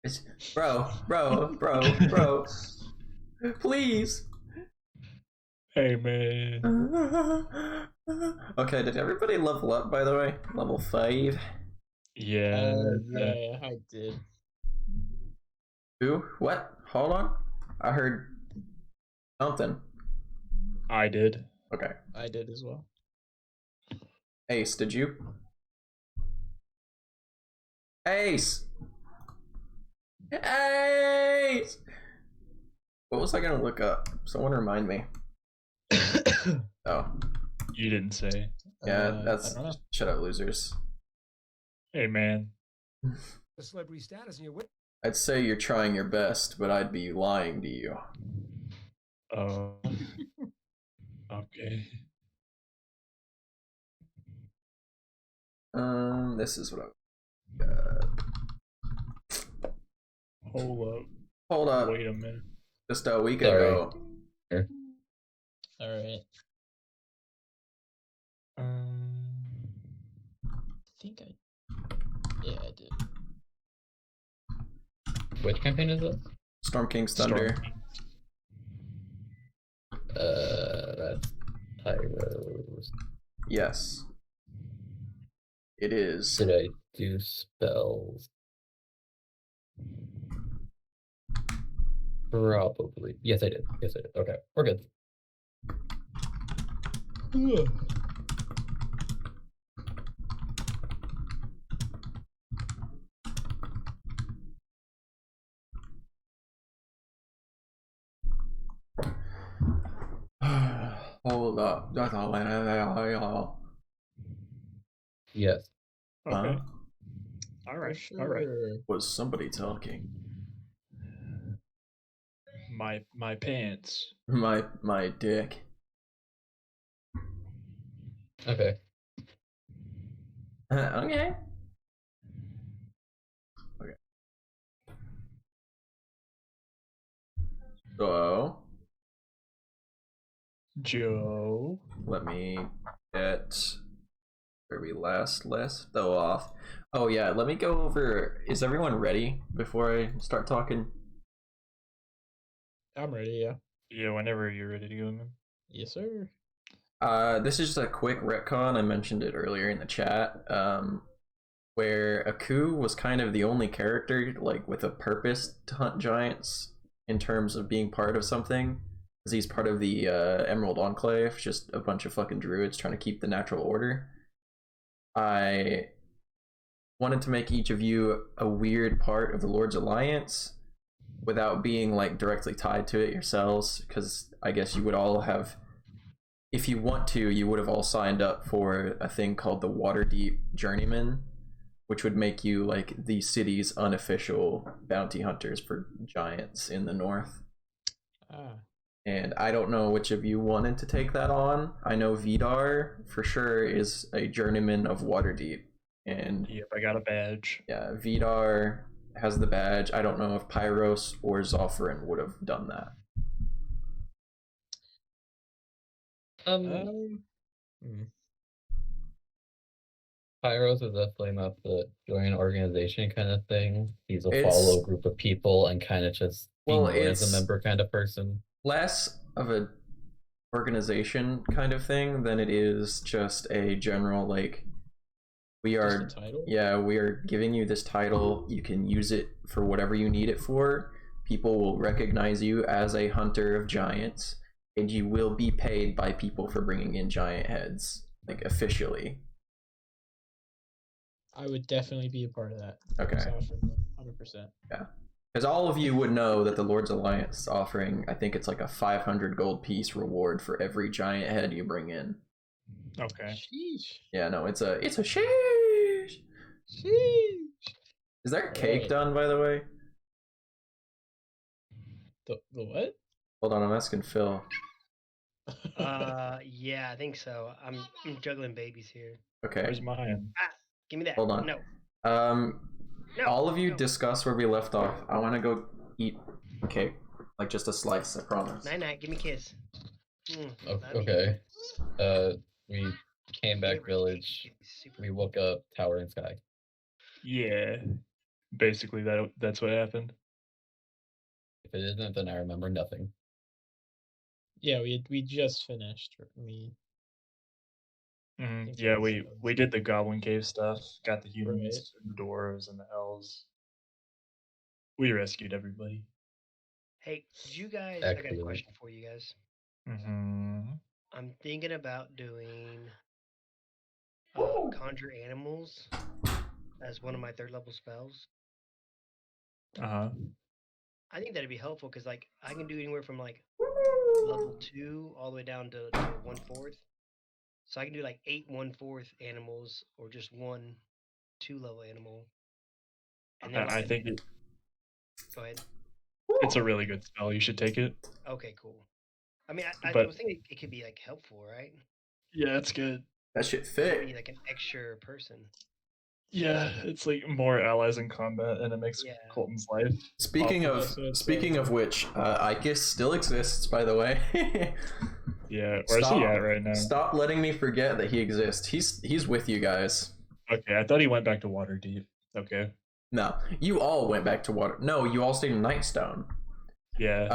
It's, bro. Please. Hey, man. Okay, did everybody level up, by the way? Level 5? Yeah. Yeah, I did. Who? What? Hold on. I heard something. I did. Okay. I did as well. Ace, did you? Ace! Ace! What was I gonna look up? Someone remind me. Oh. You didn't say. Yeah, I that's... don't know. Shut up, losers. Hey, man. The celebrity status and your I'd say you're trying your best, but I'd be lying to you. Oh. Okay. This is what I... Hold up. Hold up. Wait a minute. Just a week Sorry. ago. Alright. I think yeah, I did. Which campaign is this? Storm King's Thunder. That's Pyros. Yes. It is. Did I do spells? Probably. Yes, I did. Okay, we're good. Hold up. Yes. Okay. Huh? All right. Sure. All right. Was somebody talking? My pants. My dick. Okay. Okay. Okay. So Joe. let me get where we last though off. Oh yeah, let me go over. Is everyone ready before I start talking? I'm ready, yeah. Yeah, whenever you're ready to go, man. Yes, sir. This is just a quick retcon. I mentioned it earlier in the chat. Where Aku was kind of the only character like with a purpose to hunt giants in terms of being part of something. Because he's part of the Emerald Enclave, just a bunch of fucking druids trying to keep the natural order. I wanted to make each of you a weird part of the Lord's Alliance without being like directly tied to it yourselves, because I guess you would all have, if you want to, you would have all signed up for a thing called the Waterdeep Journeyman, which would make you like the city's unofficial bounty hunters for giants in the north. And I don't know which of you wanted to take that on. I know Vidar for sure is a journeyman of Waterdeep. And Yep, I got a badge. yeah, Vidar has the badge. I don't know if Pyros or Zopharin would have done that. Pyros is definitely not the join organization kind of thing. He's a It's- follow group of people and kind of just be Well, known as it's- a member kind of person. Less of a organization kind of thing than it is just a general like, we are, Just a title? yeah, we are giving you this title. You can use it for whatever you need it for. People will recognize you as a hunter of giants, and you will be paid by people for bringing in giant heads, like officially. I would definitely be a part of that. Okay. 100%. Yeah. Because all of you would know that the Lord's Alliance is offering, I think it's like a 500 gold piece reward for every giant head you bring in. Okay. Sheesh. Yeah, no, it's a sheesh. Sheesh. Is there a cake Alright. done, by the way? The what? Hold on, I'm asking Phil. Yeah, I think so. I'm juggling babies here. Okay. Where's mine? Give me that. Hold on. No. No. All of you no. discuss where we left off. I want to go eat cake, like just a slice, I promise. Night, give me a kiss. Okay. We came back village. We woke up, towering sky. Yeah. Basically, that's what happened. If it isn't, then I remember nothing. Yeah, we just finished. think Yeah, that's we did the Goblin Cave stuff, got the Right. humans, and the dwarves, and the elves. We rescued everybody. Hey, did you guys? I got a Excellent. question for you guys. Mm-hmm. I'm thinking about doing conjure animals as one of my third level spells. Uh-huh. I think that'd be helpful because like I can do anywhere from like level 2 all the way down to 1/4. So I can do like 8 1/4 animals or just 1 2-level animal. And then I think go ahead. it's a really good spell. You should take it. Okay, cool. I mean, I But- was thinking it could be like helpful, right? Yeah, it's good. That shit Maybe thick. like an extra person. Yeah, it's like more allies in combat, and it makes Yeah. Colton's life. Speaking awful. of so it's, speaking of which, Icus still exists, by the way. Yeah, where's he at right now? Stop letting me forget that he exists. He's with you guys. Okay, I thought he went back to Waterdeep. Okay. No, you all went back to water. No, you all stayed in Nightstone. Yeah.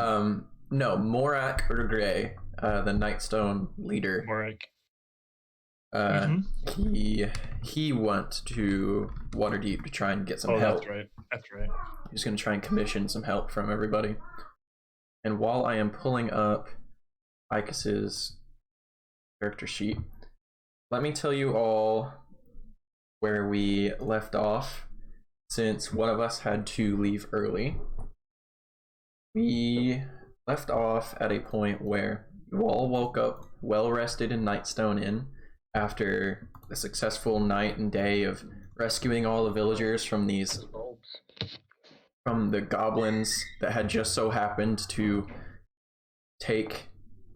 No, Morak Gray, the Nightstone leader. Morik. He went to Waterdeep to try and get some help. That's right. That's right. He's going to try and commission some help from everybody. And while I am pulling up Icus's character sheet, let me tell you all where we left off, since one of us had to leave early. We left off at a point where you all woke up well rested in Nightstone Inn after a successful night and day of rescuing all the villagers from the goblins that had just so happened to take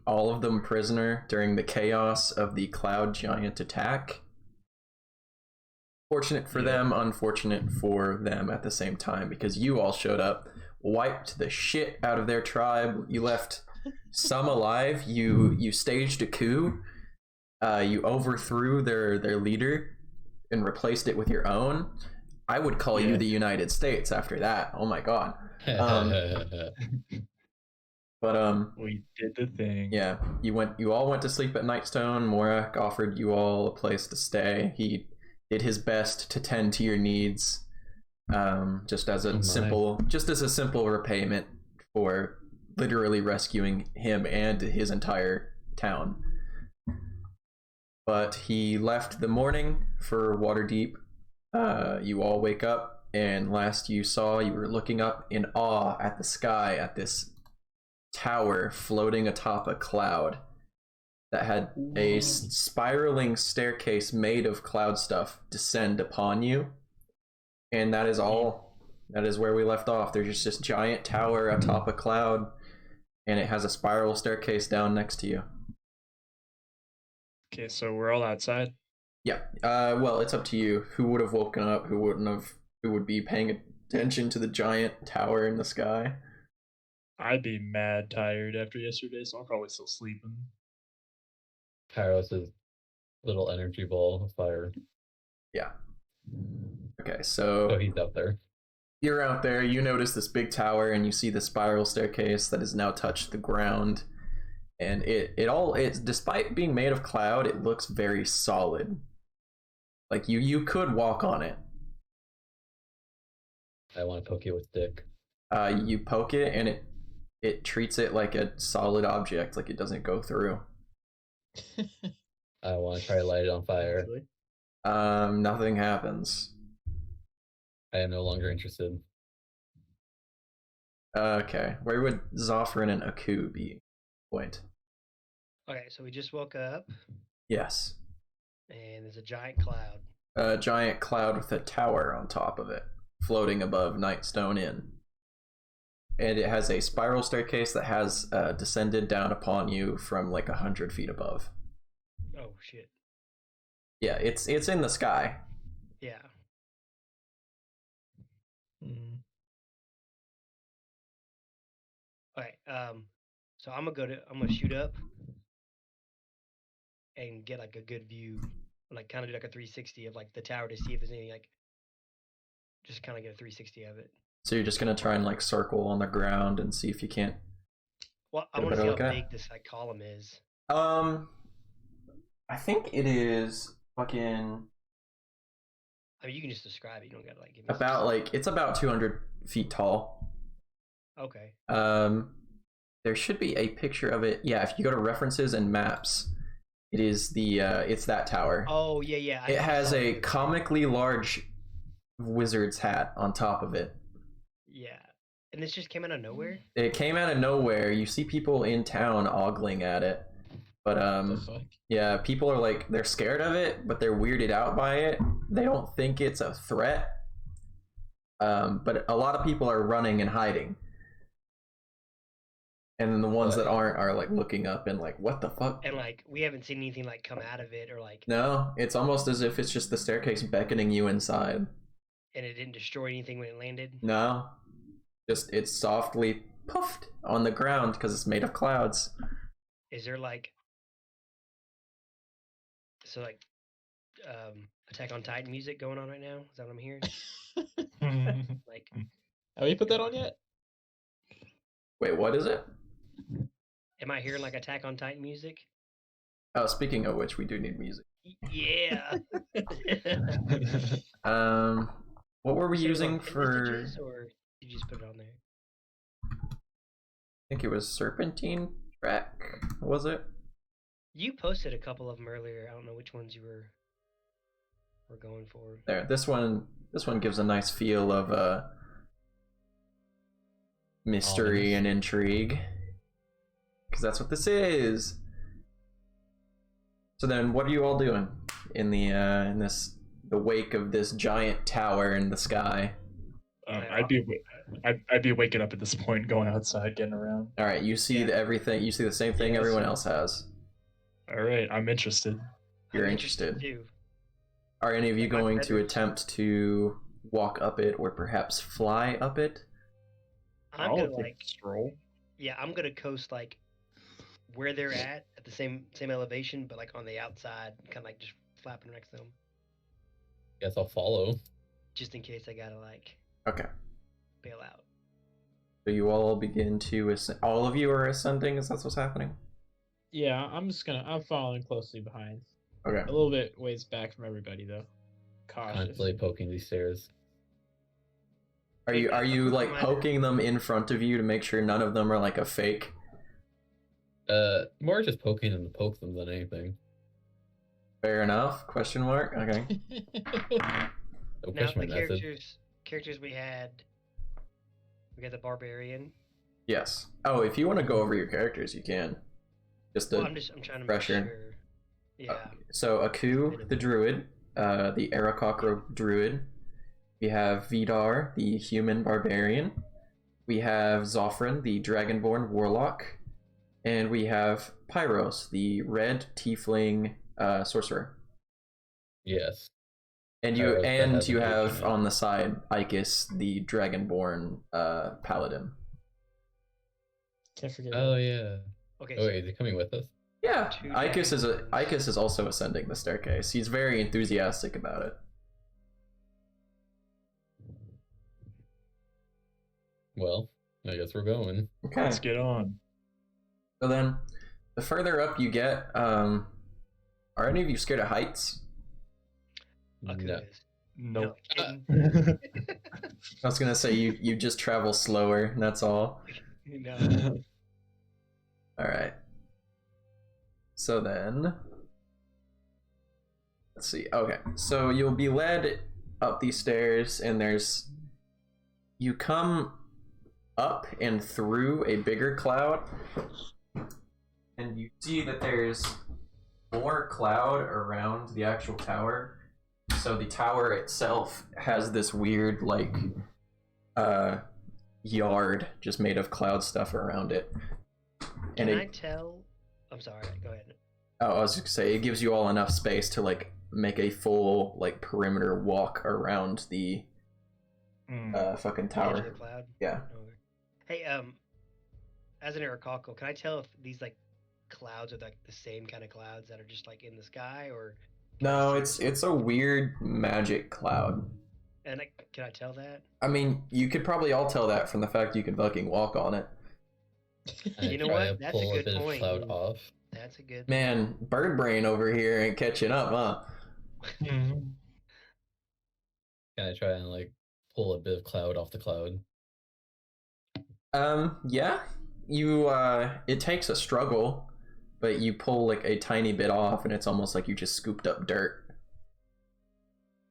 all of them prisoner during the chaos of the cloud giant attack. Fortunate for them, unfortunate for them at the same time, because you all showed up, wiped the shit out of their tribe. You left some alive. You staged a coup. You overthrew their leader and replaced it with your own. I would call you the United States after that. Oh my god. But we did the thing. yeah, you all went to sleep at Nightstone. Morak offered you all a place to stay. He did his best to tend to your needs, just as a simple repayment for literally rescuing him and his entire town. But he left the morning for Waterdeep. You all wake up, and last you saw, you were looking up in awe at the sky at this tower floating atop a cloud that had a spiraling staircase made of cloud stuff descend upon you. And that is all. That is where we left off. There's just this giant tower atop a cloud, and it has a spiral staircase down next to you. Okay, so we're all outside. Yeah. Well, it's up to you. Who would have woken up? Who wouldn't have? Who would be paying attention to the giant tower in the sky? I'd be mad tired after yesterday, so I'm probably still sleeping. Kairos' little energy ball of fire. Yeah. Okay, So so he's up there. you're out there. You notice this big tower, and you see the spiral staircase that has now touched the ground. And it despite being made of cloud, it looks very solid. Like you could walk on it. I want to poke it with stick. You poke it, and it treats it like a solid object, like it doesn't go through. I want to try to light it on fire. Actually. Nothing happens. I am no longer interested. Okay, where would Zophrin and Aku be? Point. Okay, so we just woke up Yes. and there's a giant cloud. A giant cloud with a tower on top of it, floating above Nightstone Inn. And it has a spiral staircase that has descended down upon you from like 100 feet above. Oh shit. Yeah, it's in the sky. Yeah. Okay, so I'm gonna shoot up and get like a good view, like kind of do like a 360 of like the tower to see if there's any like just kind of get a 360 of it. So you're just gonna try and like circle on the ground and see if you can't. Well, I Get a want to better see how look at it? big this like column is. I think it is fucking I mean, you can just describe it. You don't gotta like give me about specific- like it's about 200 feet tall. Okay. There should be a picture of it. Yeah, if you go to references and maps, it is the it's that tower. Oh yeah, yeah. It has saw a it. comically large wizard's hat on top of it. Yeah, and this just came out of nowhere. It came out of nowhere. You see people in town ogling at it. But The fuck? yeah, people are like they're scared of it, but they're weirded out by it. They don't think it's a threat. But a lot of people are running and hiding. And then the ones that aren't are like looking up and like, what the fuck? And like, we haven't seen anything like come out of it or like, No, it's almost as if it's just the staircase beckoning you inside. and it didn't destroy anything when it landed. No, just it's softly puffed on the ground because it's made of clouds. Is there like, so like, Attack on Titan music going on right now? Is that what I'm hearing? Like, Have we put that on yet? Wait, what is it? am I hearing like Attack on Titan music? Oh, speaking of which, we do need music. Yeah. What were we So, using like, for? messages, or did you just put it on there? I think it was Serpentine track. Was it? You posted a couple of them earlier. I don't know which ones you were going for. There. This one gives a nice feel of mystery and intrigue, because that's what this is. So then, what are you all doing in the the wake of this giant tower in the sky? I'd be waking up at this point, going outside, getting around. All right, you see everything. You see the same thing Yes. everyone else has. All right, I'm interested. You're I'm interested. too. Are any of you Like my going to feathers? attempt to walk up it or perhaps fly up it? I'm I'll gonna take like, a stroll. yeah, I'm gonna coast like where they're at the same elevation, but like on the outside, kind of like just flapping next to them, Guess I'll follow. just in case I gotta like Okay. bail out. So you all begin to all of you are ascending. Is that what's happening? Yeah, I'm following closely behind. Okay. A little bit ways back from everybody though. Cautious. Constantly poking these stairs. Are you like My- poking them in front of you to make sure none of them are like a fake? More just poking them to poke them than anything. Fair enough? Question mark. Okay. No Now push my the method. characters we had the barbarian. Yes. Oh, if you want to go over your characters, you can. Just Well, to I'm trying to pressure. make sure. Yeah. So Aku, the druid, the Arakocra druid. We have Vidar, the human barbarian. We have Zophron, the dragonborn warlock. And we have Pyros, the red tiefling sorcerer. Yes. And Pyros that has you an H have in it. on the side Icus, the dragonborn paladin. Can't forget. Oh yeah. Okay. Oh So, wait, is he coming with us? Yeah, Two Icus is also ascending the staircase. He's very enthusiastic about it. Well, I guess we're going. Okay. Let's get on. So then, the further up you get, are any of you scared of heights? Aku No. is. Nope. kidding. I was gonna say you just travel slower, and that's all. No. All right. So then, let's see. Okay, so you'll be led up these stairs, and you come up and through a bigger cloud, and you see that there's more cloud around the actual tower. So the tower itself has this weird like yard just made of cloud stuff around it. Can I tell? I'm sorry. Go ahead. Oh, I was just gonna say it gives you all enough space to like make a full like perimeter walk around the fucking Edge of tower. the cloud. Yeah. Okay. Hey, as an Arakocra, can I tell if these like clouds are like the same kind of clouds that are just like in the sky, or? can I No, see it's them? it's a weird magic cloud. And can I tell that? I mean, you could probably all tell that from the fact you can fucking walk on it. And You know try what? to That's a pull a good bit of point. cloud off. That's a good Man, bird brain over here ain't catching up, huh? Mhm. Kind of try and like pull a bit of cloud off the cloud. Yeah. You it takes a struggle, but you pull like a tiny bit off and it's almost like you just scooped up dirt.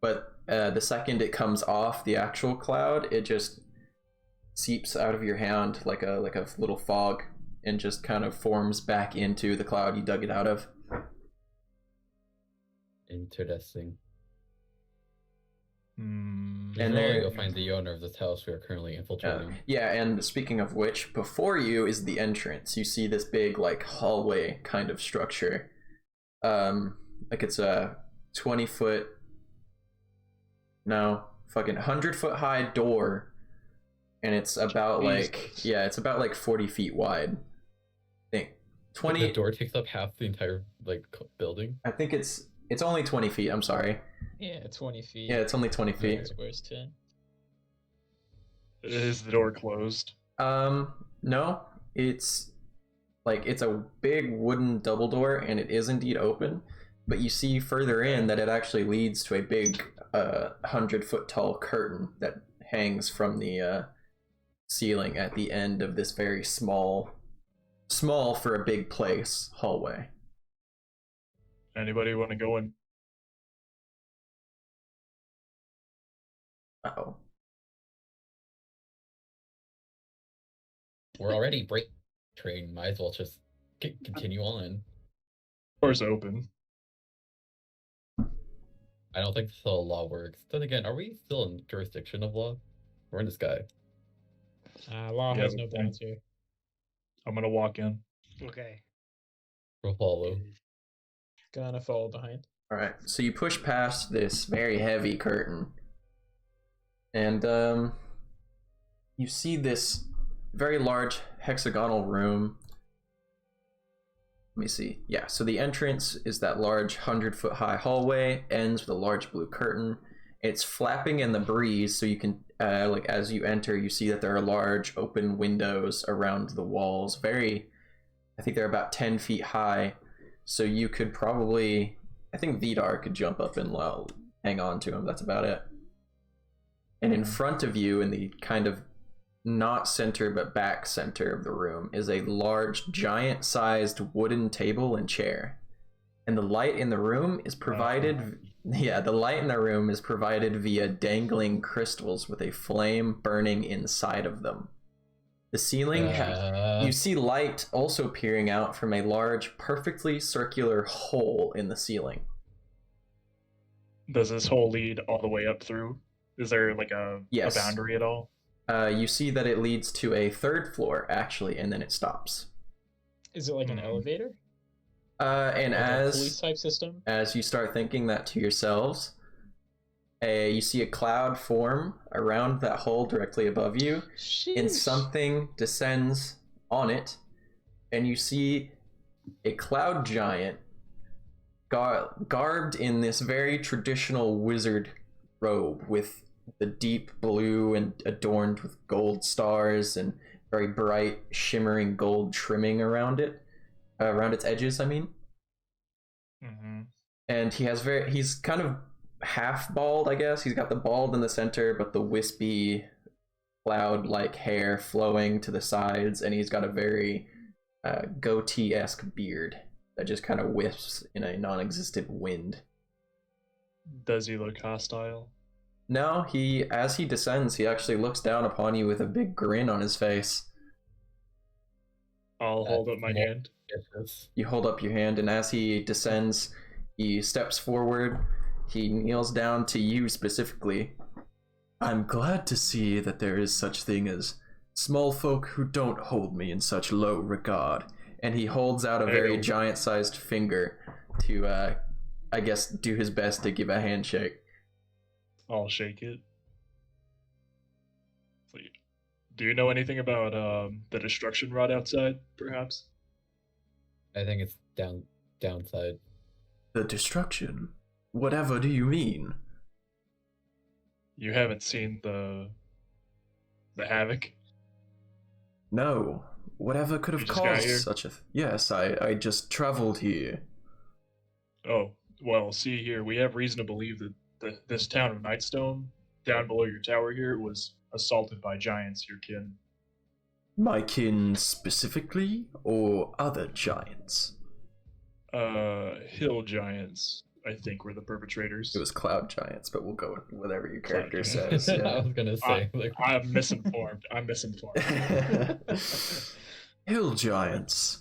But the second it comes off the actual cloud, it just seeps out of your hand like a little fog and just kind of forms back into the cloud you dug it out of. Interesting. Hmm. We And should probably there- go find the owner of this house we are currently infiltrating. Yeah, and speaking of which, before you is the entrance. You see this big like hallway kind of structure. Like it's a 20-foot, no, fucking 100-foot high door, and it's about like, Jesus. yeah, it's about like 40 feet wide. I think Like, 20. the door takes up half the entire like building. I think it's only 20 feet. I'm sorry. Yeah, 20 feet. Yeah, it's only 20 Nine feet. squares 10. Is the door closed? No, it's like it's a big wooden double door, and it is indeed open. But you see further in that it actually leads to a big 100-foot tall curtain that hangs from the ceiling at the end of this very small for a big place hallway. Anybody want to go in? Uh-oh. We're already break train. Might as well just continue on. Door's open. I don't think the law works. Then again, are we still in jurisdiction of law? We're in the sky. Law Yeah, has but no then- bounds here. I'm gonna walk in. Okay. We'll follow. Gonna follow behind. All right, so you push past this very heavy curtain, and you see this very large hexagonal room. Let me see. Yeah, so the entrance is that large 100-foot high hallway, ends with a large blue curtain. It's flapping in the breeze, so you can, like, as you enter, you see that there are large open windows around the walls. I think they're about 10 feet high, so you could probably, I think Vidar could jump up and hang on to him. That's about it. And in front of you, in the kind of not center but back center of the room, is a large, giant-sized wooden table and chair. And the light in the room is provided. Yeah, the light in the room is provided via dangling crystals with a flame burning inside of them. The ceiling, you see light also peering out from a large, perfectly circular hole in the ceiling. Does this hole lead all the way up through? Is there like a Yes. boundary at all? You see that it leads to a third floor, actually, and then it stops. Is it like an Hmm. elevator? And Like a police as type system? you start thinking that to yourselves, you see a cloud form around that hole directly above you, and Sheesh. something descends on it, and you see a cloud giant garbed in this very traditional wizard robe with the deep blue and adorned with gold stars and very bright shimmering gold trimming around it, around its edges, I mean. Mm-hmm. And he's kind of half bald, I guess. He's got the bald in the center, but the wispy cloud-like hair flowing to the sides, and he's got a very goatee-esque beard that just kind of whiffs in a non-existent wind. Does he look hostile? No, as he descends, he actually looks down upon you with a big grin on his face. I'll hold up my more- hand. Yes. You hold up your hand, and as he descends, he steps forward. He kneels down to you specifically. I'm glad to see that there is such thing as small folk who don't hold me in such low regard. And he holds out a very Ew. giant-sized finger to, I guess, do his best to give a handshake. I'll shake it. So, do you know anything about the destruction rod outside, perhaps? I think it's downside. The destruction? Whatever do you mean? You haven't seen the havoc? No. Whatever could You have just got caused here? such a... Yes, I just traveled here. Oh, well, see here, we have reason to believe that this town of Nightstone, down below your tower here, was assaulted by giants, your kin. My kin specifically, or other giants? Hill giants, I think, were the perpetrators. It was cloud giants, but we'll go with whatever your Cloud character giants. says. I Yeah. was gonna say, like, I'm misinformed. I'm misinformed. Hill giants.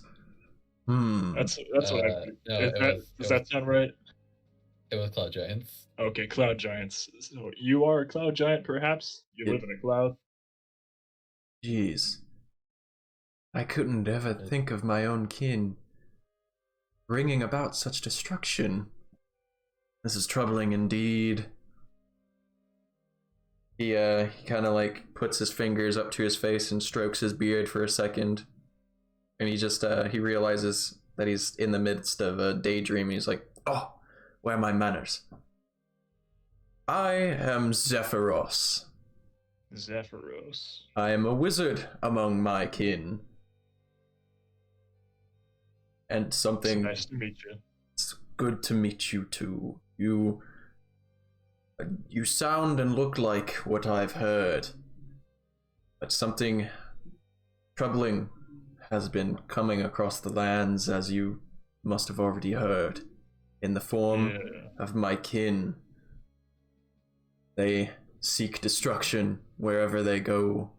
Hmm. That's what I think. no, Does that sound right? it was Cloud Giants. Okay, cloud giants. So you are a cloud giant, perhaps? You live in a cloud? Jeez. I couldn't ever think of my own kin bringing about such destruction. This is troubling indeed. He kind of like puts his fingers up to his face and strokes his beard for a second. And he just, he realizes that he's in the midst of a daydream. He's like, oh, where are my manners? I am Zephyros. Zephyros. I am a wizard among my kin. And something... It's nice to meet you. It's good to meet you too. You sound and look like what I've heard. But something troubling has been coming across the lands, as you must have already heard, in the form of my kin. They seek destruction wherever they go.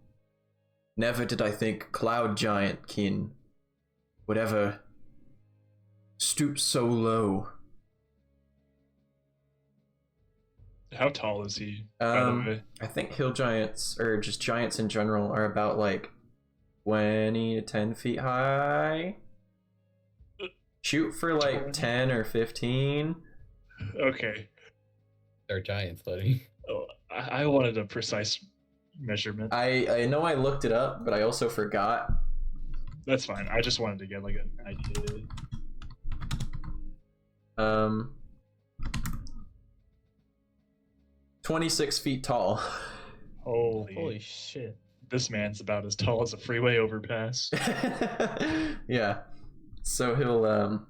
Never did I think Cloud Giant kin would ever stoop so low. How tall is he, by the way? I think hill giants, or just giants in general, are about like 20 to 10 feet high. Shoot for like 20. 10 or 15. Okay. They're giants, buddy. Oh, I wanted a precise measurement. I know I looked it up, but I also forgot. That's fine. I just wanted to get like an idea. 26 feet tall. Holy shit. This man's about as tall as a freeway overpass. Yeah. So he'll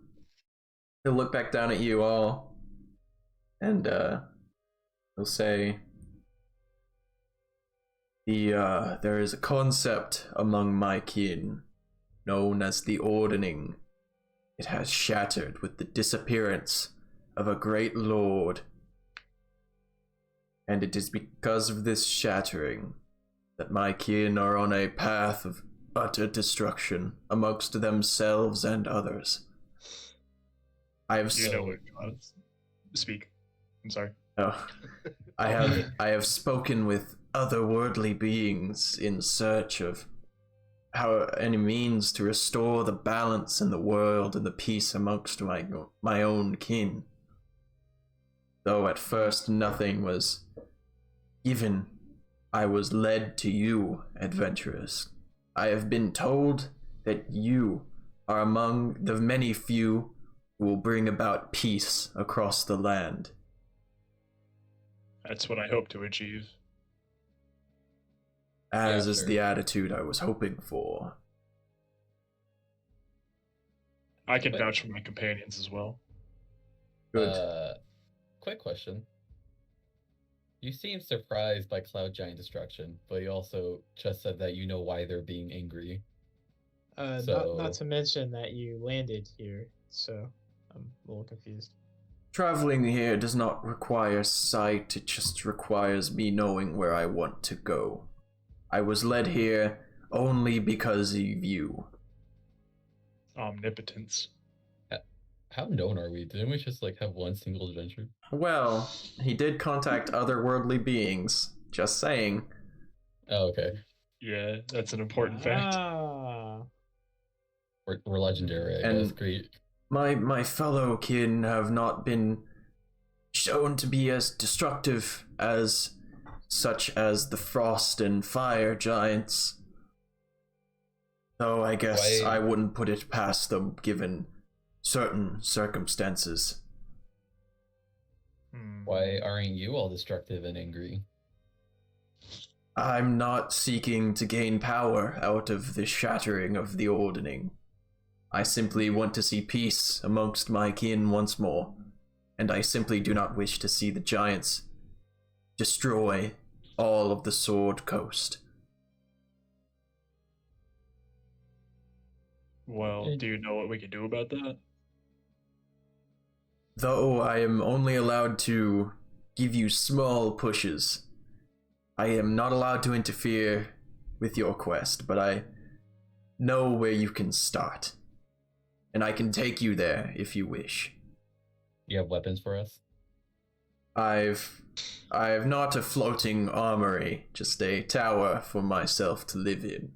look back down at you all, and he'll say, there is a concept among my kin known as the Ordering. It has shattered with the disappearance of a great lord. And it is because of this shattering that my kin are on a path of utter destruction amongst themselves and others. I have You know what? Speak. I'm sorry. Oh, I have spoken with otherworldly beings in search of how any means to restore the balance in the world and the peace amongst my own kin. Though at first nothing was given, I was led to you, adventurers. I have been told that you are among the many few who will bring about peace across the land. That's what I hope to achieve. As Yeah, is sure. the attitude I was hoping for. I can Wait. vouch for my companions as well. Good. Quick question. You seem surprised by Cloud Giant destruction, but you also just said that you know why they're being angry. Not to mention that you landed here, so I'm a little confused. Traveling here does not require sight, it just requires me knowing where I want to go. I was led here only because of you. Omnipotence. How known are we? Didn't we just like have one single adventure? Well, he did contact otherworldly beings. Just saying. Oh, okay. Yeah, that's an important fact. Ah, We're legendary, I And- guess. Great. My fellow kin have not been shown to be as destructive as such as the frost and fire giants. Though I guess Why- I wouldn't put it past them given certain circumstances. Hmm. Why aren't you all destructive and angry? I'm not seeking to gain power out of the shattering of the ordering. I simply want to see peace amongst my kin once more, and I simply do not wish to see the giants destroy all of the Sword Coast. Well, do you know what we can do about that? Though I am only allowed to give you small pushes, I am not allowed to interfere with your quest, but I know where you can start. And I can take you there if you wish. You have weapons for us? I've not a floating armory, just a tower for myself to live in.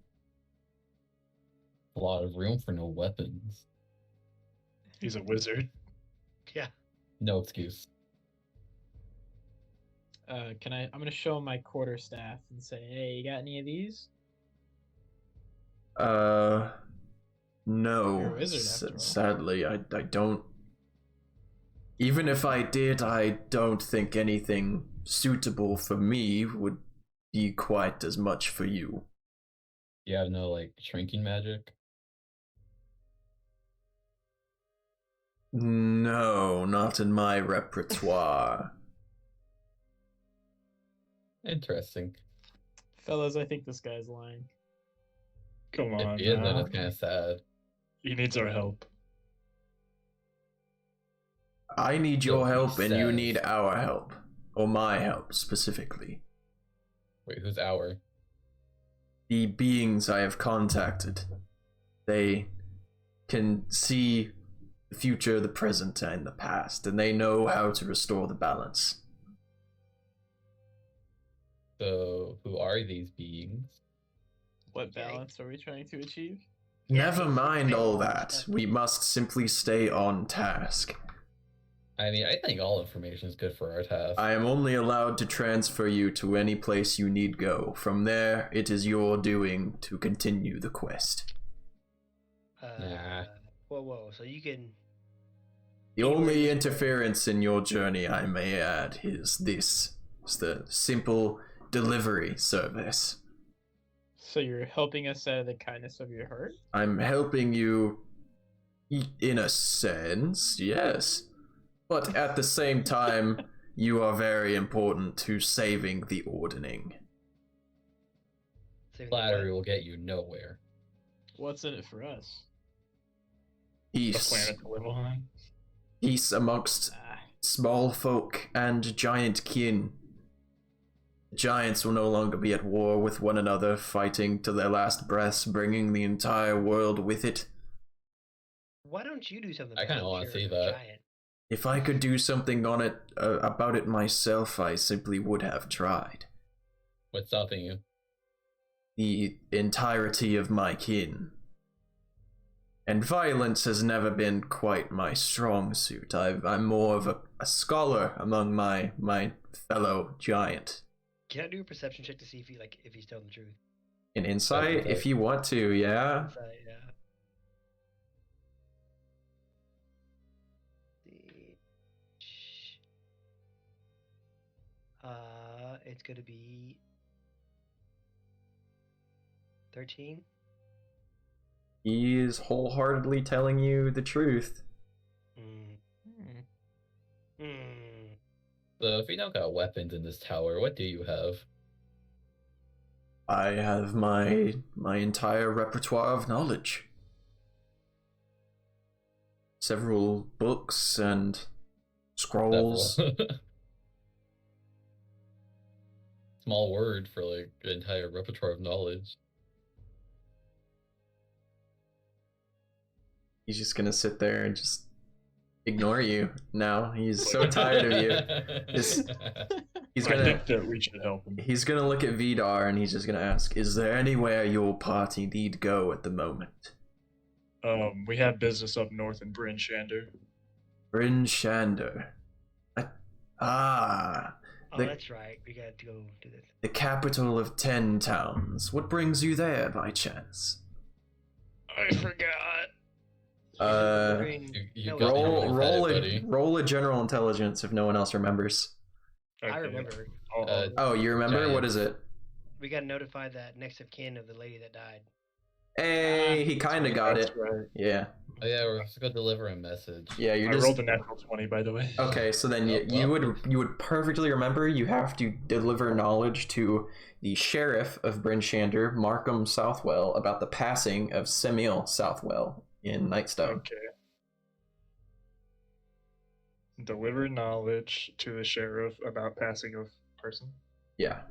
A lot of room for no weapons. He's a wizard. Yeah. No excuse. I'm gonna show him my quarterstaff and say, "Hey, you got any of these?" No. You're a wizard, after all. Sadly, I don't. Even if I did, I don't think anything suitable for me would be quite as much for you. You have no, like, shrinking magic? No, not in my repertoire. Interesting. Fellas, I think this guy's lying. Come on, If he is, then man. it's kind of sad. He needs our help. I need So your he help, and you says- need our help. Or my help, specifically. Wait, who's our? The beings I have contacted. They can see the future, the present, and the past, and they know how to restore the balance. So, who are these beings? What Okay. balance are we trying to achieve? Yeah, Never he's mind saying all all this that. stuff. We must simply stay on task. I mean, I think all information is good for our task. I am only allowed to transfer you to any place you need go. From there, it is your doing to continue the quest. Nah. Whoa. So you can. The only interference in your journey, I may add, is this. It's the simple delivery service. So you're helping us out of the kindness of your heart? I'm helping you in a sense, yes. But at the same time, you are very important to saving the ordering. Saving the Flattery what? will get you nowhere. What's in it for us? The Peace. planet to live on. Peace amongst small folk and giant kin. The giants will no longer be at war with one another, fighting to their last breaths, bringing the entire world with it. Why don't you do something? I about kinda it? wanna You're see a that. Giant. If I could do something on it about it myself, I simply would have tried. What's stopping you? The entirety of my kin. And violence has never been quite my strong suit. I'm more of a scholar among my fellow giant. Can I do a perception check to see if he's telling the truth? An insight, if you want to, yeah. Yeah. It's gonna be 13. He is wholeheartedly telling you the truth. So, if you don't got weapons in this tower, what do you have? I have my entire repertoire of knowledge. Several books and scrolls. Several. Small word for, like, an entire repertoire of knowledge. He's just gonna sit there and just ignore you now. He's so tired of you. He's I gonna think that we should help him. he's gonna look at Vidar and he's just gonna ask, "Is there anywhere your party need go at the moment?" We have business up north in Bryn Shander. Bryn Shander. Oh, The- that's right. We got to go do this. The capital of 10 towns. What brings you there by chance? I forgot. You got it, buddy. Roll a general intelligence if no one else remembers. I remember. Oh, Oh, you remember? Giants. What is it? We got notified that next of kin of the lady that died. Hey, he kind of got it. Right. Yeah. Oh yeah, we're just gonna deliver a message. Yeah, you're I just rolled a natural 20, by the way. okay. So then you would perfectly remember. You have to deliver knowledge to the sheriff of Bryn Shander, Markham Southwell, about the passing of Samuel Southwell in Nightstone. Okay. Deliver knowledge to the sheriff about passing of person. Yeah.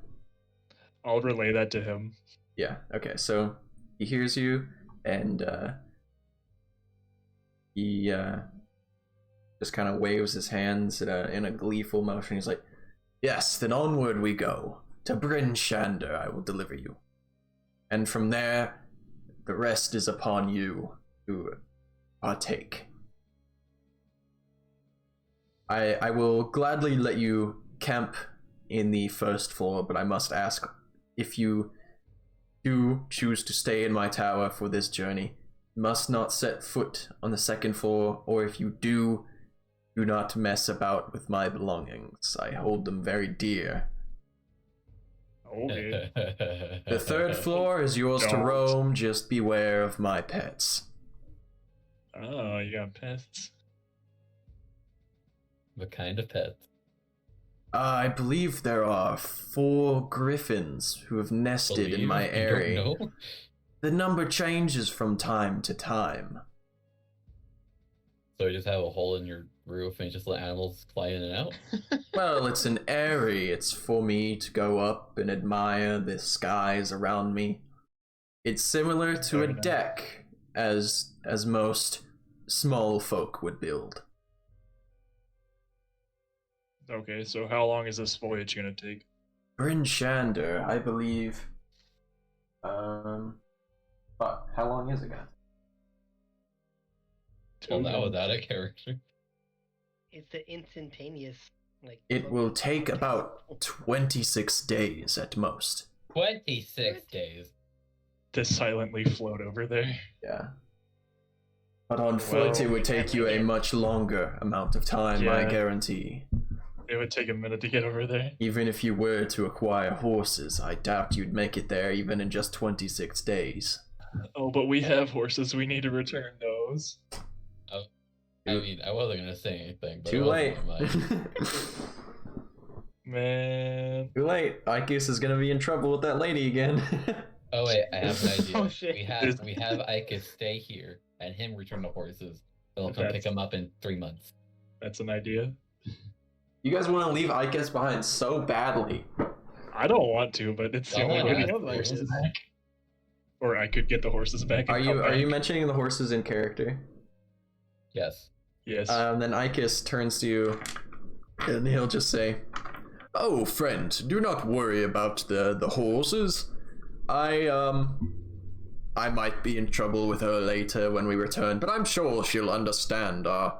I'll relay that to him. Yeah. Okay. So he hears you, and he just kind of waves his hands in a gleeful motion. He's like, "Yes, then onward we go. To Bryn Shander I will deliver you. And from there, the rest is upon you to partake. I will gladly let you camp in the first floor, but I must ask, if you do choose to stay in my tower for this journey, you must not set foot on the second floor, or if you do not mess about with my belongings. I hold them very dear. Okay. The third floor is yours to roam, just beware of my pets." Oh, you got pests. What kind of pets? I believe there are 4 griffins who have nested in my area. You don't know? The number changes from time to time. So you just have a hole in your roof and you just let animals fly in and out? Well, it's an airy. It's for me to go up and admire the skies around me. It's similar to a deck, as most small folk would build. Okay, so how long is this voyage gonna take? Bryn Shander, I believe. Fuck, how long is it, guys? Well, now without a character. It's the instantaneous, like. It will take about 26 days at most. 26 days. To silently float over there. Yeah. But on foot, it would take you a much longer amount of time, I Yeah. guarantee. It would take a minute to get over there. Even if you were to acquire horses, I doubt you'd make it there even in just 26 days. Oh, but we have horses. We need to return those. I mean, I wasn't gonna say anything, but Too late. Man. Too late. Ikes is gonna be in trouble with that lady again. Oh wait, I have an idea. Oh, shit. We have Ike stay here and him return the horses. They'll come pick him up in 3 months. That's an idea. You guys want to leave Ikes behind so badly. I don't want to, but it's the Oh, only way to yeah. get the horses back. Or I could get the horses back. And Are you mentioning the horses in character? Yes. Yes. Then Ikes turns to you, and he'll just say, "Oh, friend, do not worry about the horses. I might be in trouble with her later when we return, but I'm sure she'll understand our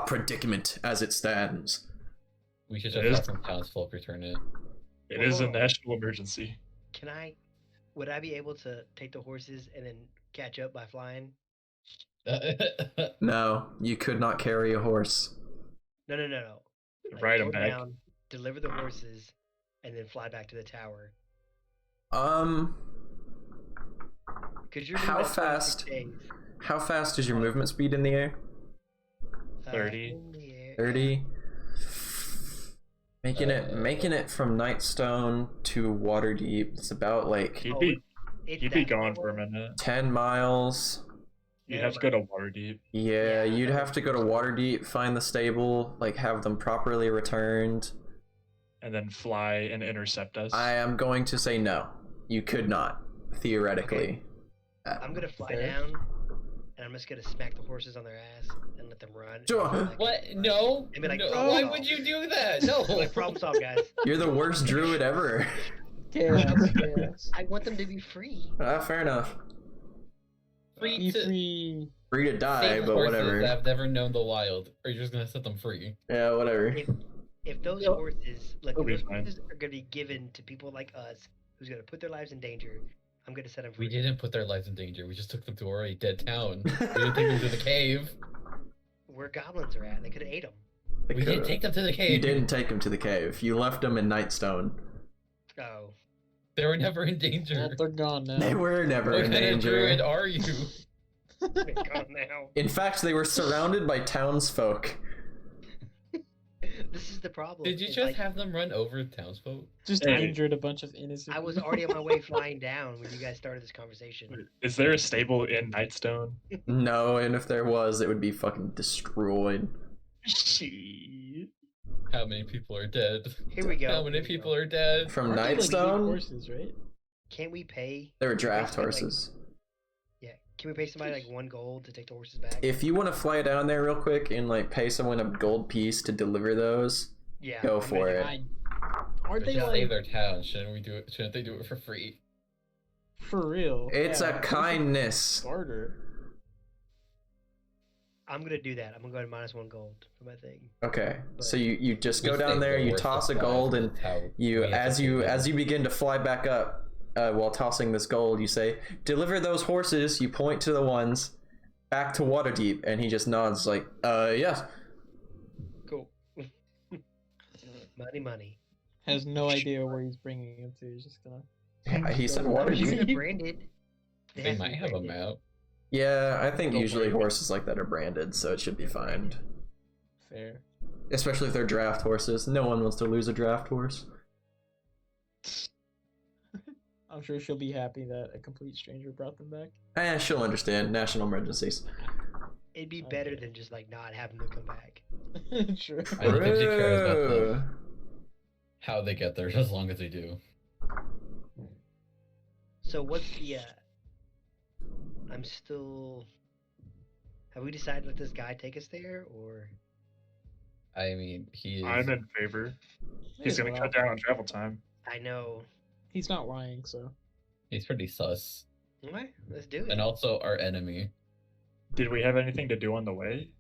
predicament as it stands." We should just have some townsfolk return it. It is a national emergency. Would I be able to take the horses and then catch up by flying? No, you could not carry a horse. No. Like, Ride go them back. down, deliver the horses, and then fly back to the tower. Because you're How fast? How fast is your movement speed in the air? 30. 30. Making it from Nightstone to Waterdeep. It's about like He'd be gone for a minute. 10 miles. You'd have to go to Waterdeep. Yeah, you'd have to go to Waterdeep, find the stable, like have them properly returned. And then fly and intercept us. I am going to say no. You could not, theoretically. I'm gonna fly down, and I'm just gonna smack the horses on their ass and let them run. Sure. What? No. They'd be like, No. "Problem Why solved." would you do that? No. Like, problem solved, guys. You're the worst druid ever. Chaos. I want them to be free. Fair enough. Free to Free to die, save but horses whatever. that have never known the wild. Or you're just gonna set them free. Yeah, whatever. If those horses, like, They'll if be those fine. horses are gonna be given to people like us, who's gonna put their lives in danger, I'm gonna set them free. We didn't put their lives in danger. We just took them to a already dead town. We didn't take them to the cave. Where goblins are at, they could have ate them. We didn't take them to the cave. You didn't take him to the cave. You left him in Nightstone. Oh. They were never in danger. Well, they're gone now. They were never What in kind of danger. druid are you? They're gone now. In fact, they were surrounded by townsfolk. This is the problem. Did you It's just like, have them run over townsfolk? Just Hey. injured a bunch of innocent I was people. already on my way flying down when you guys started this conversation. Is there a stable in Nightstone? No, and if there was, it would be fucking destroyed. Shit. How many people are dead? Here we go. How many people are dead? From Aren't they, like, elite Nightstone, horses, right? Can't we pay? they were can we pay draft somebody, like- horses. Yeah. Can we pay somebody like 1 gold to take the horses back? If you want to fly down there real quick and like pay someone a gold piece to deliver those, Yeah. go I'm for ready. it. Aren't They they just like save their town. Shouldn't they do it for free? for real? It's Yeah, a they should kindness. barter. I'm gonna do that. I'm gonna go to -1 gold for my thing. Okay, so you just We go down save there, the you worst toss a supplies, gold, and that's how you we have to as pay you them. as you begin to fly back up while tossing this gold, you say, "Deliver those horses." You point to the ones back to Waterdeep, and he just nods like, yes." Cool. Money. Has no idea where he's bringing him to. He's just gonna. He said Or you Waterdeep. can branded. They might have a map. Yeah, I think Don't usually worry. horses like that are branded, so it should be fine. Fair. Especially if they're draft horses. No one wants to lose a draft horse. I'm sure she'll be happy that a complete stranger brought them back. She'll understand. National emergencies. It'd be better than just like not having them come back. Sure. I don't think she cares about Bro. how they get there, as long as they do. So what's the? I'm still. Have we decided to let this guy take us there, or? I mean, he is. I'm in favor. He's gonna cut down on travel time. I know. He's not lying, so. He's pretty sus, Alright, let's do it. and also our enemy. Did we have anything to do on the way?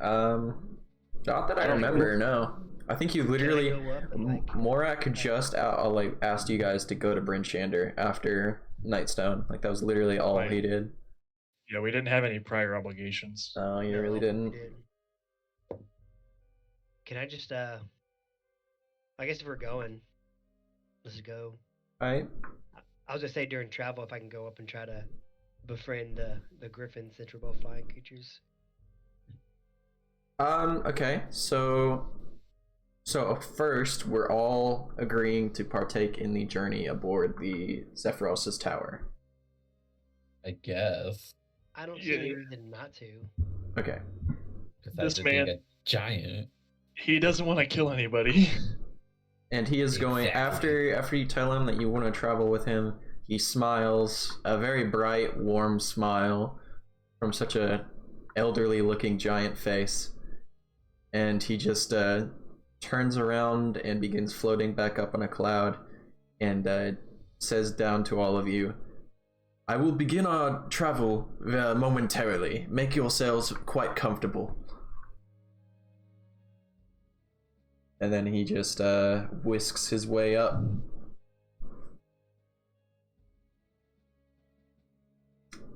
Not that I remember. No, I think you Can I literally. go up and, like, Morak just asked you guys to go to Bryn Shander after Nightstone. Like that was literally all Right. he did. Yeah, we didn't have any prior obligations. No, you no, really we didn't. Can I just I guess if we're going, let's go. Right. I was gonna say during travel if I can go up and try to befriend the griffins since we're both flying creatures. Okay. So first, we're all agreeing to partake in the journey aboard the Zephyros' tower. I guess. I don't see any Yeah. reason not to. Okay. Besides This it being man- a giant. He doesn't want to kill anybody. And he is going Exactly. after you tell him that you want to travel with him. He smiles, a very bright, warm smile from such a elderly-looking giant face, and he just turns around and begins floating back up on a cloud, and says down to all of you, "I will begin our travel momentarily. Make yourselves quite comfortable." And then he just whisks his way up.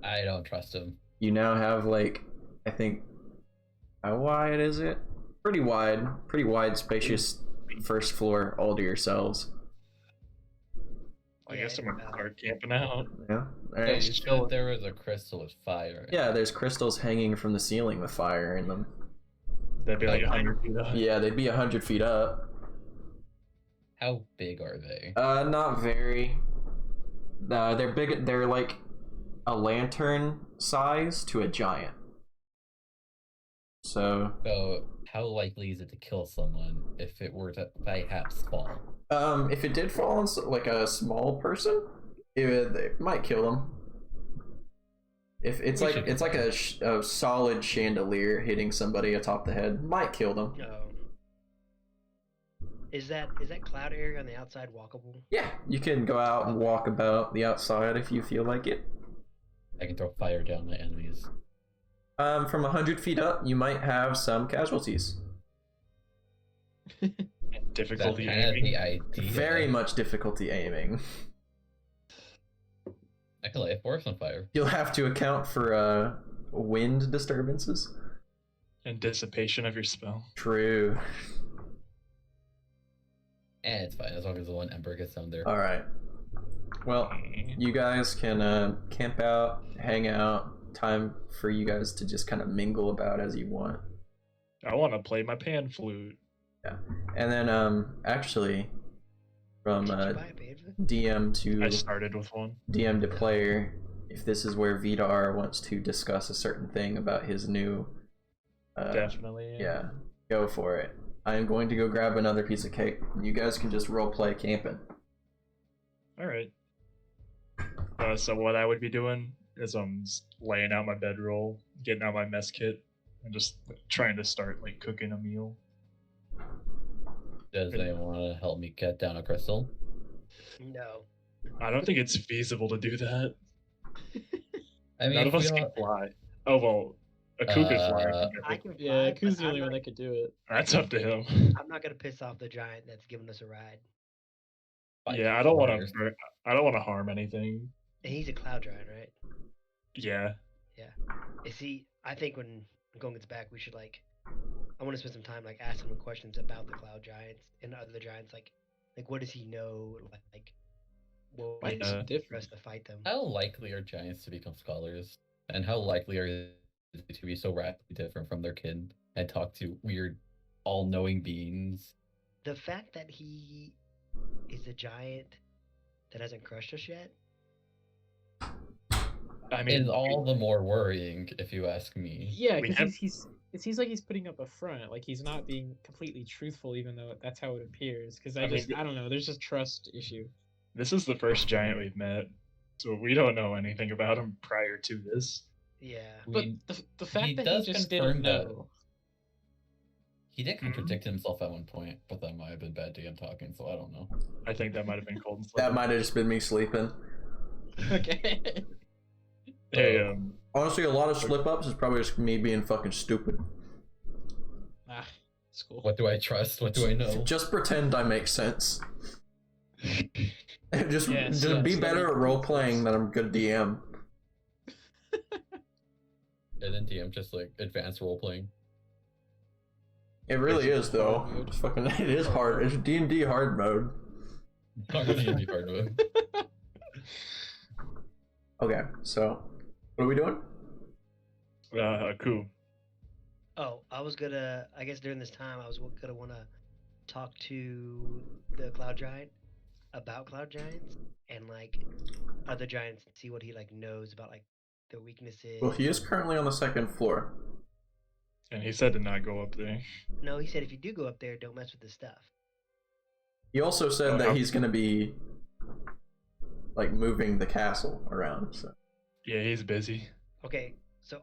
I don't trust him. You now have like, I think, how wide is it? Pretty wide, spacious first floor all to yourselves. I Yeah, guess I'm gonna about- start camping out. Yeah. All Hey, right. you said there was a crystal with fire. Yeah, there's crystals hanging from the ceiling with fire in them. That'd be like 100 feet up. Yeah, they'd be 100 feet up. How big are they? Not very. They're big. They're like a lantern size to a giant. So, So, how likely is it to kill someone if it were to perhaps fall? if it did fall on like a small person, it might kill them. If it's We like should be it's like a solid chandelier hitting somebody atop the head, might kill them. No. Is that cloud area on the outside walkable? Yeah, you can go out and walk about the outside if you feel like it. I can throw fire down my enemies. From 100 feet up, you might have some casualties. That's Difficulty kind of aiming. the idea. Very much difficulty aiming. I can light a forest on fire. You'll have to account for wind disturbances. And dissipation of your spell. True. And it's fine as long as the one ember gets down there. All right. Well, you guys can camp out, hang out. Time for you guys to just kind of mingle about as you want. I want to play my pan flute. Yeah, and then actually, from Did you buy a pan? DM to I started with one. DM to player, if this is where Vidar wants to discuss a certain thing about his new, Definitely. Yeah, go for it. I am going to go grab another piece of cake. You guys can just role play camping. All right. So what I would be doing is laying out my bedroll, getting out my mess kit, and just trying to start like cooking a meal. Does anyone want to help me cut down a crystal? No. I don't think it's feasible to do that. I mean, None of us can fly. Oh well, Aku could fly. I can fly, Yeah, but Ku's the I'm only one not- that could do it. That's up to him. I'm not gonna piss off the giant that's giving us a ride. Yeah, I don't want to. I don't want to harm anything. And he's a cloud giant, right? Yeah. You see, I think when Gung gets back, we should I want to spend some time asking him questions about the cloud giants and other giants. Like what does he know? What Why is he for us to fight them? How likely are giants to become scholars? And how likely are they to be so radically different from their kin and talk to weird, all-knowing beings? The fact that he is a giant that hasn't crushed us yet. I mean, Is all the more worrying, if you ask me. Yeah, We because have- it seems like he's putting up a front. Like he's not being completely truthful, even though that's how it appears. Because I mean, I don't know. There's a trust issue. this is the first giant we've met, so we don't know anything about him prior to this. Yeah. But We- the fact he that does he just confirm didn't that- know. He did contradict himself at one point, but that might have been bad DM talking, so I don't know. I think that might have been cold and That sleeping. might have just been me sleeping. Okay. Hey, Honestly, a lot of slip ups is probably just me being fucking stupid. Ah, it's cool. What do I trust? What do I know? Just pretend I make sense. just Yes, just be yes, better that at role playing than I'm good DM. And then DM just like advanced role playing. It really is though. hard mode. It's fucking it is hard. It's D&D hard mode. Not really gonna be hard with. Okay, so what are we doing? Aku. Oh, I guess during this time, I was gonna want to talk to the cloud giant about cloud giants and other giants and see what he knows about their weaknesses. Well, he is currently on the second floor. And he said to not go up there. No, he said if you do go up there, don't mess with the stuff. He also said Oh, that no. he's gonna be moving the castle around. So Yeah, he's busy. Okay, so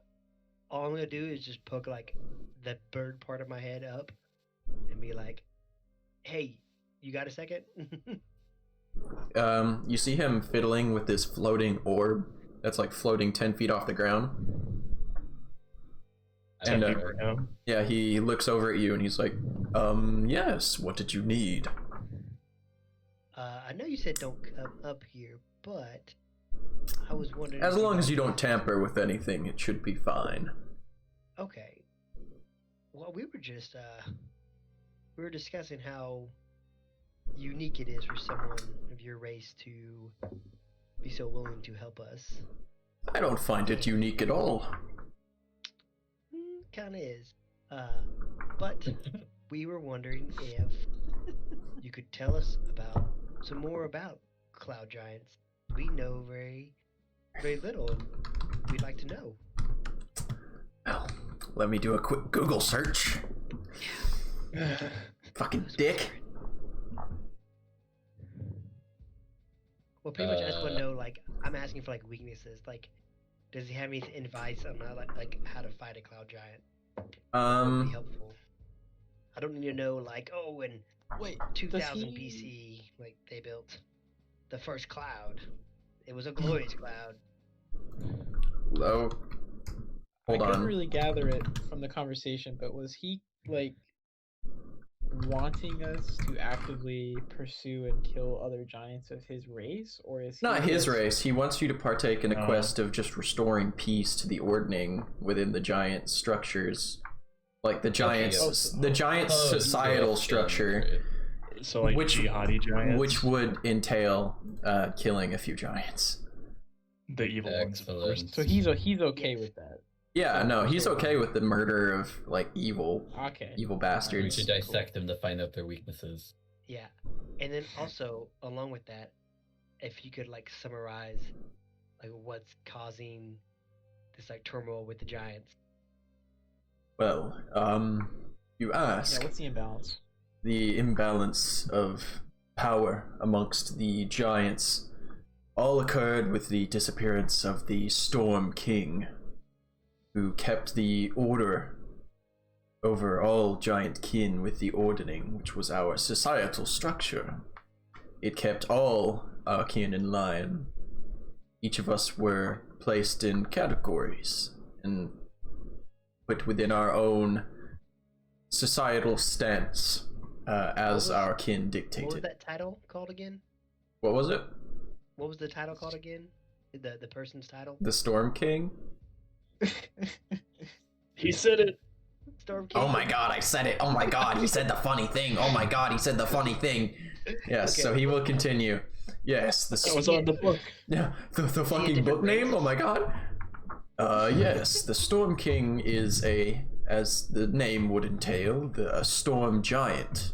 all I'm gonna do is just poke the bird part of my head up and be like, "Hey, you got a second?" you see him fiddling with this floating orb that's floating 10 feet off the ground. And I For him. yeah, he looks over at you and he's like, yes, what did you need? I know you said don't come up here, but I was wondering. As if long might as you be- don't tamper with anything, it should be fine. Okay. Well, we were discussing how unique it is for someone of your race to be so willing to help us. I don't find it unique at all. Kind of is. But we were wondering if you could tell us some more about cloud giants. We know very, very little, and we'd like to know. Well, let me do a quick Google search. Fucking dick. Well, pretty much I just want to know, I'm asking for weaknesses. Does he have any advice on how to fight a cloud giant? That'd be helpful. I don't need to know in Wait, 2000 BC, they built the first cloud. It was a glorious cloud. Oh, I hold couldn't on. really gather it from the conversation, but was he wanting us to actively pursue and kill other giants of his race, or is he Not his just- race. He wants you to partake in a No. quest of just restoring peace to the ordning within the giant structures. The giants, Oh, the giant societal structure So like jihadi giants, which would entail killing a few giants. The evil ones, of course. So he's okay with that. Yeah, no, he's okay with the murder of like evil bastards. We should dissect them to find out their weaknesses. Yeah, and then also along with that, if you could like summarize like what's causing this like turmoil with the giants. Well, you ask. Yeah, what's the imbalance? The imbalance of power amongst the giants all occurred with the disappearance of the Storm King, who kept the order over all giant kin with the ordning, which was our societal structure. It kept all our kin in line. Each of us were placed in categories and put within our own societal stance as our kin dictated. What was that title called again? What was it? What was the title called again? The person's title? The Storm King? He said it. Storm King. Oh my god, I said it. Oh my god, he said the funny thing. Oh my god, he said the funny thing. Yes, Okay. so he will continue. Yes, That was on the book. Yeah, the fucking book name? Oh my god. Yes, the Storm King is as the name would entail, a storm giant.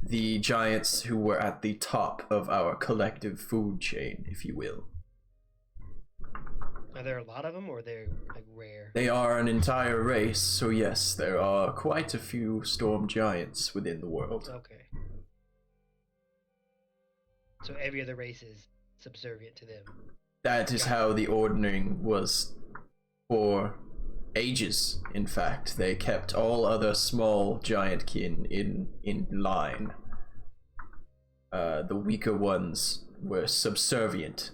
The giants who were at the top of our collective food chain, if you will. Are there a lot of them, or they're like rare? They are an entire race, so yes, there are quite a few storm giants within the world. Okay. So every other race is subservient to them. That is how the ordering was for ages, in fact. They kept all other small giant kin in line. The weaker ones were subservient,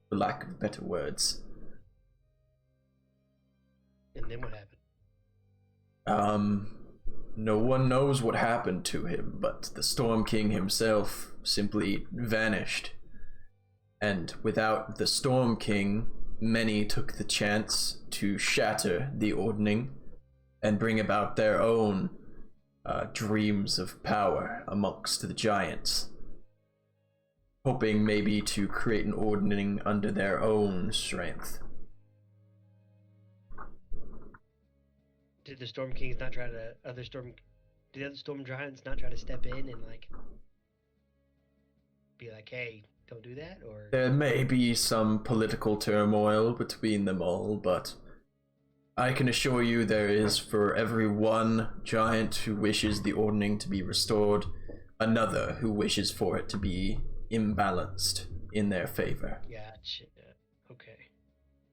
for lack of better words. And then what happened? No one knows what happened to him, but the Storm King himself simply vanished. And without the Storm King, many took the chance to shatter the ordning and bring about their own dreams of power amongst the giants, hoping maybe to create an ordning under their own strength. Did the Storm Kings not try to did the other Storm Giants not try to step in and like be like, hey, don't do that? Or There may be some political turmoil between them all, but I can assure you there is, for every one giant who wishes the ordning to be restored, another who wishes for it to be imbalanced in their favor. Gotcha. Okay.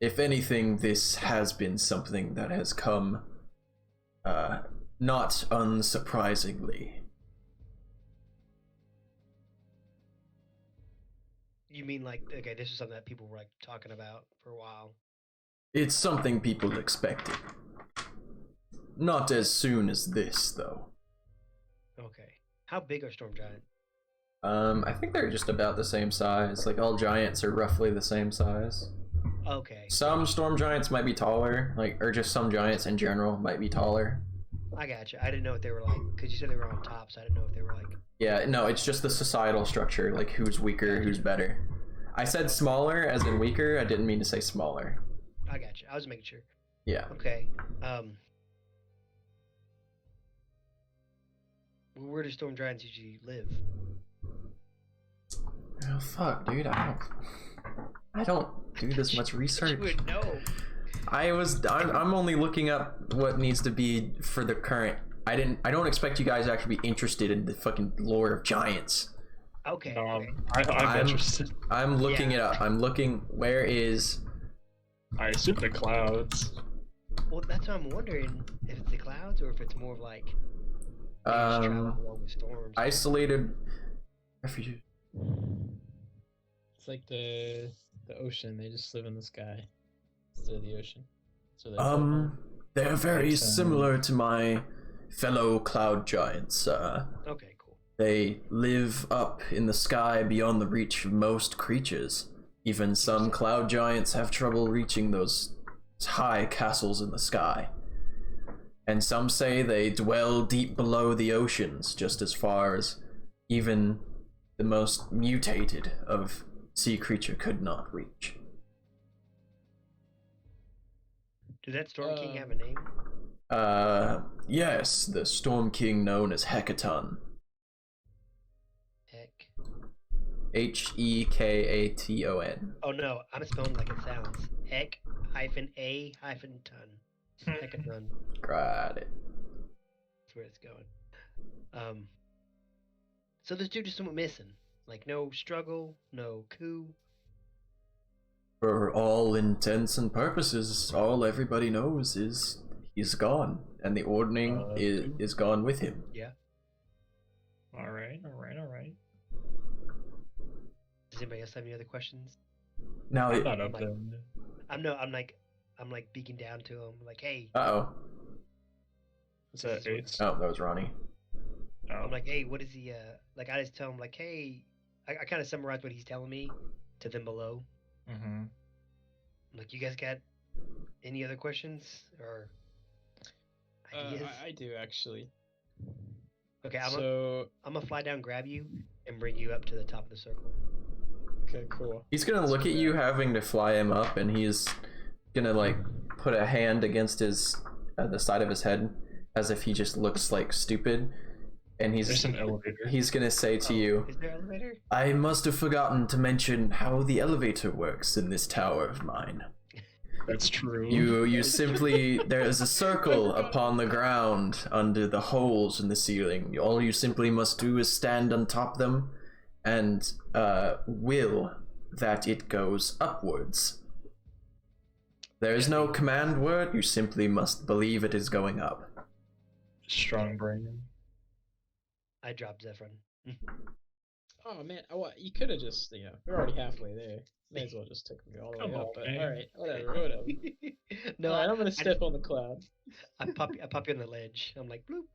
If anything, this has been something that has come, not unsurprisingly. You mean like, okay, this is something that people were like talking about for a while. It's something people expected. Not as soon as this, though. Okay. How big are Storm Giants? I think they're just about the same size. Like, all giants are roughly the same size. Okay. Some storm giants might be taller, or just some giants in general might be taller. I gotcha. I didn't know what they were like, because you said they were on top, so I didn't know if they were like... Yeah, no, it's just the societal structure, like who's weaker, who's better. I said smaller as in weaker, I didn't mean to say smaller. I gotcha. I was making sure. Yeah. Okay. Where do Storm Giants usually live? Oh, fuck, dude, I don't do this much research. You would know. I'm only looking up what needs to be for the current. I don't expect you guys to actually be interested in the fucking lore of giants. Okay. I'm interested. I'm looking it up. I'm looking, where is... I assume the clouds. Well, that's what I'm wondering, if it's the clouds or if it's more of like they just travel along with storms. Isolated refuge. It's like the ocean. They just live in the sky instead of the ocean. So they're very similar to my fellow cloud giants. Okay, cool. They live up in the sky beyond the reach of most creatures. Even some cloud giants have trouble reaching those high castles in the sky. And some say they dwell deep below the oceans, just as far as even the most mutated of sea creature could not reach. Does that Storm King have a name? Yes, the Storm King known as Hecaton. Heck. Hecaton. Oh no, I'm spelling like it sounds. Heck -a-ton. Hecaton. Got it. That's where it's going. So this dude just went missing. Like no struggle, no coup. For all intents and purposes, all everybody knows is he's gone, and the ordning is gone with him. Yeah. All right. Does anybody else have any other questions? Now, I'm not up like- there. I'm like beaking down to him, like, hey. uh-oh. Is that eight? Oh, that was Ronnie. Oh. I'm like, hey, what is he? Like, I just tell him, like, hey. I kind of summarize what he's telling me to them below. Mm-hmm. I'm like, you guys got any other questions or ideas? I do actually. Okay, I'm gonna fly down, grab you, and bring you up to the top of the circle. Okay, cool. He's gonna look at you having to fly him up, and he's gonna like put a hand against his the side of his head as if he just looks like stupid, and There's an elevator. he's gonna say to you, Is there an elevator? I must have forgotten to mention how the elevator works in this tower of mine. That's true. You simply, there is a circle upon the ground under the holes in the ceiling. All you simply must do is stand on top of them and will that it goes upwards. There is no command word, you simply must believe it is going up. Strong brain. I dropped Zephyr. Oh man, you could have just, we're already halfway there. May as well just took me all the Come way up. on, But man. all right, whatever. No, Alright, I'm gonna step on the cloud. I pop you on the ledge. I'm like, bloop.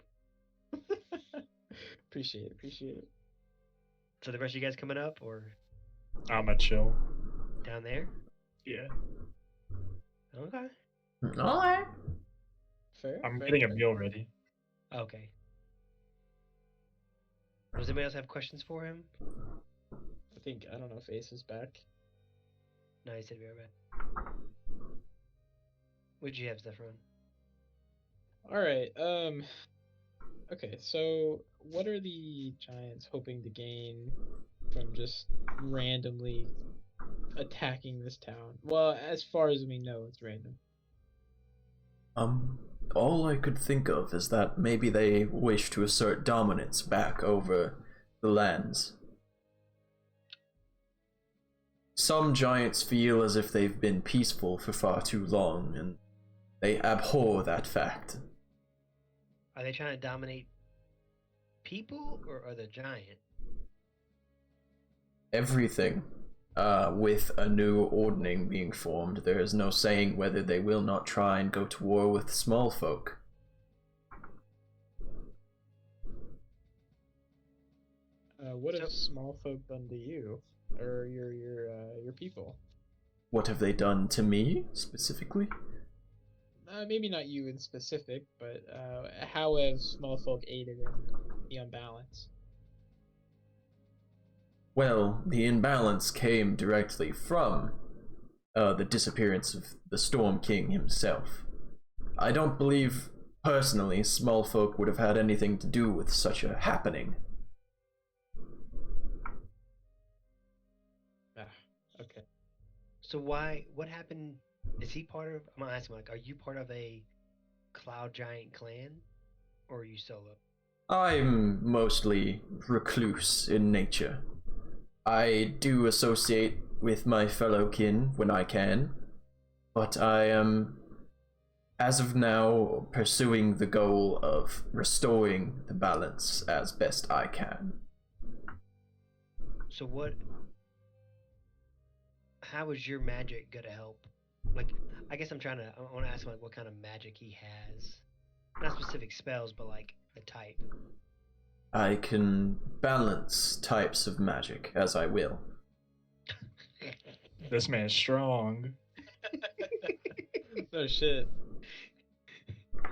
Appreciate it. So the rest of you guys coming up or I'm a chill. down there? Yeah. Okay. Alright. Fair. I'm fair, getting a fair. meal ready. Okay. Does anybody else have questions for him? I don't know if Ace is back. No, he said be right back. What'd you have, Zephyr? Alright, okay, so what are the Giants hoping to gain from just randomly attacking this town? Well, as far as we know, it's random. All I could think of is that maybe they wish to assert dominance back over the lands. Some giants feel as if they've been peaceful for far too long, and they abhor that fact. Are they trying to dominate people or are they giant? Everything. With a new ordning being formed, there is no saying whether they will not try and go to war with small folk. What have So- small folk done to you, or your people? What have they done to me, specifically? Maybe not you in specific, but how have small folk aided in the unbalance? Well, the imbalance came directly from the disappearance of the Storm King himself. I don't believe, personally, small folk would have had anything to do with such a happening. Okay. So what happened? Is he part of, I'm gonna ask him, like, are you part of a Cloud Giant clan? Or are you solo? I'm mostly recluse in nature. I do associate with my fellow kin when I can, but I am, as of now, pursuing the goal of restoring the balance as best I can. So how is your magic gonna help? Like, I guess I want to ask him, like, what kind of magic he has. Not specific spells, but, like, the type. I can balance types of magic as I will. This man's strong. Oh shit.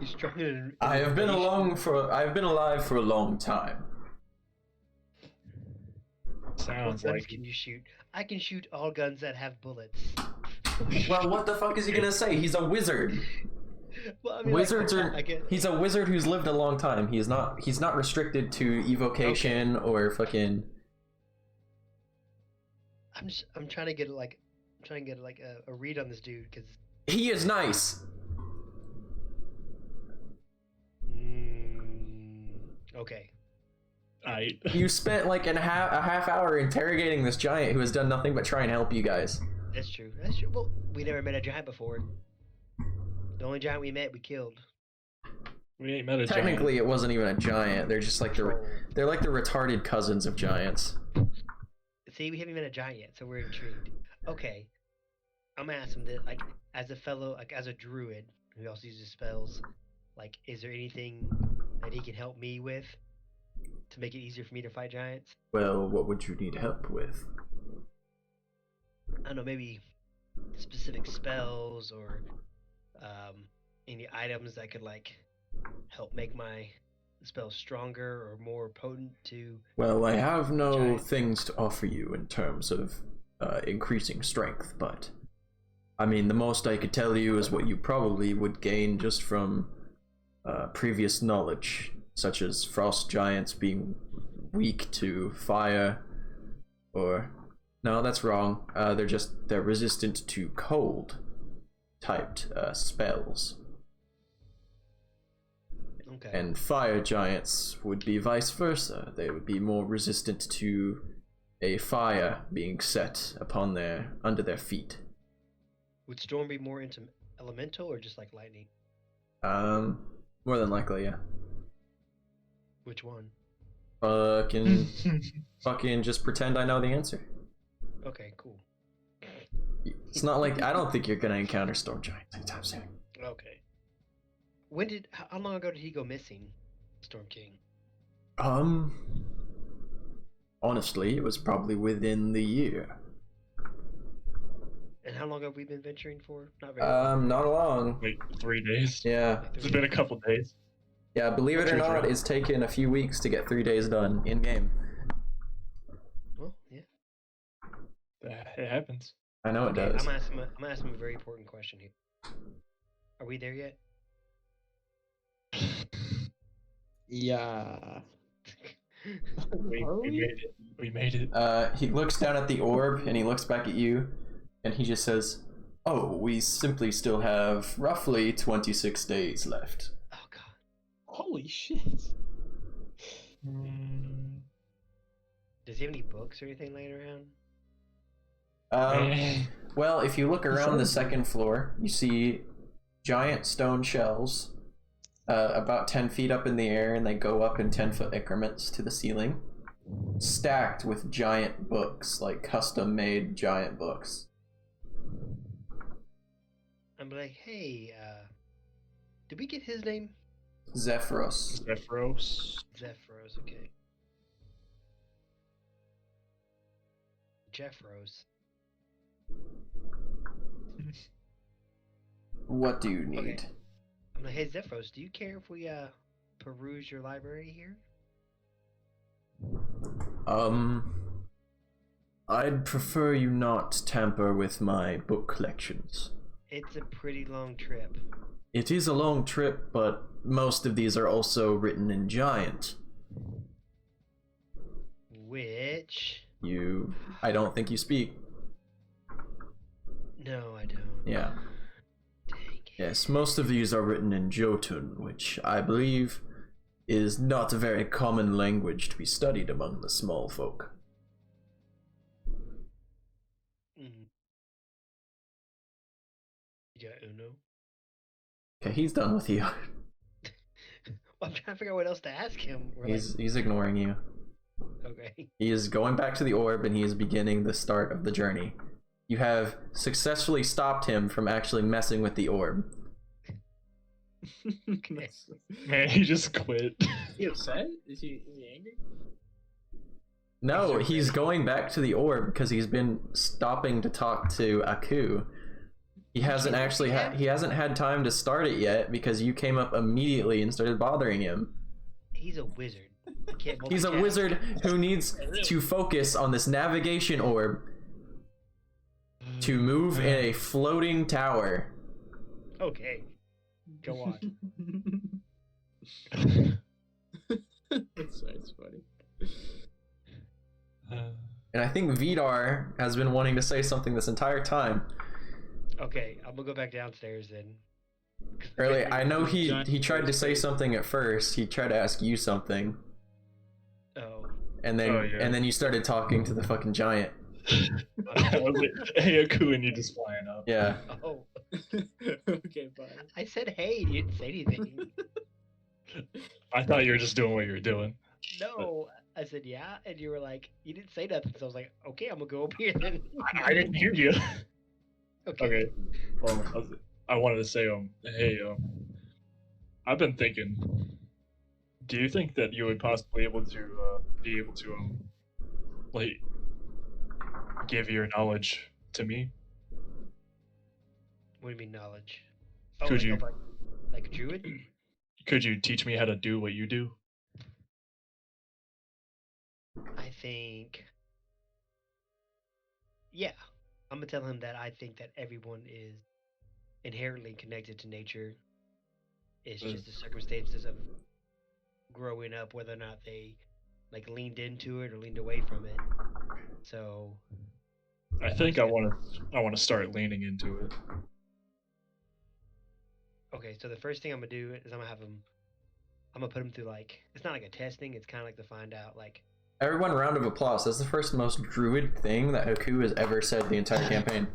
He's stronger than... I've been alive for a long time. Sounds guns like can you shoot? I can shoot all guns that have bullets. Well, what the fuck is he gonna say? He's a wizard. Well, I mean, Wizards like, are. I get. He's a wizard who's lived a long time. He's not restricted to evocation or fucking. I'm trying to get a read on this dude because. He is nice. Okay. You spent like a half hour interrogating this giant who has done nothing but try and help you guys. That's true. That's true. Well, we never met a giant before. The only giant we met, we killed. we ain't met a Technically, it wasn't even a giant. They're just like they're like the retarded cousins of giants. See, we haven't met a giant yet, so we're intrigued. Okay, I'm gonna ask him this, like, as a fellow, like, as a druid who also uses spells, like, is there anything that he can help me with to make it easier for me to fight giants? Well, what would you need help with? I don't know, maybe specific spells or any items that could like help make my spells stronger or more potent to. Well, I have no giant. things to offer you in terms of increasing strength, but I mean, the most I could tell you is what you probably would gain just from previous knowledge, such as frost giants being weak to fire, or no, that's wrong. They're resistant to cold typed spells. Okay. And fire giants would be vice versa. They would be more resistant to a fire being set upon under their feet. Would Storm be more into elemental or just like lightning? More than likely, yeah. Which one? Fucking just pretend I know the answer. Okay, cool. It's not like I don't think you're gonna encounter storm giants anytime soon. Okay. How long ago did he go missing, Storm King? Honestly, it was probably within the year. And how long have we been venturing for? Not very long. Not long. like 3 days. Yeah. It's been a couple days. Yeah, believe it or True, not, true. it's taken a few weeks to get 3 days done in game. Well, yeah. It happens. I know it Okay, does. I'm gonna ask him a very important question here. Are we there yet? Yeah. We made it. We made it. He looks down at the orb and he looks back at you and he just says, "Oh, we simply still have roughly 26 days left." Oh god. Holy shit. Does he have any books or anything laying around? Well, if you look around the second floor, you see giant stone shelves about 10 feet up in the air, and they go up in 10-foot increments to the ceiling, stacked with giant books, like custom-made giant books. I'm like, hey, did we get his name? Zephyros. Zephyros. Zephyros, okay. Jeffros. What do you need? Okay. I'm like, hey Zephyros, do you care if we peruse your library here? I'd prefer you not tamper with my book collections. It's a pretty long trip. It is a long trip, but most of these are also written in giant. Which? I don't think you speak. No, I don't. Yeah. Dang it. Yes, most of these are written in Jotun, which I believe is not a very common language to be studied among the small folk. Mm. You got Uno? Okay, he's done with you. Well, I'm trying to figure out what else to ask him. We're He's ignoring you. okay. He is going back to the orb and he is beginning the start of the journey. You have successfully stopped him from actually messing with the orb. Man, he just quit. Is he upset? Is he angry? No, he's going back to the orb because he's been stopping to talk to Aku. He hasn't actually he hasn't had time to start it yet because you came up immediately and started bothering him. He's a wizard. can't He's a multitask. wizard who needs Really? to focus on this navigation orb to move in a floating tower. Okay, go on. That's funny. And I think Vidar has been wanting to say something this entire time. Okay, I'm gonna go back downstairs then. Earlier, I know he Giant tried to say space. something at first. He tried to ask you something, Oh, and then Oh, yeah. and then you started talking to the fucking giant. I was like, hey, Aku, and you just flying up. Yeah. oh. Okay, bye. I said hey, you didn't say anything. I thought you were just doing what you were doing. No, I said yeah, and you were like, you didn't say nothing. So I was like, okay, I'm gonna go over here then. I didn't hear you. Okay. Okay. Well, I wanted to say, hey, I've been thinking. Do you think that you would possibly be able to, like, give your knowledge to me? What do you mean knowledge? Could you- like a druid? Could you teach me how to do what you do? I think. Yeah, I'm gonna tell him that I think that everyone is inherently connected to nature. It's Mm. just the circumstances of growing up, whether or not they like leaned into it or leaned away from it. So I think I want to start leaning into it. okay, so the first thing I'm gonna do is I'm gonna put him through like it's not like a testing. It's kind of like to find out like Everyone, round of applause. That's the first most druid thing that Haku has ever said the entire campaign.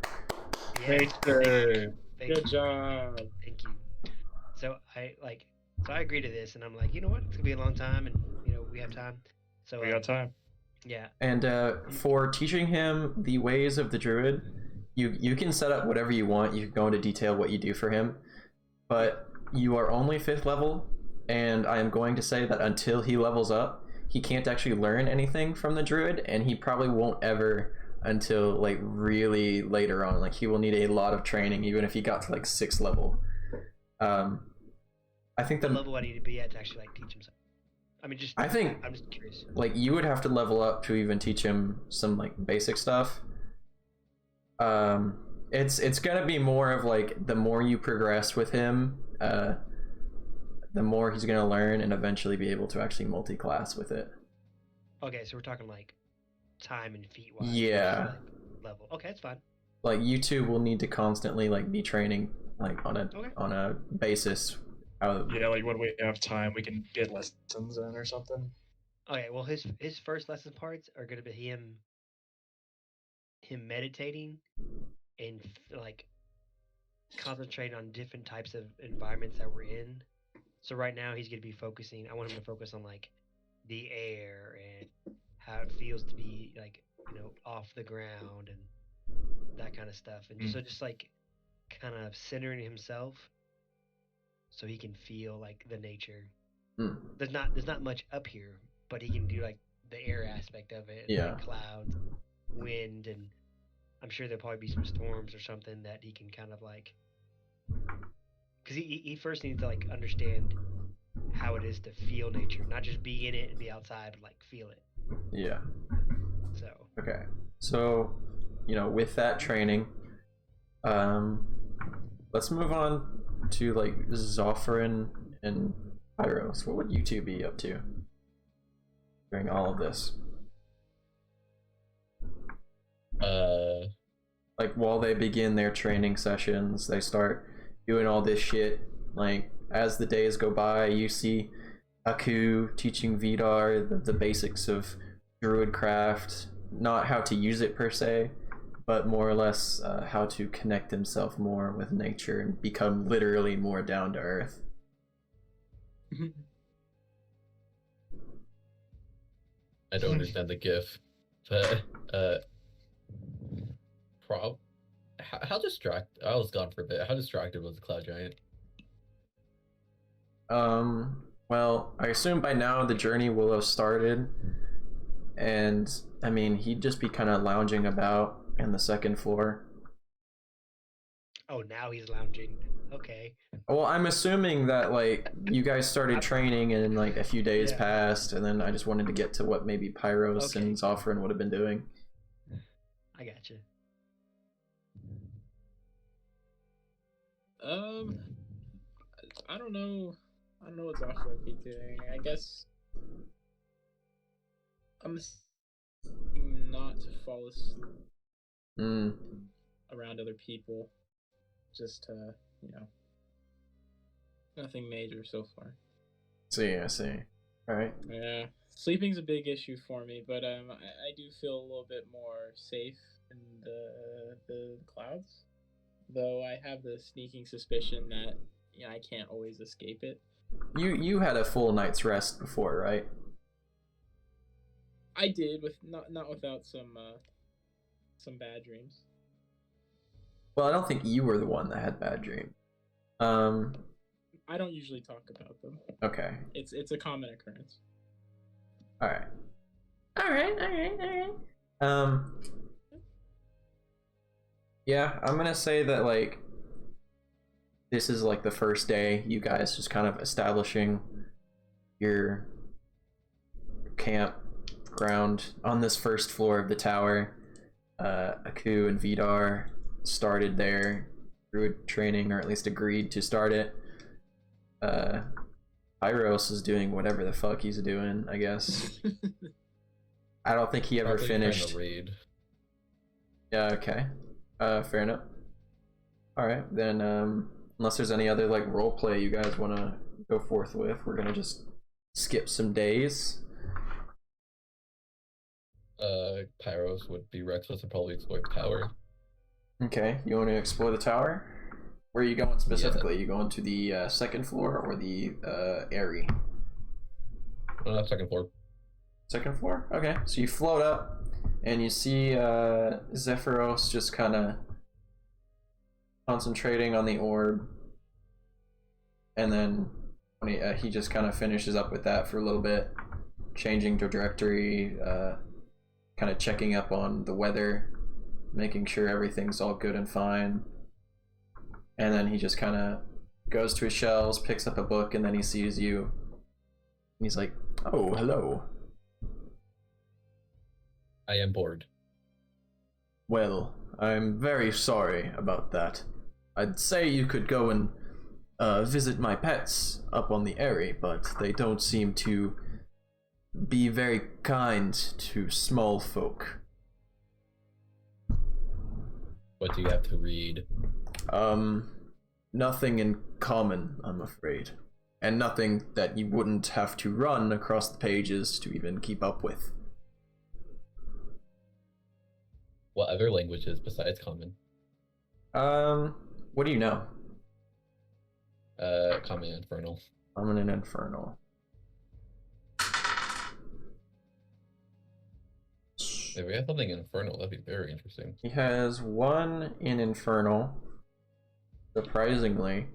yeah, Thanks, sir. thank Good you. job. Thank you. So I agree to this, and I'm like, you know what? It's gonna be a long time, and you know we have time. So We got time. yeah, And for teaching him the ways of the druid, you can set up whatever you want. You can go into detail what you do for him, but you are only 5th level, and I am going to say that until he levels up, he can't actually learn anything from the druid, and he probably won't ever until like really later on. Like he will need a lot of training, even if he got to like 6th level. I think the the level I need to be at to actually like teach him something. I mean, just I think I'm just curious. like you would have to level up to even teach him some like basic stuff. It's gonna be more of like the more you progress with him, the more he's gonna learn and eventually be able to actually multi-class with it. Okay, so we're talking like time and feet wise. Yeah. Like, level. Okay, that's fine. Like you two will need to constantly like be training like on Okay. a basis. Yeah, like when we have time, we can get lessons in or something. Okay, well his first lesson parts are gonna be him meditating and like concentrating on different types of environments that we're in. So right now he's gonna be focusing. I want him to focus on like the air and how it feels to be like off the ground and that kind of stuff. And so just like kind of centering himself so he can feel like the nature. There's not much up here, but he can do like the air aspect of it, and, Yeah. like clouds, wind, and I'm sure there'll probably be some storms or something that he can kind of like, because he first needs to like understand how it is to feel nature, not just be in it and be outside, but like feel it. Yeah. So Okay. So, with that training, let's move on to like Zopharin and Pyros. What would you two be up to during all of this? Like while they begin their training sessions, they start doing all this shit. Like as the days go by, you see Aku teaching Vidar the basics of druidcraft, not how to use it per se, but more or less how to connect himself more with nature and become literally more down to earth. I don't understand the GIF, but how distracted? I was gone for a bit. How distracted was the cloud giant? Well, I assume by now the journey will have started, and I mean he'd just be kind of lounging about in the 2nd floor. oh, now he's lounging. Okay. Well, I'm assuming that like you guys started training and like a few days Yeah. passed, and then I just wanted to get to what maybe Pyros Okay. and Zophron would have been doing. I got you. I don't know. I don't know what Zophron would be doing. I guess I'm not to fall asleep Mm. around other people. Just nothing major so far. I see. All right. Yeah, sleeping's a big issue for me, but I do feel a little bit more safe in the clouds. Though I have the sneaking suspicion that I can't always escape it. You had a full night's rest before, right? I did, with not without some bad dreams. Well, I don't think you were the one that had bad dreams. I don't usually talk about them. Okay. It's a common occurrence. All right. Yeah, I'm gonna say that like this is like the first day you guys just kind of establishing your campground on this first floor of the tower. Aku and Vidar started their druid training, or at least agreed to start it. Pyros is doing whatever the fuck he's doing, I guess. I don't think he ever Probably finished. trying to read. Yeah, okay. Fair enough. Alright, then unless there's any other like role play you guys wanna go forth with, we're gonna just skip some days. Pyros would be reckless and probably explore the tower. Okay, you wanna explore the tower? Where are you going specifically? You going to the second floor or the airy? No, not second floor. Second floor? Okay, so you float up and you see Zephyros just kind of concentrating on the orb, and then when he just kind of finishes up with that for a little bit, changing trajectory, kind of checking up on the weather, making sure everything's all good and fine, and then he just kind of goes to his shelves, picks up a book, and then he sees you, and he's like, "Oh, hello. I am bored. Well, I'm very sorry about that. I'd say you could go and visit my pets up on the Airy, but they don't seem to be very kind to small folk. What do you have to read? Nothing in common, I'm afraid. And nothing that you wouldn't have to run across the pages to even keep up with. What other languages besides common? What do you know? Common and infernal. Common and infernal. If we have something in infernal, that'd be very interesting. He has one in infernal, surprisingly,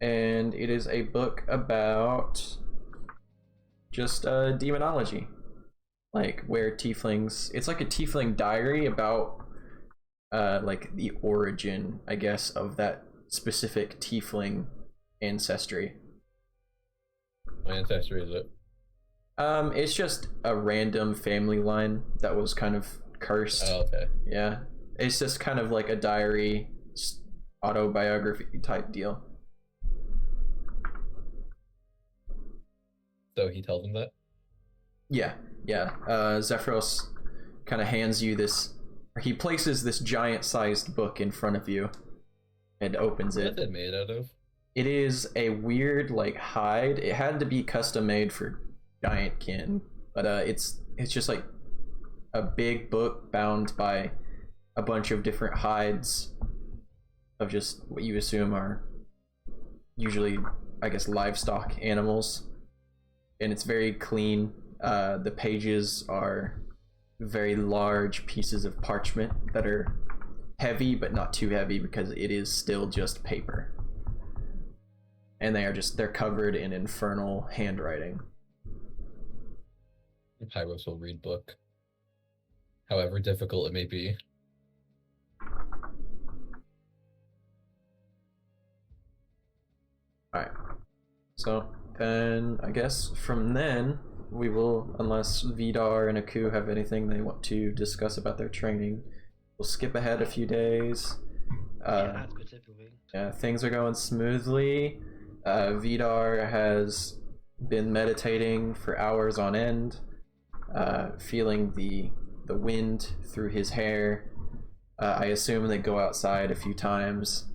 and it is a book about just demonology, like where tieflings, it's like a tiefling diary about like the origin, I guess, of that specific tiefling ancestry. My ancestry is it? It's just a random family line that was kind of cursed. Oh, okay. Yeah, it's just kind of like a diary, autobiography type deal. So he tells him that? Yeah. Zephyros kind of hands you this, or he places this giant-sized book in front of you and opens it. What's it made out of? It is a weird, like, hide. It had to be custom made for Giantkin, but it's just like a big book bound by a bunch of different hides of just what you assume are usually, I guess, livestock animals, and it's very clean. The pages are very large pieces of parchment that are heavy but not too heavy because it is still just paper, and they're covered in infernal handwriting. Pyros will read book, however difficult it may be. Alright. So then I guess from then we will, unless Vidar and Aku have anything they want to discuss about their training, we'll skip ahead a few days. Yeah, not specifically. Yeah, things are going smoothly. Vidar has been meditating for hours on end, feeling the wind through his hair. I assume they go outside a few times,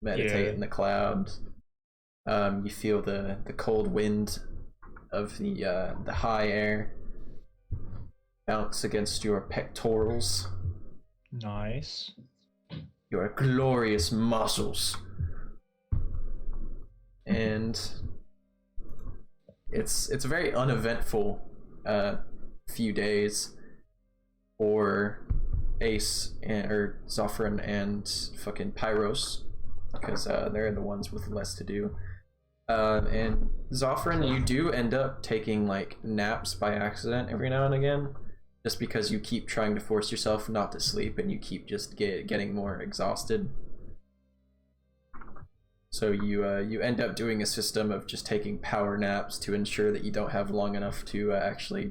meditate in the clouds. You feel the cold wind of the high air bounce against your pectorals, Nice. your glorious muscles, and it's a very uneventful few days for Ace or Zophren and fucking Pyros, because they're the ones with less to do. And Zophren, you do end up taking like naps by accident every now and again, just because you keep trying to force yourself not to sleep and you keep just getting more exhausted. So you end up doing a system of just taking power naps to ensure that you don't have long enough to actually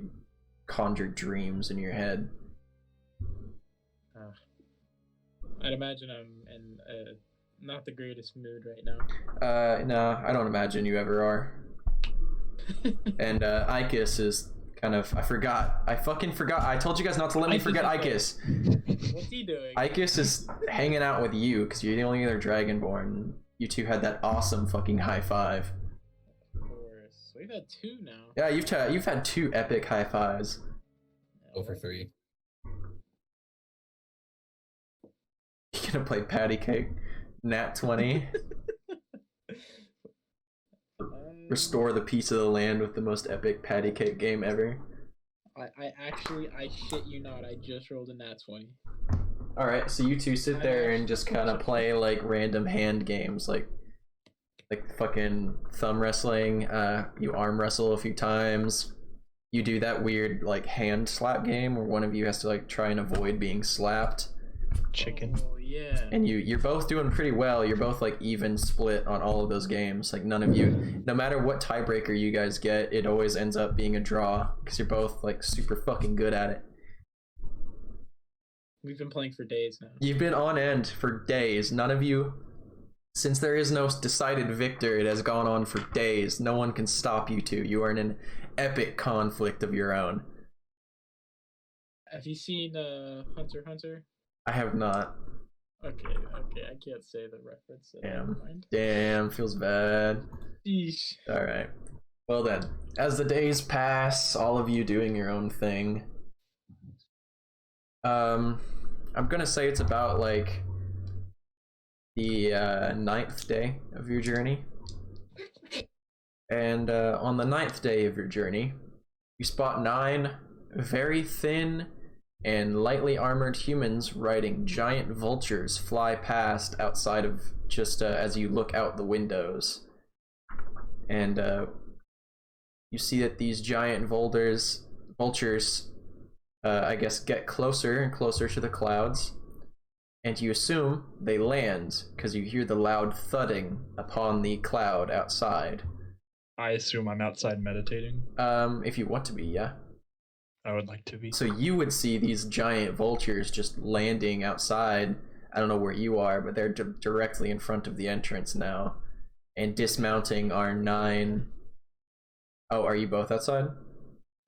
conjure dreams in your head. I'd imagine I'm in not the greatest mood right now. No, I don't imagine you ever are. And Icus is kind of, I fucking forgot. I told you guys not to let me forget Icus. What's he doing? Icus is hanging out with you because you're the only other Dragonborn. You two had that awesome fucking high five. Of course. We've had 2 now. Yeah, you've had 2 epic high fives. Over 3. You gonna play patty cake? Nat 20. Restore the piece of the land with the most epic patty cake game ever. I shit you not, I just rolled a nat 20. Alright, so you two sit there and just kind of play like random hand games, like fucking thumb wrestling. You arm wrestle a few times. You do that weird like hand slap game where one of you has to like try and avoid being slapped. Chicken. Oh, yeah. And you're both doing pretty well. You're both like even split on all of those games. Like none of you, no matter what tiebreaker you guys get, it always ends up being a draw because you're both like super fucking good at it. We've been playing for days now. You've been on end for days. None of you, since there is no decided victor, it has gone on for days. No one can stop you two. You are in an epic conflict of your own. Have you seen Hunter x Hunter? I have not. Okay, I can't say the reference. So never mind. Damn, feels bad. Sheesh. Alright. Well then, as the days pass, all of you doing your own thing. I'm gonna say it's about like the 9th day of your journey. And on the 9th day of your journey, you spot 9 very thin and lightly armored humans riding giant vultures fly past outside of just as you look out the windows. And you see that these giant vultures, I guess, get closer and closer to the clouds. And you assume they land because you hear the loud thudding upon the cloud outside. I assume I'm outside meditating. If you want to be, yeah. I would like to be. So you would see these giant vultures just landing outside. I don't know where you are, but they're directly in front of the entrance now. And dismounting are 9. Oh, are you both outside?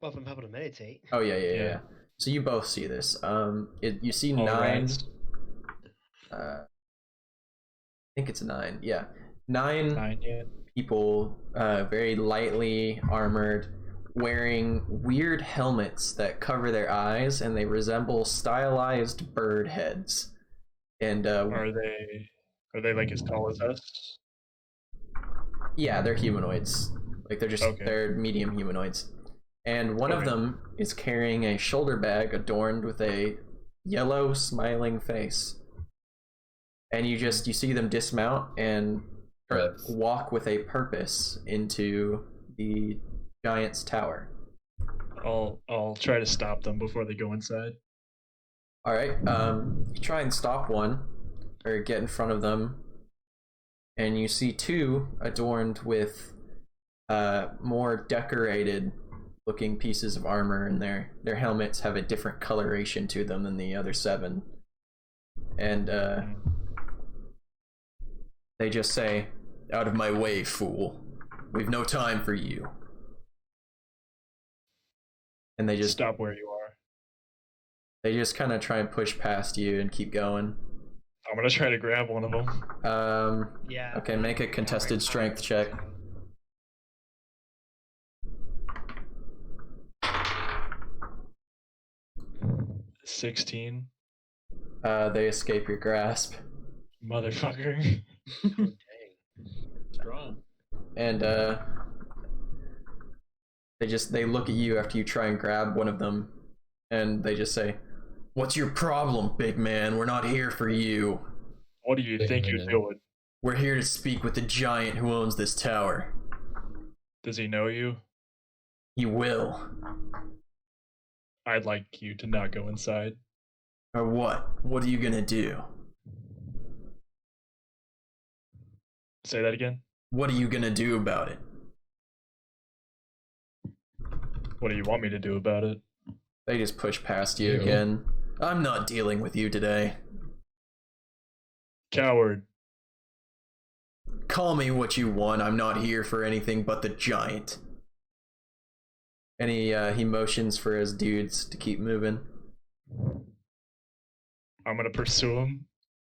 Well, if I'm helping to meditate. Oh, yeah. So you both see this. You see 9. Right. I think it's 9. Yeah. 9 yeah. people, very lightly armored, wearing weird helmets that cover their eyes, and they resemble stylized bird heads. And Are they like as tall as us? yeah, they're humanoids. Like they're just they're medium humanoids. And one of them is carrying a shoulder bag adorned with a yellow smiling face. And you see them dismount and walk with a purpose into the giant's tower. I'll try to stop them before they go inside. All right. You try and stop one, or get in front of them. and you see two adorned with more decorated looking pieces of armor, and their helmets have a different coloration to them than the other 7. And they just say, "Out of my way, fool. We've no time for you." And they just Stop where you are. They just kind of try and push past you and keep going. I'm gonna try to grab one of them. Yeah. Okay, make a contested strength check. 16. They escape your grasp. Motherfucker. Oh, dang. Strong. And they look at you after you try and grab one of them, and they just say, "What's your problem, big man? We're not here for you. What do you think you're doing? We're here to speak with the giant who owns this tower." Does he know you? "He will." I'd like you to not go inside. "Or what? What are you gonna do?" Say that again. "What are you gonna do about it?" What do you want me to do about it? They just push past you Ew. again. "I'm not dealing with you today. Coward. Call me what you want. I'm not here for anything but the giant." And he motions for his dudes to keep moving. I'm gonna pursue him.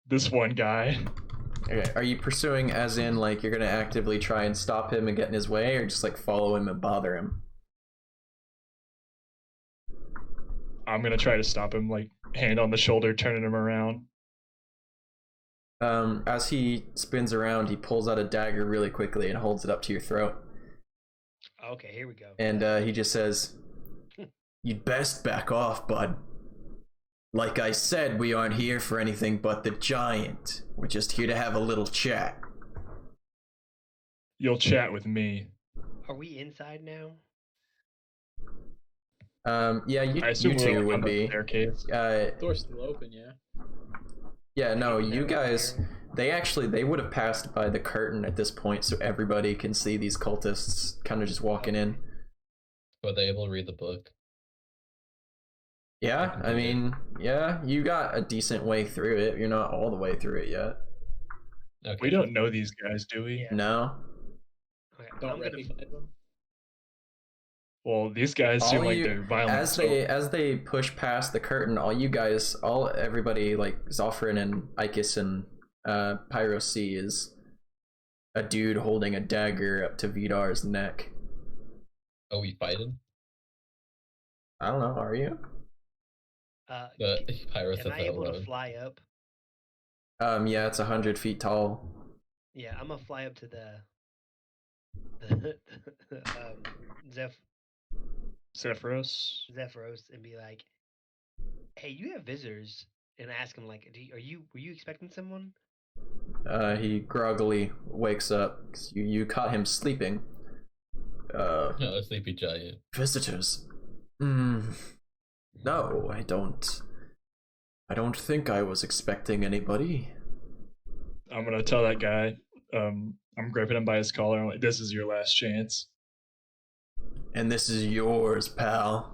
This one guy. Okay, are you pursuing as in like you're gonna actively try and stop him and get in his way, or just like follow him and bother him? I'm gonna try to stop him, like hand on the shoulder, turning him around. As he spins around, he pulls out a dagger really quickly and holds it up to your throat. Okay, here we go. And he just says, "You'd best back off, bud. Like I said, we aren't here for anything but the giant. We're just here to have a little chat." You'll chat with me. Are we inside now? Yeah, you I assume we're two on would the be. staircase. Door's still open, yeah. Yeah, no, you No, guys, they would have passed by the curtain at this point, so everybody can see these cultists kind of just walking in. Were they able to read the book? Yeah, I mean, yeah, you got a decent way through it. You're not all the way through it yet. Okay. We don't know these guys, do we? Yeah. No. Okay, Don't I'm gonna. recognize them. Well, these guys seem All like you- they're violent. as they push past the curtain, everybody like Zophrin and Ikis and Pyro C is a dude holding a dagger up to Vidar's neck. Oh, we fighting? I don't know, are you? The Pyro Am said I that able to alone. fly up? Yeah, it's 100 feet tall. Yeah, I'm gonna fly up to the Zephyros and be like, "Hey, you have visitors," and ask him like, were you expecting someone?" He groggily wakes up 'cause you caught him sleeping. No, a sleepy giant. Visitors? No, I don't think I was expecting anybody. I'm gonna tell that guy. I'm gripping him by his collar. I'm like, "This is your last chance." And this is yours, pal.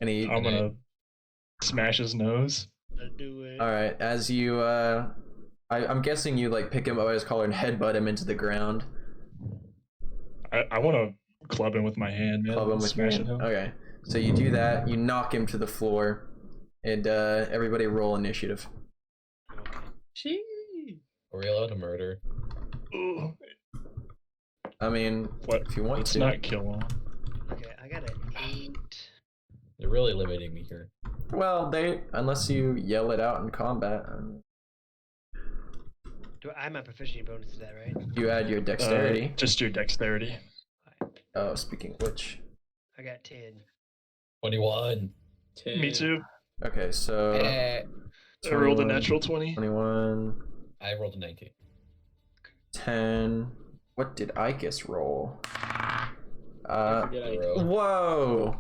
And he I'm gonna smash his nose. Let's do it. Alright, as you I'm guessing you like pick him up by his collar and headbutt him into the ground. I want to club him with my hand, man. Club him with your Smashing hand. him. Okay. So you do that, you knock him to the floor, and everybody roll initiative. Gee. Are we allowed to murder? Ooh, I mean, what? if you want Let's to. not kill him. Okay, I got an 8. They're really limiting me here. Well, unless you yell it out in combat, I have my proficiency bonus to that, right? you add your dexterity. Just your dexterity. Oh, speaking of which. I got 10. 21. 10. Me too. Okay, so Eh, I rolled a 21, natural 20. 21, I rolled a 19. 10. What did Ikis roll? I forget I- Zero. Whoa!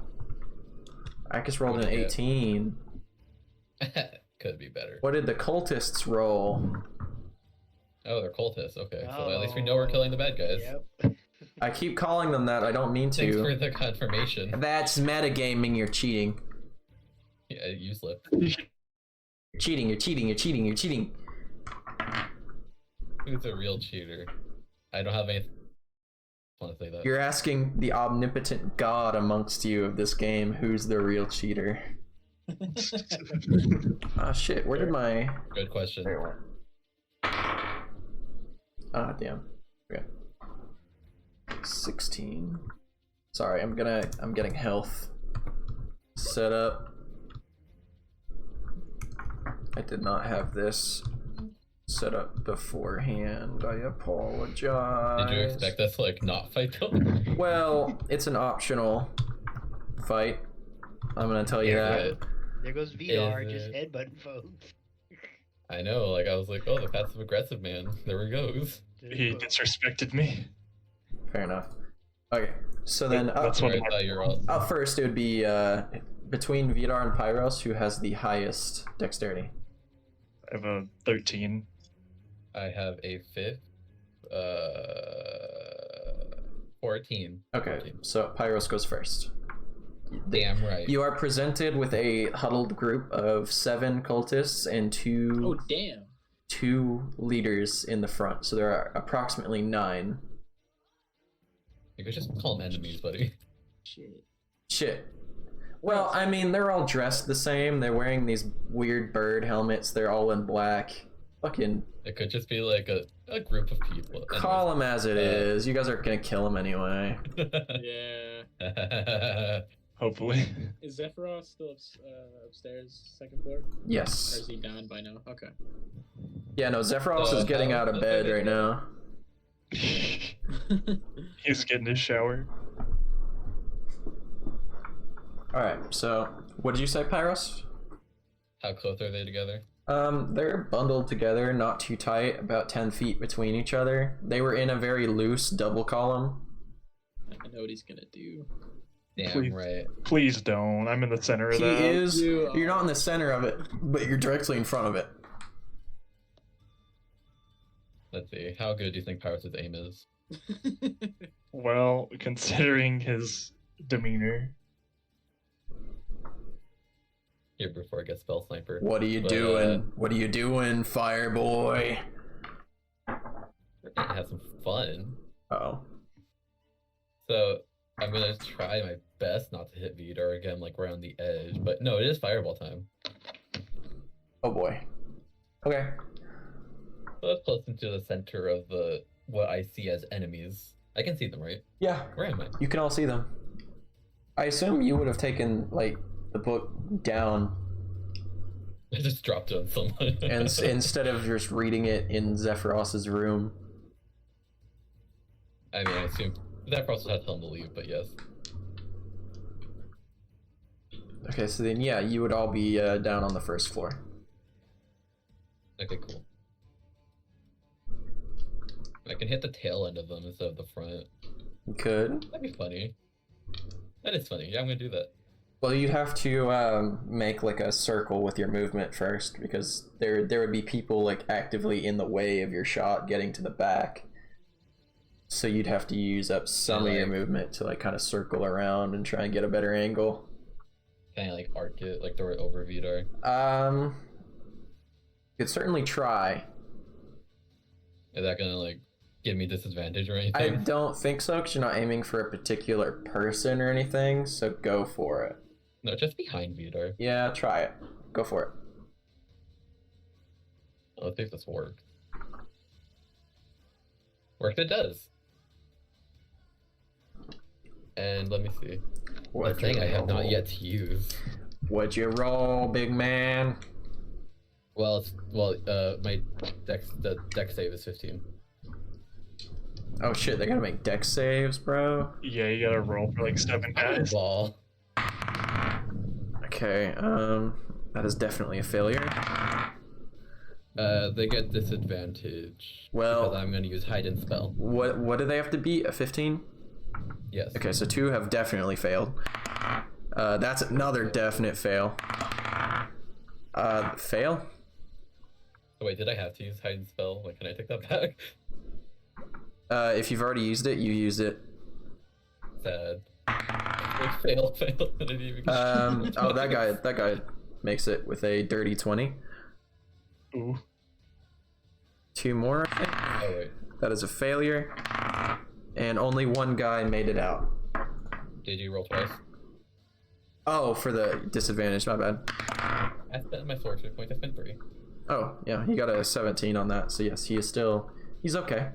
Ikis rolled an What'd you get? 18. Could be better. What did the cultists roll? Oh, they're cultists. Okay, so at least we know we're killing the bad guys. Yep. I keep calling them that. I don't mean Thanks for to. the confirmation. That's metagaming. You're cheating. Yeah, you slipped. You're cheating. You're cheating. You're cheating. You're cheating. Who's a real cheater? I don't have anything. I want to say that. You're asking the omnipotent god amongst you of this game who's the real cheater. Ah, shit. Where did my... Good question. There it went. Ah, damn. Okay. 16. Sorry, I'm getting health set up. I did not have this set up beforehand. I apologize. Did you expect us to like not fight them? Well, it's an optional fight. I'm gonna tell you that. There goes VR, Is just it? headbutt folks. I know, like I was like, oh, the passive aggressive man. There he goes. He disrespected me. Fair enough. Okay, so then That's Sorry, what I thought you were all... up first it would be between Vidar and Pyros, who has the highest dexterity. I have a 13. I have a 5th. 14. Okay, 14. so Pyros goes first. Damn right. You are presented with a huddled group of 7 cultists and Oh damn. two leaders in the front. So there are approximately 9. You could just call them enemies, buddy. Shit. Shit. Well, I mean, they're all dressed the same. They're wearing these weird bird helmets. They're all in black. Fucking It could just be like a group of people. call them as it is. You guys are gonna kill them anyway. Yeah. Hopefully. Is Zephyros still upstairs, second floor? Or Yes. is he down by now? Okay. Yeah, no, Zephyros is getting out of bed right now. He's getting his shower. Alright, so what did you say, Pyros? How close are they together? They're bundled together, not too tight, about 10 feet between each other. They were in a very loose double column. I know what he's gonna do. Damn Please. right. Please don't. I'm in the center of He that. is. You You're not in the center of it, but you're directly in front of it. Let's see. How good do you think Pyrus' aim is? Well, considering his demeanor. Here before I get spell sniper. What are you But, doing? What are you doing, fire boy? We're gonna have some fun. Uh-oh. So I'm gonna try my best not to hit Vidar again, like we're on the edge. But no, it is fireball time. Oh boy. Okay. So that's close into the center of the what I see as enemies. I can see them, right? Yeah, Where am I? you can all see them. I assume you would have taken, like, the book down I just dropped it on someone. and instead of just reading it in Zephyros's room. I mean, I assume that process had to tell him to leave, but yes. Okay, so then, yeah, you would all be down on the first floor. Okay, cool. I can hit the tail end of them instead of the front. You could. That'd be funny. That is funny. Yeah, I'm gonna do that. Well, you'd have to make like a circle with your movement first, because there would be people like actively in the way of your shot getting to the back. So you'd have to use up some of your movement to like kind of circle around and try and get a better angle. Can I like arc it, like throw it over Vidar? You could certainly try. Is that gonna like give me disadvantage or anything? I don't think so, because you're not aiming for a particular person or anything, so go for it. No, just behind Vidar. Yeah, try it. Go for it. Let's see if this works. Worked it does. And let me see. One thing I have not yet to use. What'd you roll, big man? Well, my the dex save is 15. Oh shit, they gotta make dex saves, bro. Yeah, you gotta roll for like 7 guys. Ball. Okay, that is definitely a failure. They get disadvantage. Well, because I'm gonna use hide and spell. What do they have to beat? A 15? Yes. Okay, so 2 have definitely failed. That's another definite fail. Fail? So wait, did I have to use hide and spell? Like, can I take that back? If you've already used it, you used it. Sad. Like, fail. I didn't even Oh, that guy makes it with a dirty 20. Ooh. 2 more, I think. Oh wait. That is a failure. And only one guy made it out. Did you roll twice? Oh, for the disadvantage, my bad. I spent my sorcery point. I spent 3. Oh, yeah, he got a 17 on that, so yes, he's okay.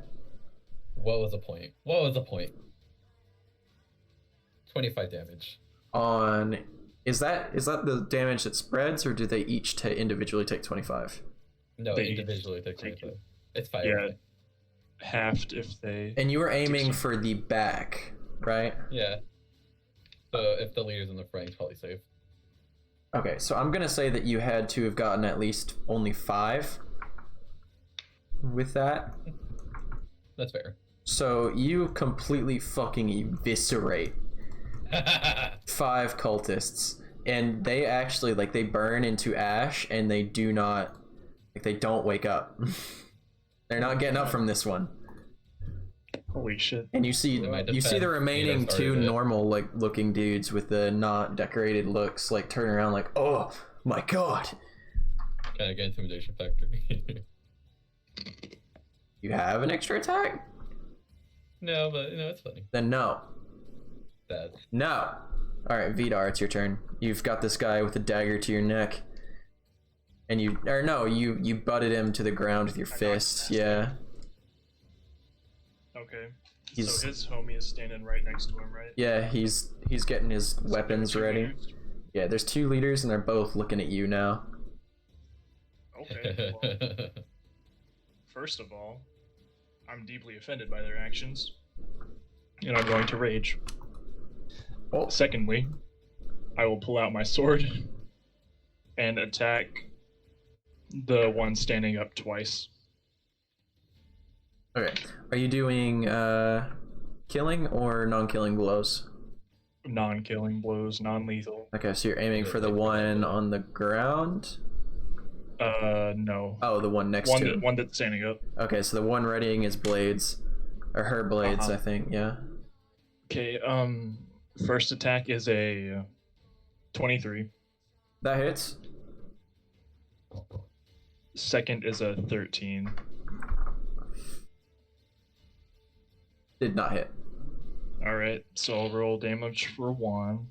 What was the point? What was the point? 25 damage. On, is that the damage that spreads, or do they each individually take 25? No, They individually take take 25. It's 5. Yeah. Halved if they. And you were aiming for the back, right? Yeah. So if the leader's in the front, he's probably safe. Okay, so I'm gonna say that you had to have gotten at least only 5 with that. That's fair. So you completely fucking eviscerate 5 cultists, and they actually, like, they burn into ash, and they do not, like, they don't wake up. They're not getting up from this one. Holy shit. And you see In my the defense, remaining Peter 2 started it. normal, like, looking dudes with the not decorated looks, like, turn around like, oh my god. Kind of get intimidation factor. You have an extra attack? No, but it's funny. Then no. Sad. No. Alright, Vidar, it's your turn. You've got this guy with a dagger to your neck. And you butted him to the ground with your fist. Yeah. Okay. He's- So his homie is standing right next to him, right? Yeah, he's getting his weapons Two ready. leaders? Yeah, there's 2 leaders and they're both looking at you now. Okay. Well, first of all, I'm deeply offended by their actions, and I'm going to rage. Oh, Secondly, I will pull out my sword and attack the one standing up twice. okay. Are you doing killing or non-killing blows? Non-killing blows, non-lethal. Okay, so you're aiming for the one on the ground? No. Oh, the one next to him. One that's standing up. Okay, so the one readying his blades, or her blades, Uh-huh. I think. Yeah. Okay. First attack is a 23. That hits. Second is a 13. Did not hit. All right. So I'll roll damage for 1.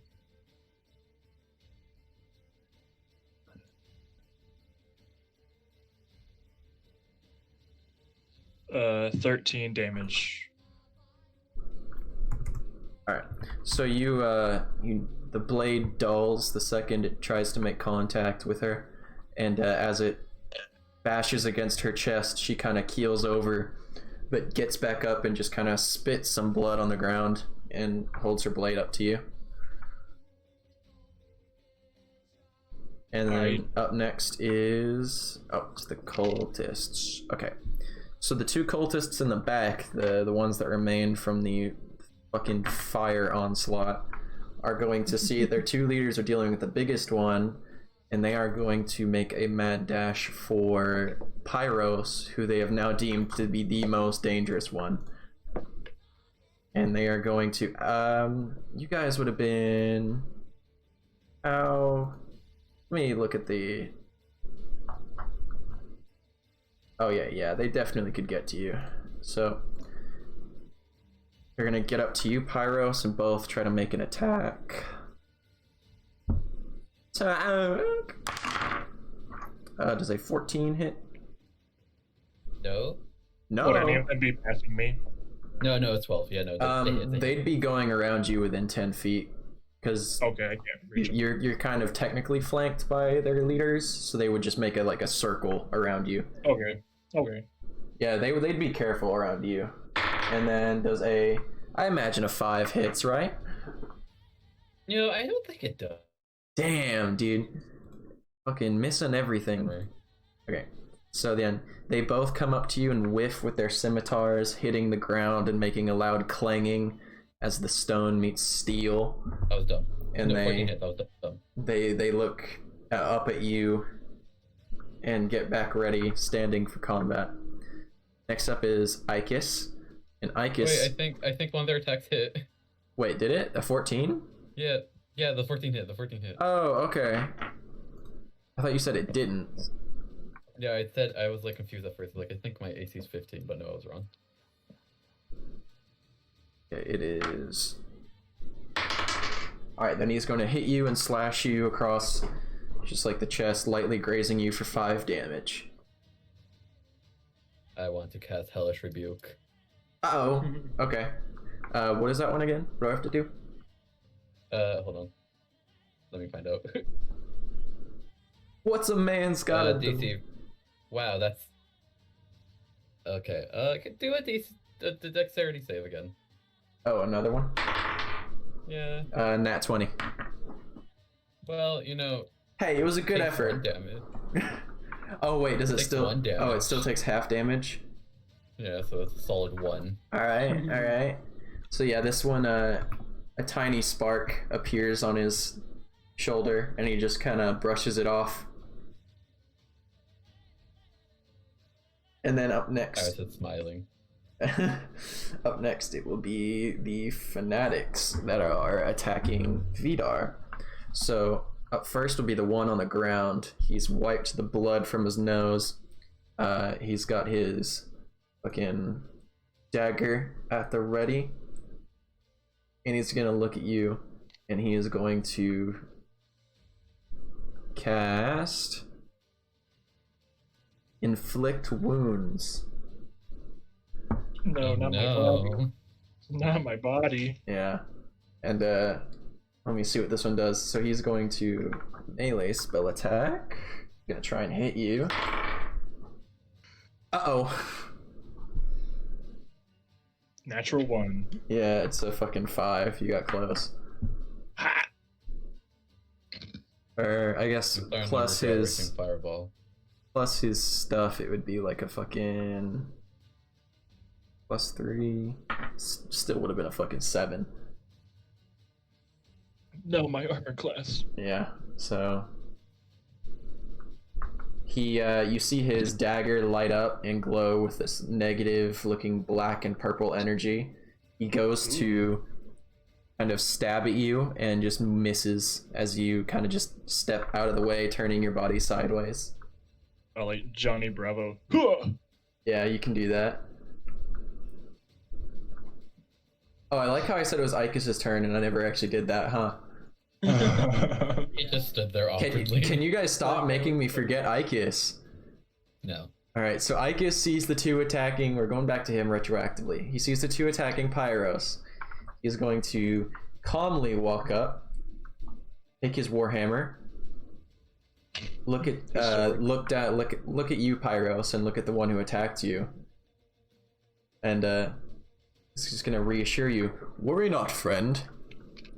Uh, 13 damage. All right. So the blade dulls the second it tries to make contact with her, and as it bashes against her chest, she kind of keels over, but gets back up and just kind of spits some blood on the ground and holds her blade up to you. And then Alright. up next is it's the cultists. Okay. So the 2 cultists in the back, the ones that remained from the fucking fire onslaught, are going to see their 2 leaders are dealing with the biggest one, and they are going to make a mad dash for Pyros, who they have now deemed to be the most dangerous one. And they are going to you guys would have been let me look at the oh yeah, they definitely could get to you. So they're gonna get up to you, Pyros, and both try to make an attack. Does a 14 hit? No? No. Would any of them be passing me? No, it's 12. Yeah, no. They hit, they They'd hit. be going around you within 10 feet, because Okay, I can't reach them. you're kind of technically flanked by their leaders, so they would just make a circle around you. Okay. Okay. Yeah, they'd be careful around you. And then does I imagine a 5 hits, right? I don't think it does. Damn, dude. Fucking missing everything. Okay, so then they both come up to you and whiff with their scimitars, hitting the ground and making a loud clanging as the stone meets steel. That was dumb. And No, 14 they hit. That was dumb. they look up at you, and get back ready, standing for combat. Next up is Ikis. And Ikis... Wait, I think one of their attacks hit. Wait, did it? A 14? Yeah, the 14 hit, the 14 hit. Oh, okay. I thought you said it didn't. Yeah, I said, I was like confused at first, like I think my AC is 15, but no, I was wrong. Okay, it is... Alright, then he's going to hit you and slash you across just like the chest, lightly grazing you for 5 damage. I want to cast Hellish Rebuke. Uh-oh. Okay. What is that one again? What do I have to do? Hold on. Let me find out. What's a man's gotta DC. do? Wow, that's... Okay, do a DC, the dexterity save again. Oh, another one? Yeah. Nat 20. Well, you know... Hey, it was a good takes effort. 1 damage. Oh, wait, does it Takes still... 1 damage. Oh, it still takes half damage? Yeah, so it's a solid 1. Alright, alright. So yeah, this one, a tiny spark appears on his shoulder, and he just kind of brushes it off. And then up I next... was smiling. Up next, it will be the fanatics that are attacking Vidar. So up first will be the one on the ground. He's wiped the blood from his nose. He's got his fucking dagger at the ready, and he's gonna look at you, and he is going to cast Inflict Wounds. No, not my body. Not my body. Yeah. And let me see what this one does. So he's going to melee spell attack. Gonna try and hit you. Uh-oh. Natural 1. Yeah, it's a fucking 5. You got close. Ha! Or I guess plus his fireball. Plus his stuff, it would be like a fucking +3. Still would have been a fucking 7. No, my armor class. Yeah, so he you see his dagger light up and glow with this negative looking black and purple energy. He goes to kind of stab at you and just misses as you kind of just step out of the way, turning your body sideways. I like Johnny Bravo. Yeah, you can do that. Oh, I like how I said it was Ikis' turn and I never actually did that, huh? He just stood there awkwardly. Can you guys stop making me forget Ikis? No. Alright, so Ikis sees the two attacking, we're going back to him retroactively. He sees the two attacking Pyros. He's going to calmly walk up, take his Warhammer, look at look at you, Pyros, and look at the one who attacked you. And he's just gonna reassure you, worry not, friend.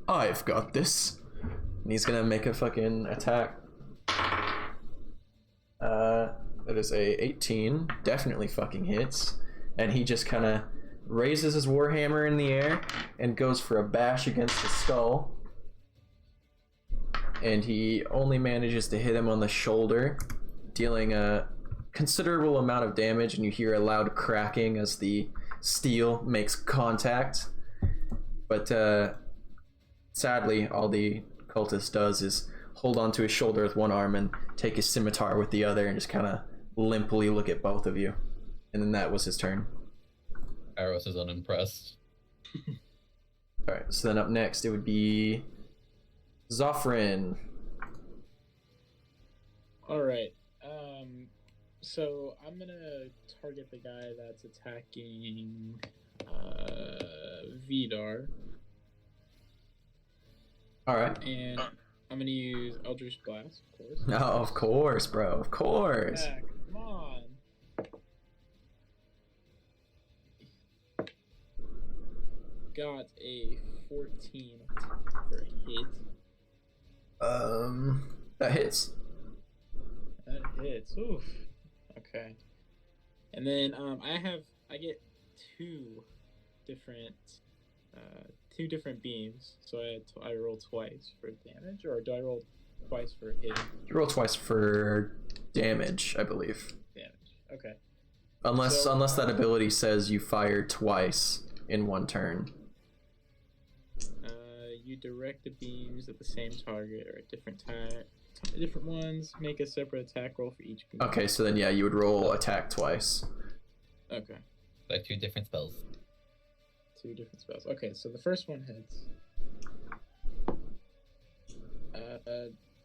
I've got this. And he's gonna make a fucking attack. That is a 18. Definitely fucking hits. And he just kind of raises his Warhammer in the air and goes for a bash against the skull. And he only manages to hit him on the shoulder, dealing a considerable amount of damage, and you hear a loud cracking as the steel makes contact. But sadly, all the cultist does is hold onto his shoulder with one arm and take his scimitar with the other and just kind of limply look at both of you. And then that was his turn. Aros is unimpressed. Alright, so then up next it would be Zofrin. Alright, so I'm gonna target the guy that's attacking Vidar. Alright. And I'm gonna use Eldritch Blast, of course. Oh, of course, bro, of course. Yeah, come on. Got a 14 for hit. That hits. That hits. Oof. Okay. And then I get two different beams. So I roll twice for damage, or do I roll twice for hitting? You roll twice for damage, I believe. Damage. Okay. Unless So, that ability says you fire twice in one turn. You direct the beams at the same target or at different ones. Make a separate attack roll for each beam. Okay, so then yeah, you would roll attack twice. Okay. Like 2 different spells. 2 different spells. Okay, so the first one hits.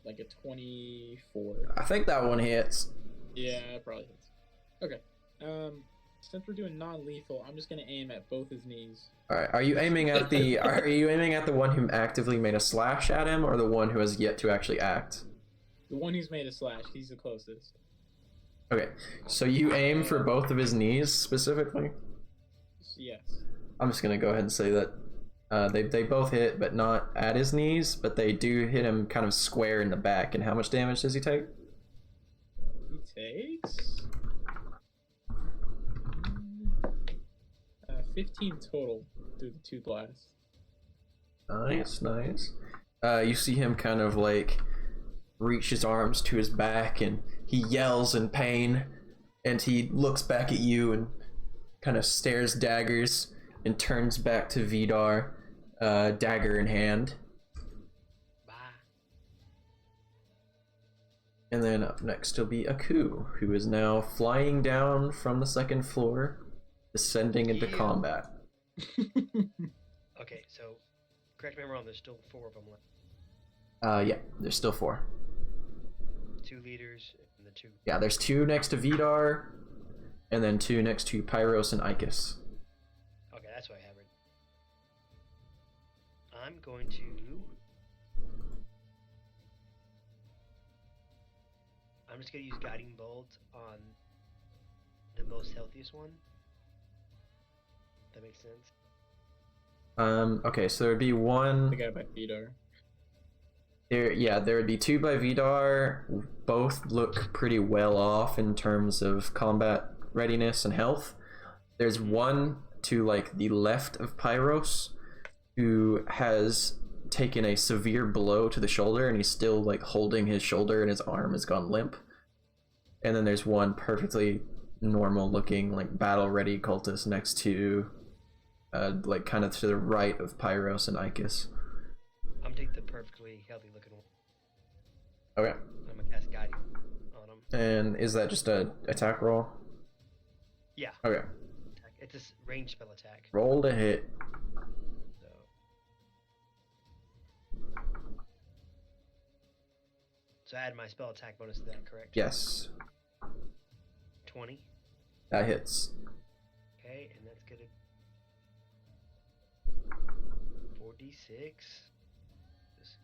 Like a 24. I think that one hits. Yeah, it probably hits. Okay. Since we're doing non-lethal, I'm just gonna aim at both his knees. All right. Are you aiming at the one who actively made a slash at him, or the one who has yet to actually act? The one who's made a slash, he's the closest. Okay. So you aim for both of his knees specifically? Yes. I'm just gonna go ahead and say that they both hit, but not at his knees, but they do hit him kind of square in the back. And how much damage does he take? He takes 15 total through the 2 blasts. Nice. You see him kind of like reach his arms to his back, and he yells in pain, and he looks back at you and kind of stares daggers and turns back to Vidar, dagger in hand. Bye. And then up next will be Aku, who is now flying down from the 2nd floor, descending into Yeah. combat. Okay, so correct me if I'm wrong. There's still 4 of them left. Yeah, there's still 4. 2 leaders and the 2. Yeah, there's 2 next to Vidar, and then 2 next to Pyros and Ikis. Okay, that's what I have it. I'm going to. I'm just gonna use guiding bolt on the most healthiest one. That makes sense. Okay, so there'd be one. The guy by Vidar. There would be 2 by Vidar. Both look pretty well off in terms of combat readiness and health. There's one to like the left of Pyros who has taken a severe blow to the shoulder, and he's still like holding his shoulder, and his arm has gone limp. And then there's one perfectly normal looking like battle ready cultist next to like kind of to the right of Pyros and Ikis. I'm gonna take the perfectly healthy looking one. Okay. I'm gonna cast guiding on him. And is that just a attack roll? Yeah. Okay. It's a range spell attack. Roll to hit. So add my spell attack bonus to that, correct? Yes. 20. That hits. Okay, and that's gonna 4d6. This-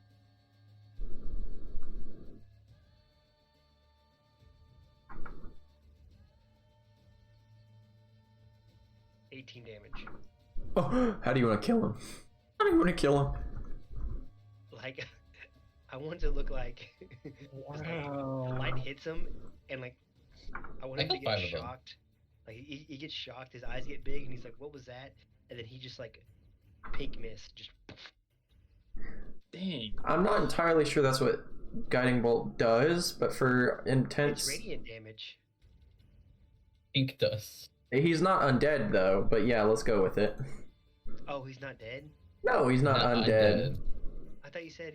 $18 damage. Oh, how do you want to kill him? How do you want to kill him? Like, I want it to look like just, like, the light hits him, and like I want I him to got 5 get of them. shocked. Like he gets shocked, his eyes get big, and he's like, "What was that?" And then he just like pink mist, just Dang. I'm not entirely sure that's what Guiding Bolt does, but for it's intense... radiant damage. Ink dust. He's not undead, though, but yeah, let's go with it. Oh, he's not dead. No, he's not undead. I thought you said.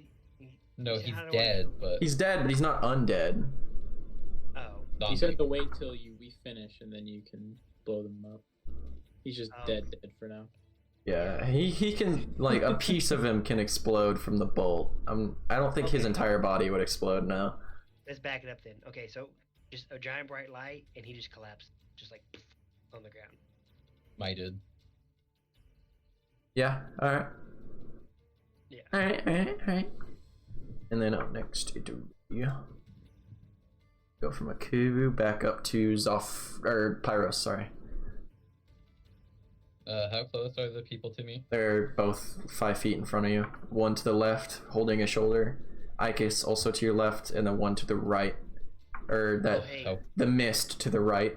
No, you said he's how do I- dead, but He's dead, but he's not undead. Oh, You zombie. said to wait till we finish and then you can blow them up. He's just Oh. dead for now. Yeah, he can, like, a piece of him can explode from the bolt. I don't think his Okay. entire body would explode now. let's back it up then. Okay, so just a giant bright light, and he just collapsed, just like on the ground. Might did. Yeah, alright. Yeah. Alright. And then up next, go from Akubu back up to Pyros, sorry. How close are the people to me? They're both 5 feet in front of you. One to the left, holding a shoulder. Ikis also to your left, and then one to the right. Or that, Oh, hey. How, the mist to the right.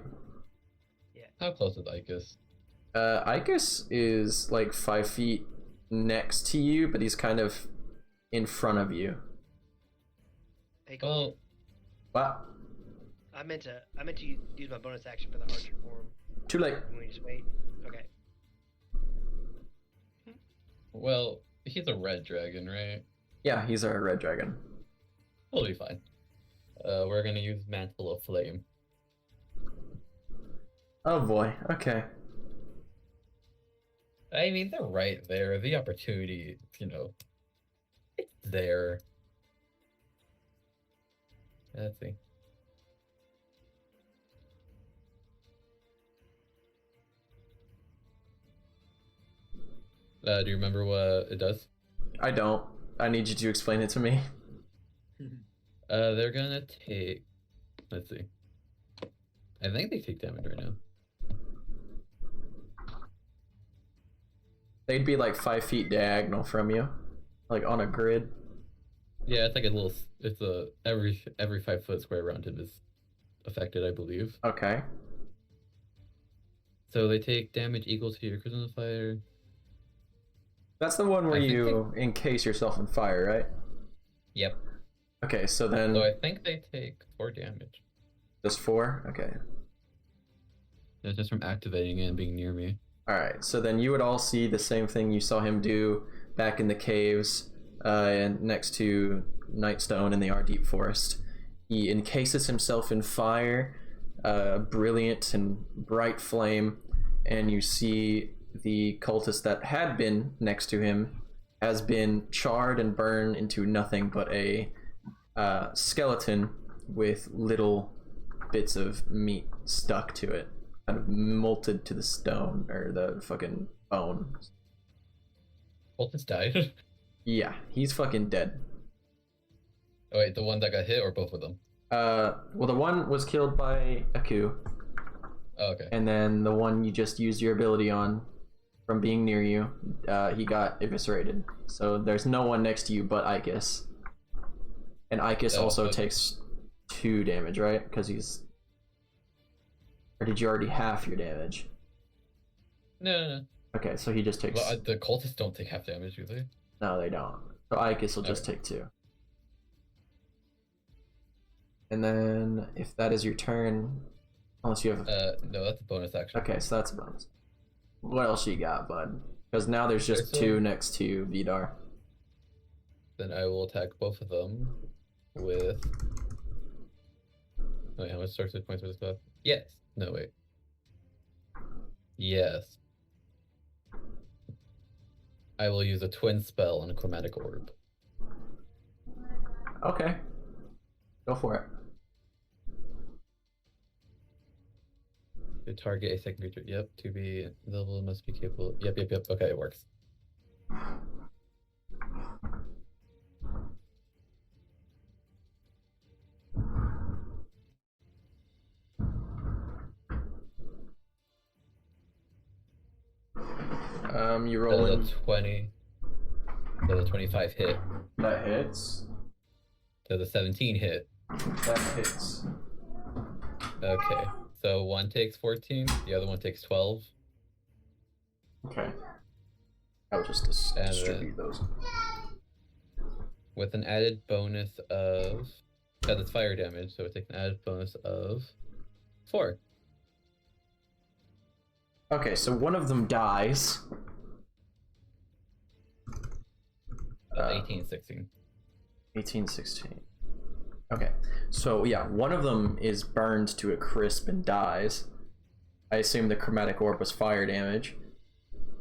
how close is Icus? Ikis is like 5 feet next to you, but he's kind of in front of you. Hey, Cole. Well, What? I meant to use my bonus action for the archer form. Too late. Can we just wait? Okay. Well, he's a red dragon, right? Yeah, he's a red dragon. He'll be fine. We're gonna use Mantle of Flame. Oh boy. Okay. I mean, they're right there. The opportunity, it's there. Let's see. Do you remember what it does? I don't. I need you to explain it to me. They're gonna take. Let's see. I think they take damage right now. They'd be like 5 feet diagonal from you, like on a grid. Yeah, it's like a little. It's every 5 foot square around him is affected, I believe. Okay. So they take damage equal to your charisma fire. That's the one where I think you encase yourself in fire, right? Yep. Okay, so then So I think they take 4 damage. just 4. Okay. That's just from activating it and being near me. All right. So then you would all see the same thing you saw him do back in the caves, and next to Nightstone in the Ardeep Forest. He encases himself in fire, brilliant and bright flame, and you see the cultist that had been next to him has been charred and burned into nothing but a skeleton with little bits of meat stuck to it, kind of molted to the stone or the fucking bone. Cultist died. Yeah, he's fucking dead. Oh wait, the one that got hit or both of them? Well, the one was killed by Aku, Oh, okay. and then the one you just used your ability on from being near you, he got eviscerated. So there's no one next to you but Ikis. And Ikis Oh, also okay. takes 2 damage, right? Because he's... Or did you already half your damage? No. Okay, so he just takes... Well, the cultists don't take half damage, do they? No, they don't. So Ikis will just Okay. take 2. And then, if that is your turn... Unless you have... No, that's a bonus action. Okay, so that's a bonus. What else you got, bud? Because now there's just Okay, so- 2 next to Vidar. Then I will attack both of them with. Wait, how much structure points for this stuff? Yes. No, wait. Yes. I will use a twin spell on a chromatic orb. Okay. Go for it. To target a second creature. Yep. To be available must be capable. Yep. Okay, it works. You So roll in. the 20. So the 25 hit. That hits. So the 17 hit. That hits. Okay. So one takes 14, the other one takes 12. Okay. I'll just And distribute those. With an added bonus of. Because it's fire damage, so it takes an added bonus of 4. Okay, so one of them dies. 18, 16. 18, 16. Okay, so yeah, one of them is burned to a crisp and dies. I assume the chromatic orb was fire damage.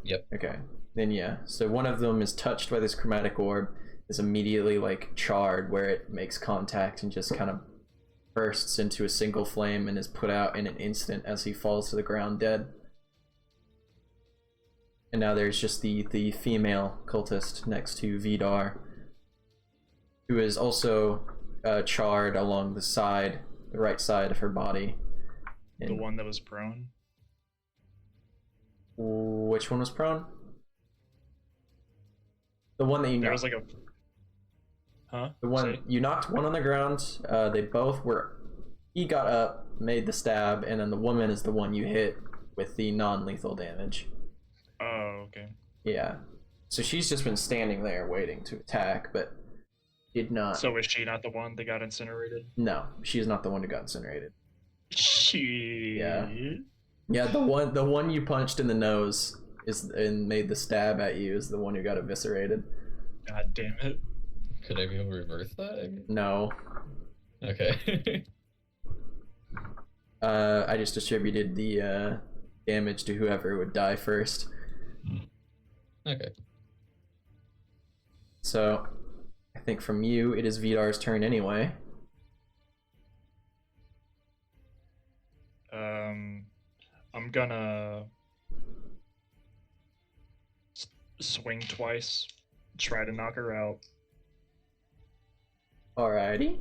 Yep. Okay, then yeah, so one of them is touched by this chromatic orb, is immediately like charred where it makes contact and just kind of bursts into a single flame and is put out in an instant as he falls to the ground dead. And now there's just the female cultist next to Vidar, who is also charred along the right side of her body. The And one that was prone. which one was prone? The one that you There knocked. was like a. Huh? The one Say? you knocked one on the ground. They both were. He got up, made the stab, and then the woman is the one you hit with the non-lethal damage. Oh, okay. Yeah. So she's just been standing there waiting to attack, but did not. So is she not the one that got incinerated? No, she's not the one who got incinerated. Shit. Yeah, the one you punched in the nose is and made the stab at you is the one who got eviscerated. God damn it. Could I be able to reverse that? I mean? No. Okay. I just distributed the damage to whoever would die first. Okay. So, I think from you, it is Vidar's turn anyway. I'm gonna swing twice, try to knock her out. Alrighty.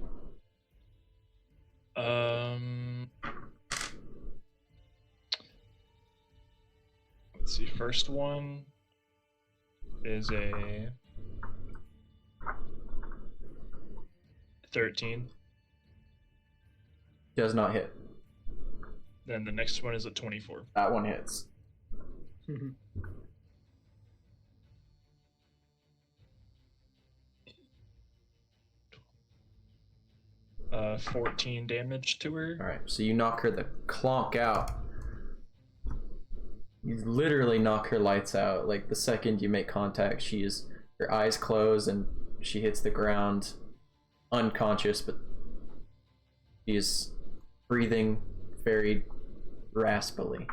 Let's see. First one is a 13. Does not hit. Then the next one is a 24. That one hits. 14 damage to her. Alright, so you knock her the clonk out. You literally knock her lights out. Like, the second you make contact, her eyes close and she hits the ground unconscious, but she is breathing very raspily.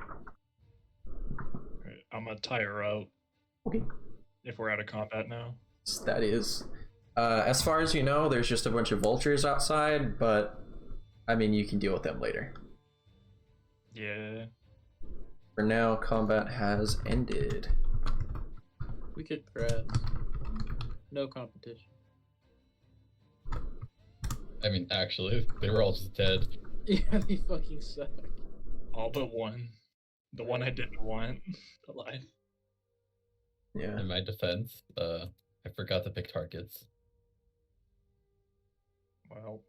Right, I'm gonna tie her out. Okay. If we're out of combat now. That is. As far as you know, there's just a bunch of vultures outside, but I mean, you can deal with them later. Yeah. For now, combat has ended. We kicked their ass. No competition. I mean, actually, they were all just dead. Yeah, they fucking suck. All but one. The one I didn't want alive. Yeah. In my defense, I forgot to pick targets. Wow.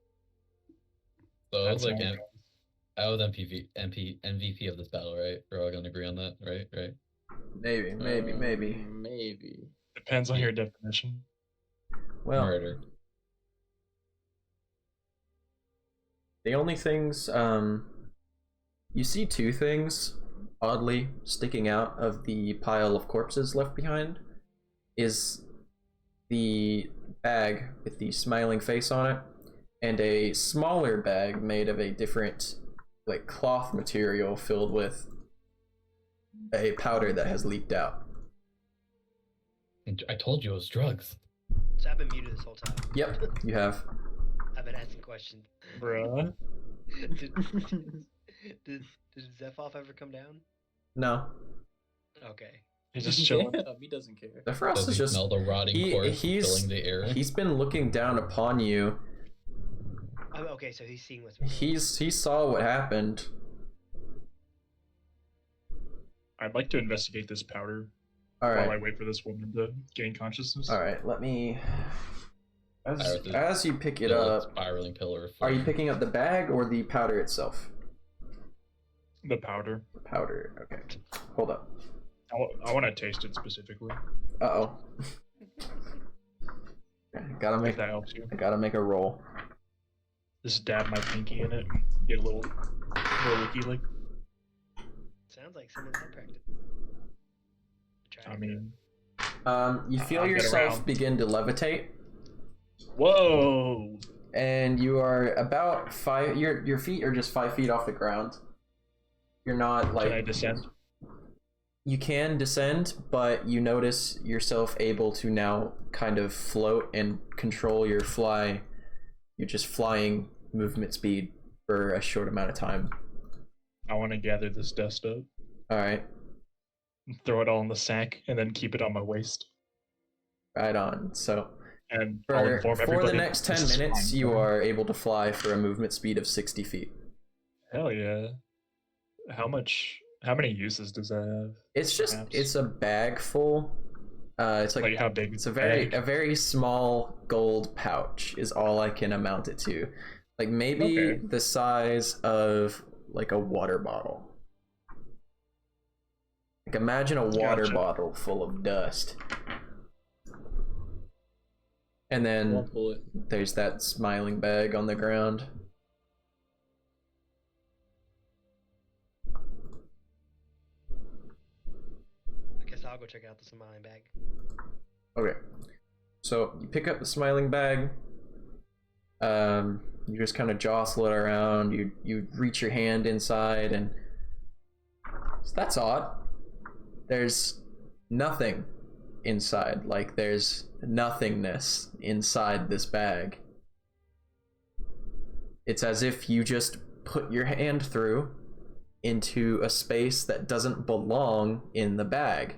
So I was That's like, not I was MVP of this battle, right? We're all gonna agree on that, right? Right. Maybe. Maybe. Depends on your definition. Well, Murder. the only things, you see two things oddly sticking out of the pile of corpses left behind is the bag with the smiling face on it and a smaller bag made of a different like cloth material filled with a powder that has leaked out. I told you it was drugs. So I've been muted this whole time. Yep, you have. I've been asking questions. Bruh. Did Zephyros ever come down? No. Okay. He's just chilling. Yeah, he doesn't care. Zephyros Does is he just smell the rotting corpse filling the air? he's been looking down upon you. Okay, so he's seeing what's. He saw what happened. I'd like to investigate this powder All while I right. wait for this woman to gain consciousness. All right. Let me. Iris is As you pick it Still a up, spiraling pillar of are you flame. picking up the bag or the powder itself? The powder. The powder. Okay. Hold up. I want to taste it specifically. Uh oh. Gotta If make. that helps you. I gotta make a roll. Just dab my pinky in it. Get a little licky lick. Sounds like someone's had practice. I mean, You feel I'll get yourself around. begin to levitate, whoa! and you are about 5. Your feet are just 5 feet off the ground. You're not like. Can I descend? You can descend, but you notice yourself able to now kind of float and control your fly. You're just flying movement speed for a short amount of time. I want to gather this dust up, All right, throw it all in the sack, and then keep it on my waist. right on. So And I'll inform for everybody. the next 10 this is minutes, fine. you are able to fly for a movement speed of 60 feet. Hell yeah! How many uses does that have? It's just Perhaps. it's a bag full. It's like how big? it's is a the very bag? very small gold pouch is all I can amount it to. Like maybe Okay. the size of like a water bottle. Like imagine a water Gotcha. bottle full of dust. And then Won't pull it. there's that smiling bag on the ground. go check out the smiling bag. Okay. So you pick up the smiling bag. You just kind of jostle it around. You reach your hand inside, and that's odd. There's nothing inside. Like there's nothingness inside this bag. It's as if you just put your hand through into a space that doesn't belong in the bag.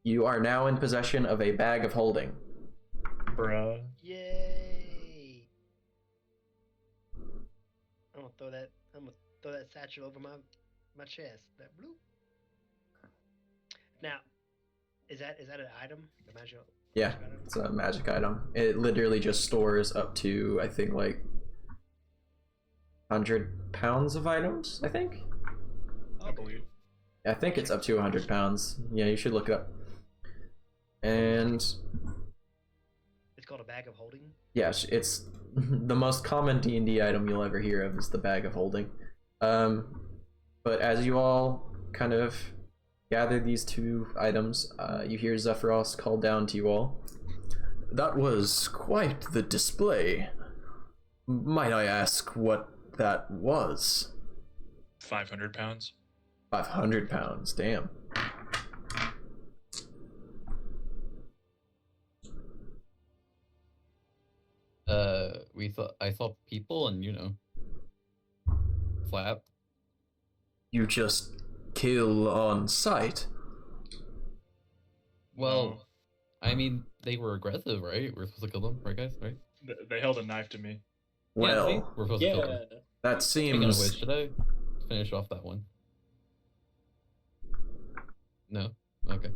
You are now in possession of a bag of holding. Bruh. Yay! I'm gonna throw that satchel over my chest. That blue. Now, is that an item? The magic. Yeah, magic item? it's a magic item. It literally just stores up to, I think, like 100 pounds of items, I think? I believe. I think it's up to 100 pounds. Yeah, you should look it up. And It's called a bag of holding. yeah, it's the most common D&D item you'll ever hear of is the bag of holding. But as you all kind of gather these two items, you hear Zephyros call down to you all. That was quite the display. Might I ask what that was? 500 pounds. 500 pounds, damn. I saw people and, slap. You just kill on sight? Well, I mean, they were aggressive, right? We're supposed to kill them, right, guys? Right? They held a knife to me. Well, yeah, see? We're supposed to kill them. that Speaking of seems... which, should I finish off that one? No? Okay.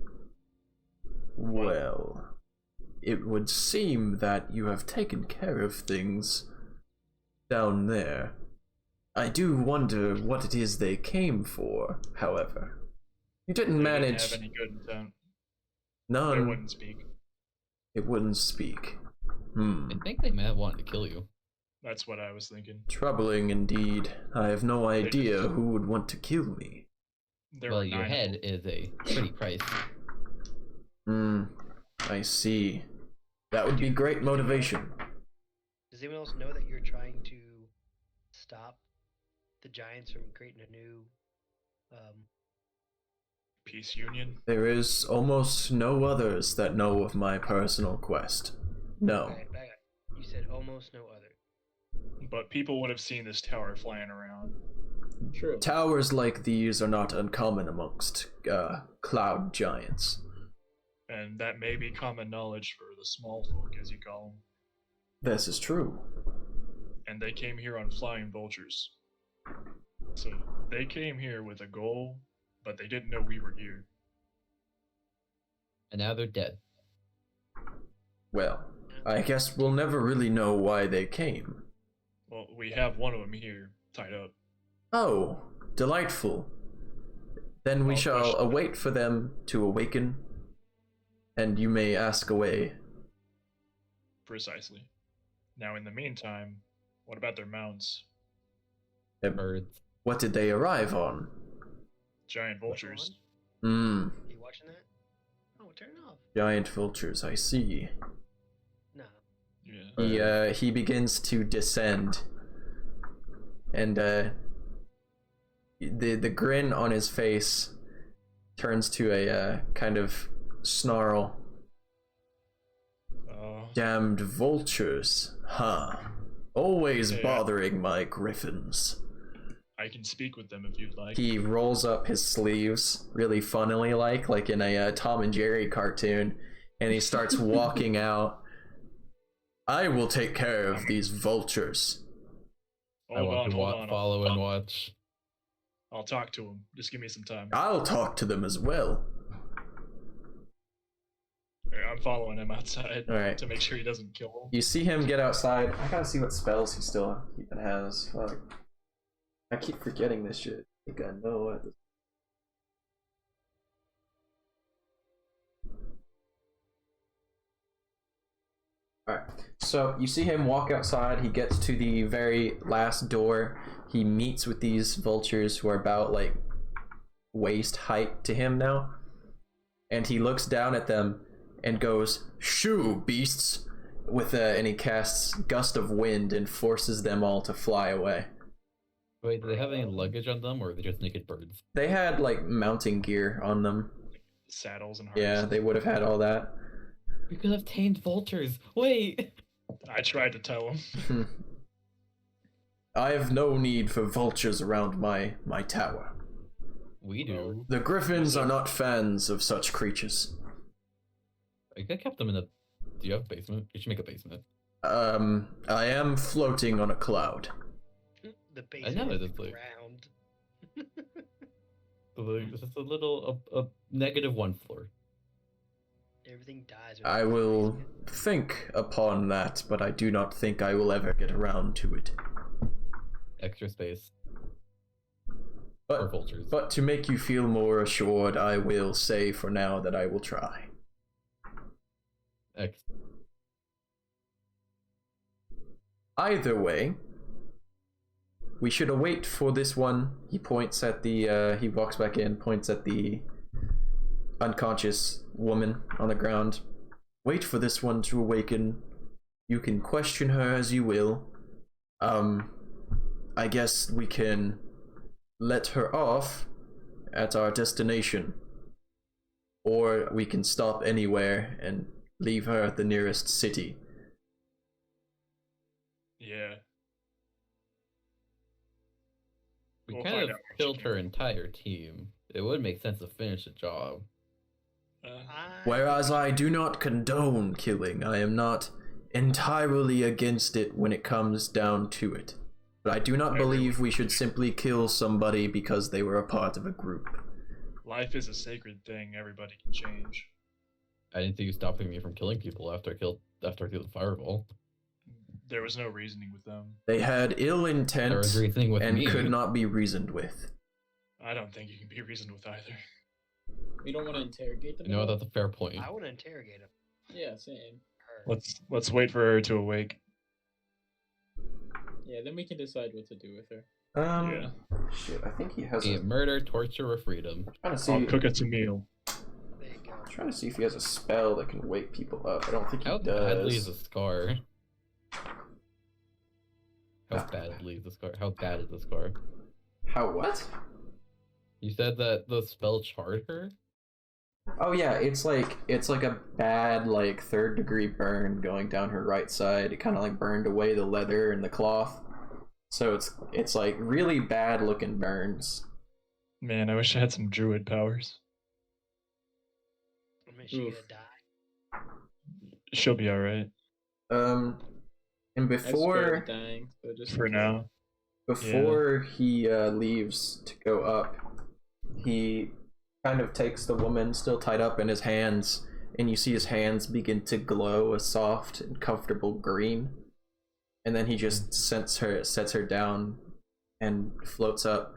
Well, it would seem that you have taken care of things down there. I do wonder what it is they came for, however. You didn't They manage... didn't have any good intent. None. They wouldn't speak. It wouldn't speak. I think they may have wanted to kill you. That's what I was thinking. Troubling indeed. I have no idea who would want to kill me. There Well, were your 9 head is a pretty price. I see. That would be great motivation. Does anyone else know that you're trying to stop the giants from creating a new Peace Union. There is almost no others that know of my personal quest. No. Okay, you said almost no other. But people would have seen this tower flying around. True. Towers like these are not uncommon amongst cloud giants. And that may be common knowledge for the small folk, as you call This is true. them. And they came here on flying vultures. So they came here with a goal, but they didn't know we were here. And now they're dead. Well, I guess we'll never really know why they came. Well, we have one of them here, tied up. Oh, delightful. Then we I'll shall question await for them to awaken, and you may ask away. Precisely. Now, in the meantime, what about their mounts? Birds. What did they arrive on? Giant vultures. Are you watching that? Oh, turn it off. Giant vultures, I see. No. Yeah. He begins to descend, and the grin on his face turns to a kind of snarl. Damned vultures, huh? Always Yeah. bothering my griffins. I can speak with them if you'd like. He rolls up his sleeves, really funnily like in a Tom and Jerry cartoon, and he starts walking out. I will take care of these vultures. I want to follow and watch. I'll talk to him. Just give me some time. I'll talk to them as well. I'm following him outside Alright. to make sure he doesn't kill him. You see him get outside. I gotta see what spells he still even has. Fuck. I keep forgetting this shit. I think I know what. Alright, so you see him walk outside. He gets to the very last door. He meets with these vultures who are about like waist height to him now. and he looks down at them and goes, "Shoo, beasts!" and he casts Gust of Wind and forces them all to fly away. Wait, do they have any luggage on them, or are they just naked birds? They had like mounting gear on them. Saddles and harnesses. Yeah, they would have had all that. We could have tamed vultures. Wait. I tried to tell him. I have no need for vultures around my tower. We do. The griffins are not fans of such creatures. I could have kept them in a. Do you have a basement? You should make a basement. I am floating on a cloud. The I basement know is it is the like ground. just a little a -1 floor. Everything dies. with I the will basement. think upon that, but I do not think I will ever get around to it. Extra space for But, vultures. but to make you feel more assured, I will say for now that I will try. Ex- Either way, we should await for this one. He points at the, he walks back in, points at the unconscious woman on the ground. Wait for this one to awaken. You can question her as you will. I guess we can let her off at our destination. Or we can stop anywhere and leave her at the nearest city. Yeah. We We'll kind find of out when she killed can. her entire team. It would make sense to finish the job. Whereas I do not condone killing, I am not entirely against it when it comes down to it. But I do not believe we should simply kill somebody because they were a part of a group. Life is a sacred thing. Everybody can change. I didn't think you stopping me from killing people after I killed the fireball. There was no reasoning with them. They had ill There intent was reasoning with and me. could not be reasoned with. I don't think you can be reasoned with either. We don't want to interrogate them. You know, all? that's a fair point. I want to interrogate him. Yeah, same. Her. Let's wait for her to awake. Yeah, then we can decide what to do with her. Yeah. Shit, I think he has Be it murder, torture, or freedom. trying to see. I'll cook us a meal. There you go. Trying to see if he has a spell that can wake people up. I don't think he How badly is does. the scar? How Ah. badly is the scar? How bad is the scar? How what? You said that the spell charred her? Oh yeah, it's like a bad like 3rd-degree burn going down her right side. It kind of like burned away the leather and the cloth. So it's like really bad looking burns. Man, I wish I had some druid powers. I mean, she Oof. gonna die. She'll be alright And I'm before scared of dying, so just for now. Before he leaves to go up, he kind of takes the woman still tied up in his hands, and you see his hands begin to glow a soft and comfortable green. And then he just sets her down and floats up.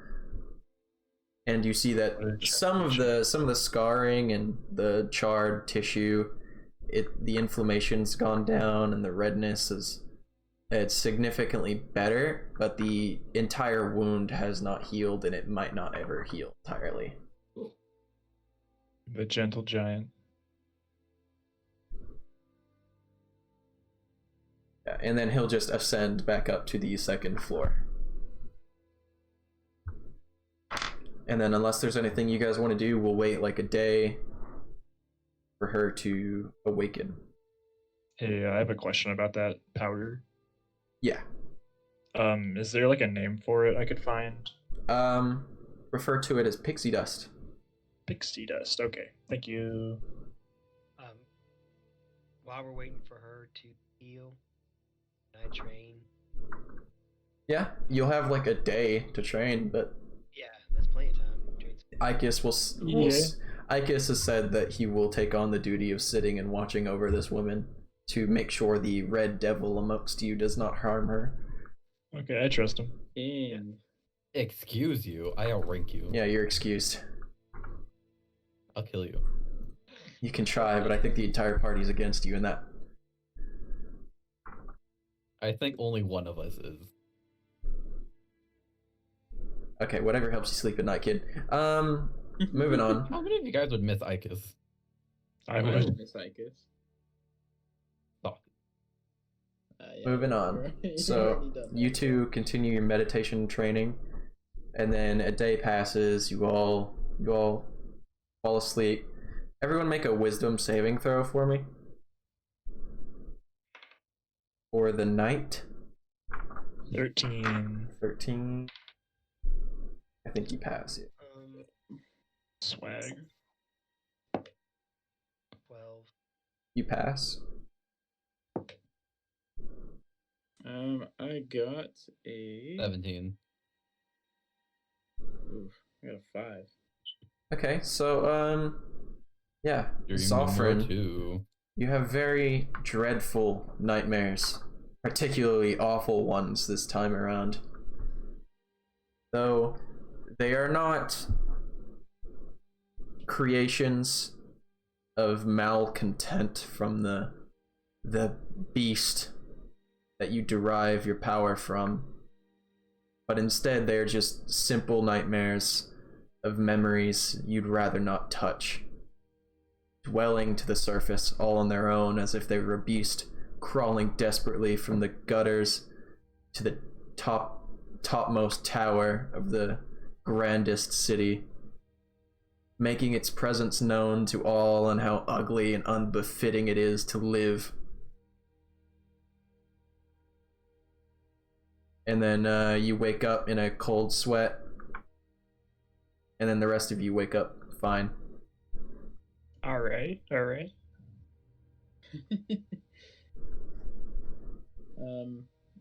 And you see that some of the scarring and the charred tissue, the inflammation's gone down and the redness it's significantly better, but the entire wound has not healed and it might not ever heal entirely. The gentle giant. Yeah, and then he'll just ascend back up to the 2nd floor. And then unless there's anything you guys want to do, we'll wait like a day for her to awaken. Hey, I have a question about that powder. Yeah. Is there like a name for it I could find? Refer to it as pixie dust. Pixie dust. Okay, thank you. While we're waiting for her to heal, can I train? Yeah, you'll have like a day to train, but Yeah, that's plenty of time. Train some- Icus has said that he will take on the duty of sitting and watching over this woman to make sure the red devil amongst you does not harm her. Okay, I trust him. in. Excuse you, I outrank you. Yeah, you're excused. I'll kill you. You can try, but I think the entire party's against you in that. I think only one of us is. Okay, whatever helps you sleep at night, kid. Moving on. How many of you guys would miss Icus? I I would. would miss Icus. Thought. Yeah, Moving we're- on. we're So already done you that, two continue your meditation training, and then a day passes. You all fall asleep. Everyone make a wisdom saving throw for me. For the night. 13. 13. I think you pass it. Swag. 12. You pass. I got a 17. Oof, I got a 5. Okay, so yeah, Dream no more Sovereign, too. you have very dreadful nightmares, particularly awful ones this time around. Though they are not creations of malcontent from the beast that you derive your power from, but instead they're just simple nightmares of memories you'd rather not touch, dwelling to the surface all on their own as if they were a beast crawling desperately from the gutters to the topmost tower of the grandest city, making its presence known to all and how ugly and unbefitting it is to live. And then you wake up in a cold sweat, and then the rest of you wake up fine. Alright.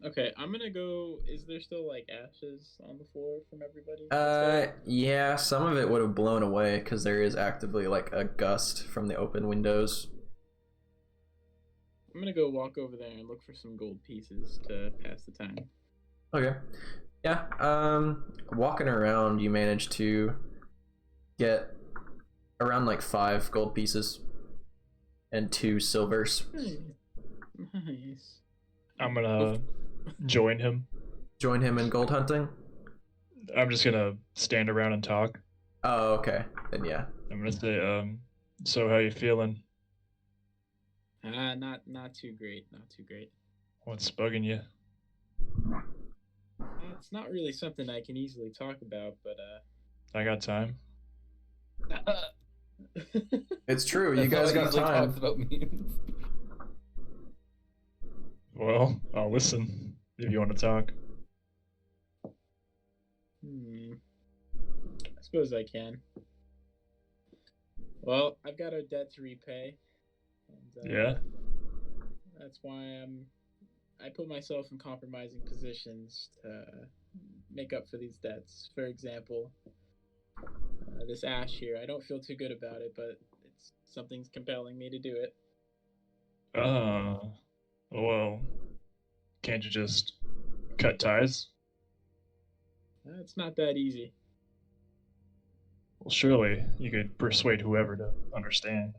Okay, I'm gonna go. Is there still like ashes on the floor from everybody? Yeah, some of it would have blown away because there is actively like a gust from the open windows. I'm gonna go walk over there and look for some gold pieces to pass the time. Okay. Yeah, walking around, you manage to get around like 5 gold pieces and 2 silvers. Nice. I'm gonna join him. Join him in gold hunting? I'm just gonna stand around and talk. Oh, okay. Then yeah. I'm gonna say, so how you feeling? Not too great. Not too great. What's bugging you? It's not really something I can easily talk about, but I got time. It's true, you That's how guys I got usually time. talks about memes. Well, I'll listen if you want to talk. I suppose I can. Well, I've got a debt to repay. And, Yeah. That's why I put myself in compromising positions to make up for these debts. For example, this ash here. I don't feel too good about it, but something's compelling me to do it. Well, can't you just cut ties? It's not that easy. Well, surely you could persuade whoever to understand.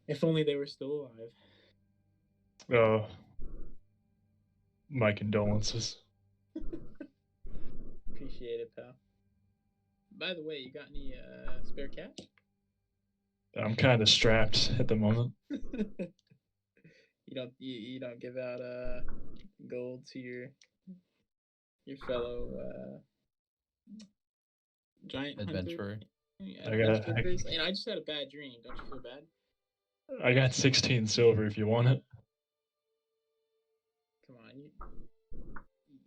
If only they were still alive. Oh, my condolences. Appreciate it, pal. By the way, you got any spare cash? I'm kind of strapped at the moment. You don't give out gold to your fellow giant Adventurer. adventurers. I just had a bad dream. Don't you feel bad? I got 16 silver if you want it. Come on,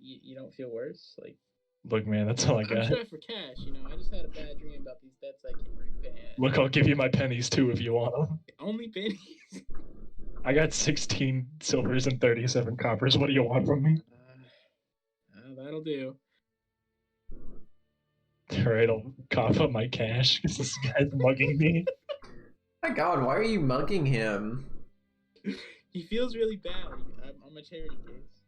you don't feel worse? Like, Look, man, that's all I I'm got. strapped for cash. I just had a bad dream about these debts I can't repay. Look, I'll give you my pennies too if you want them. Only pennies. I got 16 silvers and 37 coppers. What do you want from me? That'll do. Alright, I'll cough up my cash because this guy's mugging me. My god, why are you mugging him? He feels really bad. I'm a charity case.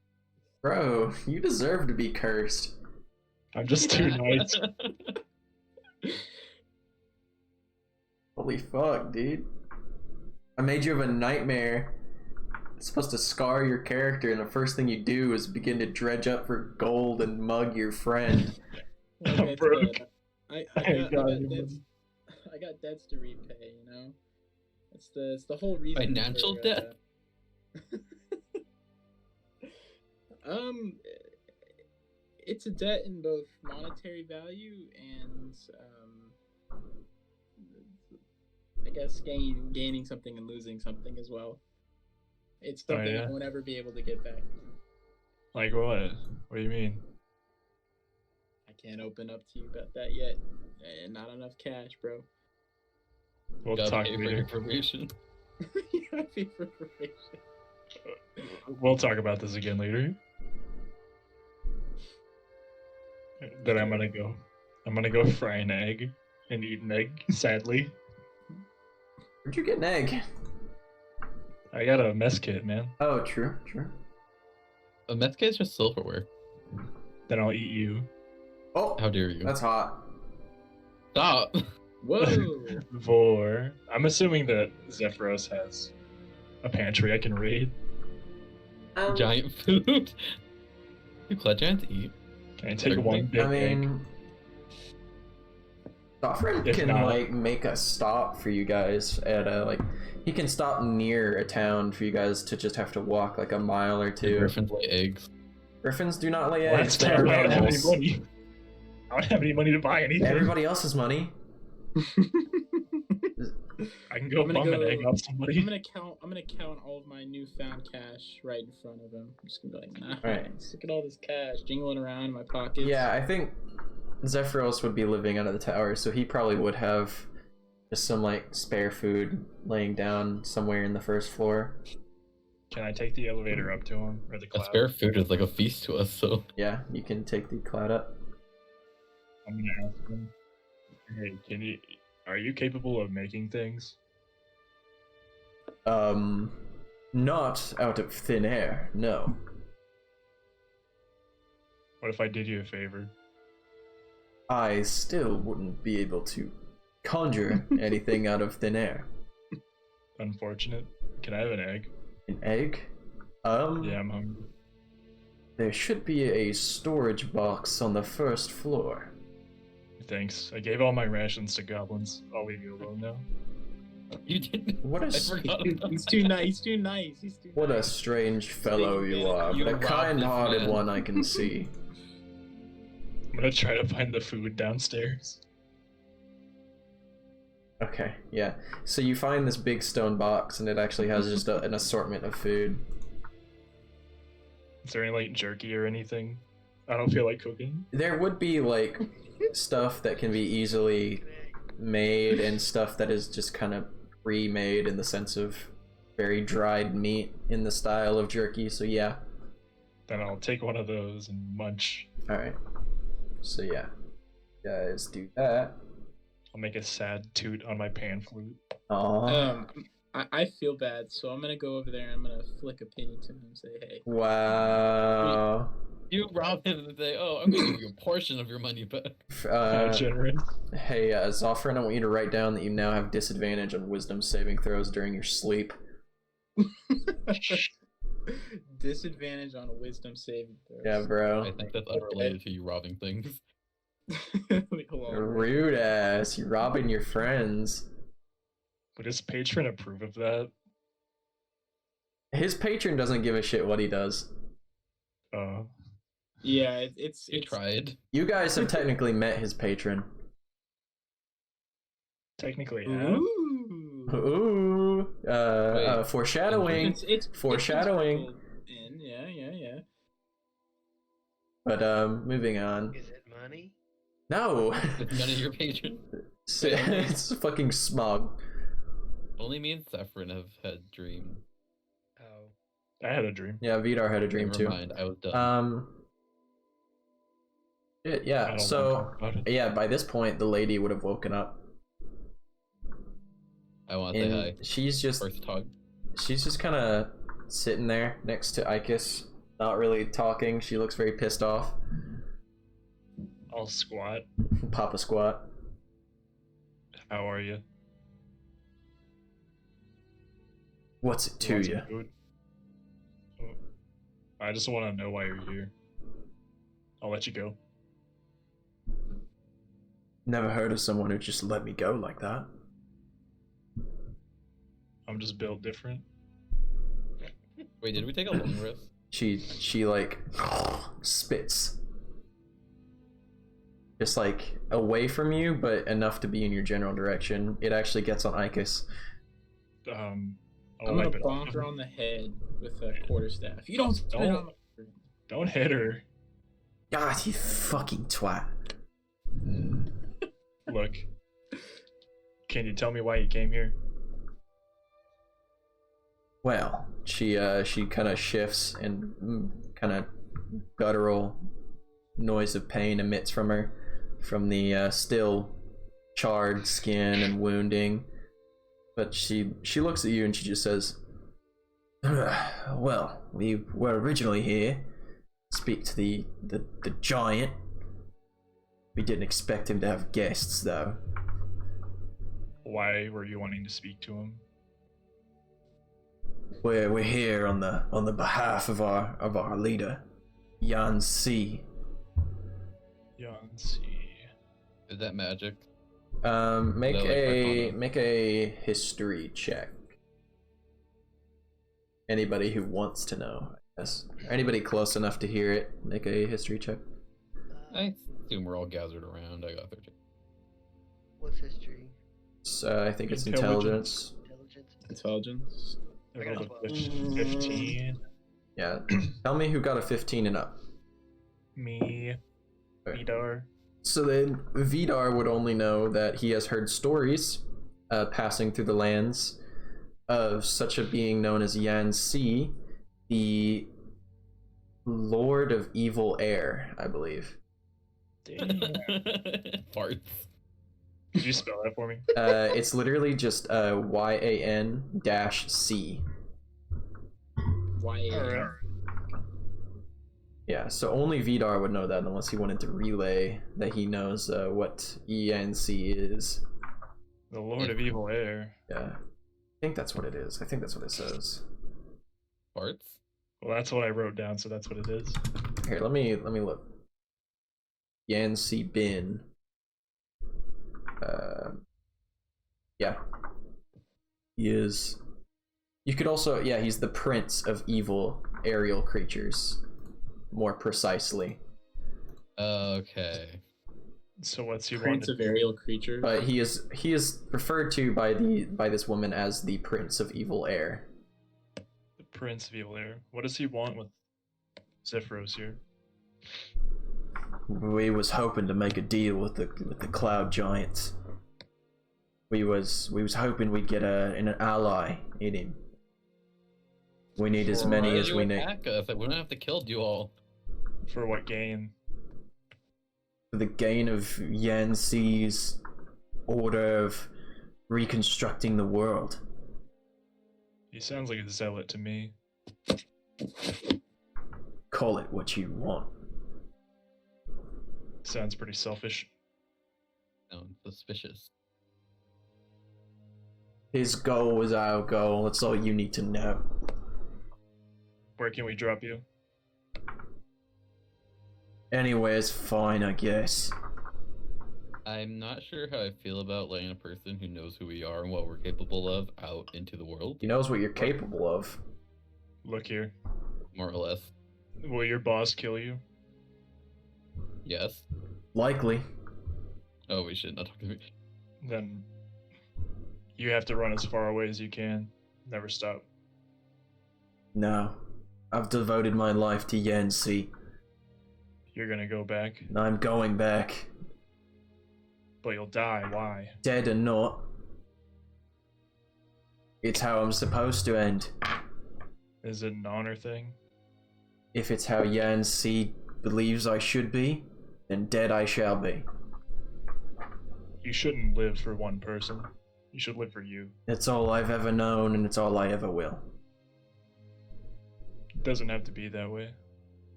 Bro, you deserve to be cursed. I'm just too nice. Holy fuck, dude. I made you have a nightmare. It's supposed to scar your character, and the first thing you do is begin to dredge up for gold and mug your friend. Well, I'm that's broke. good. I I got got debts. I got debts to repay. You know, it's the whole reason. Financial debt? Um, it's a debt in both monetary value and I guess gaining something and losing something as well. It's something yeah? I won't ever be able to get back. Like what? What do you mean? I can't open up to you about that yet. And not enough cash, bro. We'll Gotta talk pay for later. information. You gotta pay for information. We'll talk about this again later. Then I'm gonna go fry an egg and eat an egg, sadly. Where'd you get an egg? I got a mess kit, man. Oh, true. A meth kit is just silverware. Then I'll eat you. Oh, How dare you? that's hot. Stop! Whoa! I'm assuming that Zephyros has a pantry I can raid. Giant food. Do Cloud Giants eat? Can I take Certainly. one big I egg? mean, Sovereign If can not- like make a stop for you guys at a like. He can stop near a town for you guys to just have to walk like a mile or Do two. Griffins lay eggs? Griffins do not lay Well, eggs. that's They're tough. I don't have any mammals. money. I don't have any money to buy anything. Everybody else's money. I can go I'm gonna bum an go- egg off somebody. I'm gonna count all of my newfound cash right in front of him. I'm just gonna be like, nah. Right. Look at all this cash jingling around in my pockets. Yeah, I think Zephyros would be living under the tower, so he probably would have just some like spare food laying down somewhere in the first floor. Can I take the elevator up to him or the A cloud? spare food is like a feast to us, so. Yeah, you can take the cloud up. I'm gonna ask him. Hey, are you capable of making things? Not out of thin air, no. What if I did you a favor? I still wouldn't be able to conjure anything out of thin air. Unfortunate. Can I have an egg? An egg? Yeah, I'm hungry. There should be a storage box on the first floor. Thanks. I gave all my rations to goblins. I'll leave you alone now. You didn't. What a I s- forgot about He's that. too nice. He's too nice. He's too What a nice. strange fellow you are, You but a robbed this kind-hearted man. one I can see. I'm gonna try to find the food downstairs. Okay, yeah. So you find this big stone box, and it actually has just an assortment of food. Is there any like jerky or anything? I don't feel like cooking. There would be like stuff that can be easily made, and stuff that is just kind of pre-made in the sense of very dried meat in the style of jerky. So yeah. Then I'll take one of those and munch. All right. So yeah, guys, do that. I'll make a sad toot on my pan flute. Aww. I feel bad, so I'm gonna go over there and I'm gonna flick a penny to him and say, hey. Wow. You rob him and say, "Oh, I'm gonna give you a portion of your money back." How generous. Hey, Zophron, I want you to write down that you now have disadvantage on wisdom saving throws during your sleep. Disadvantage on a wisdom saving throw. Yeah, I bro. think that's unrelated to you robbing things. Wait, hold on. Rude ass. You robbing your friends. Would his patron approve of that? His patron doesn't give a shit what he does. Yeah, it's You tried. You guys have technically met his patron. Technically, yeah. Ooh. Ooh. Foreshadowing. It's Foreshadowing. In. Yeah. But moving on. Is it money? No. It's none of your patron. It's fucking smog. Only me and Saffron have had dream. Oh. I had a dream. Yeah, Vidar had a dream Never too. mind, I was done. I Yeah, don't so want to talk about it. yeah, by this point the lady would have woken up. I want to say hi. And she's just kind of sitting there next to Ikis, not really talking. She looks very pissed off. I'll squat. Papa squat. How are you? What's it to Want some you? food? I just want to know why you're here. I'll let you go. Never heard of someone who just let me go like that. I'm just built different. Wait, did we take a long rest? She like spits. Just like away from you, but enough to be in your general direction. It actually gets on Icus. I'll I'm gonna wipe it bonk off. her on the head with a quarterstaff. You don't spit on the. Don't hit her. God, you fucking twat. Look. Can you tell me why you came here? Well, she kind of shifts and kind of guttural noise of pain emits from her, from the still charred skin and wounding. But she looks at you and she just says, "Well, we were originally here to speak to the giant. We didn't expect him to have guests, though." Why were you wanting to speak to him? We're here on the behalf of our leader, Yan Si. Yancy. Is that magic? Make No, like a Arcana. make a history check. Anybody who wants to know, I guess. Anybody close enough to hear it, make a history check. I assume we're all gathered around. I got 13. What's history? So I think it's Intelligence. intelligence. Intelligence. I got a Another 12. 15. Yeah. Tell me who got a 15 and up. Me. Okay. Vidar. So then Vidar would only know that he has heard stories passing through the lands of such a being known as Yan Si, the Lord of Evil Air, I believe. Damn. Farts. Could you spell that for me? It's literally just YAN-C. Why? Alright. Yeah, so only Vidar would know that unless he wanted to relay that he knows what ENC is. The Lord of Evil Air. Yeah. I think that's what it is. I think that's what it says. Farts? Well, that's what I wrote down, so that's what it is. Here, let me look. Yancy Bin. Yeah. He is. You could also, yeah, he's the prince of evil aerial creatures, more precisely. Okay. So what's he Prince want? of aerial creatures. But he is referred to by this woman as the prince of evil air. The Prince of Evil Air. What does he want with Zephyros here? We was hoping to make a deal with the cloud giants. We was hoping we'd get an ally in him. We need as many Why as did we you need. attack us? We wouldn't have to kill you all. For what gain? For the gain of Yancy's order of reconstructing the world. He sounds like a zealot to me. Call it what you want. Sounds pretty selfish. Sounds suspicious. His goal is our goal. That's all you need to know. Where can we drop you? Anywhere's fine, I guess. I'm not sure how I feel about letting a person who knows who we are and what we're capable of out into the world, He knows what you're capable of. Look here. more or less. Will your boss kill you? Yes. Likely. Oh, we should not talk to me. Then you have to run as far away as you can. Never stop. No. I've devoted my life to Yancy. You're gonna go back, And I'm going back. but you'll die. Why? Dead or not. It's how I'm supposed to end. Is it an honor thing? If it's how Yancy believes I should be, then dead I shall be. You shouldn't live for one person. You should live for you. It's all I've ever known, and it's all I ever will. It doesn't have to be that way.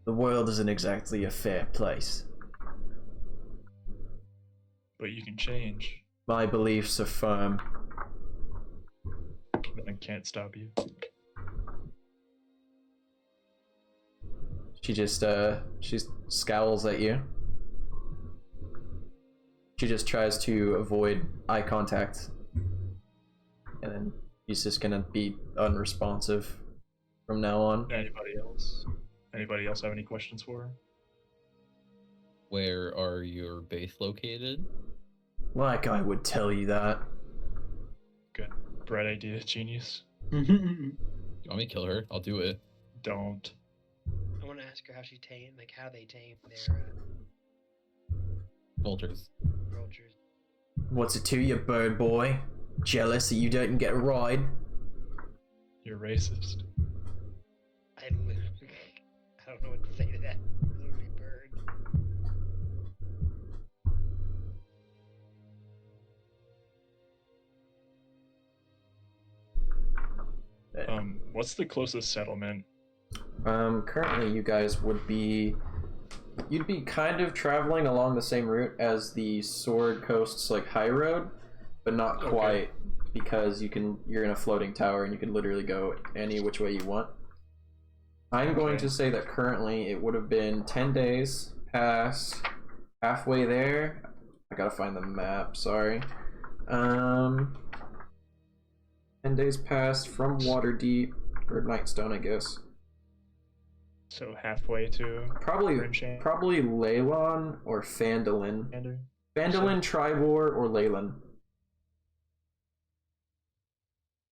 The world isn't exactly a fair place. But you can change. My beliefs are firm. Then I can't stop you. She just, she scowls at you. She just tries to avoid eye contact, and then he's just gonna be unresponsive from now on. Anybody else? Anybody else have any questions for her? Where are your base located? Like I would tell you that. Good. Bright idea, genius. You want me to kill her? I'll do it. Don't. I want to ask her how she tame, like how they tame their Vultures. vultures. What's it to you, bird boy? Jealous that you didn't get a ride? You're racist. I literally, I don't know what to say to that. Literally bird. What's the closest settlement? Currently you guys would be... You'd be kind of traveling along the same route as the Sword Coast's like high road, but not quite, because you're in a floating tower and you can literally go any which way you want. I'm going to say that currently it would have been 10 days past halfway there. I gotta find the map, sorry. 10 days past from Waterdeep, or Nightstone, I guess. So halfway to Probably Grimshander? Leylon or Phandalin. Phandalin, Tribor, or Leyland.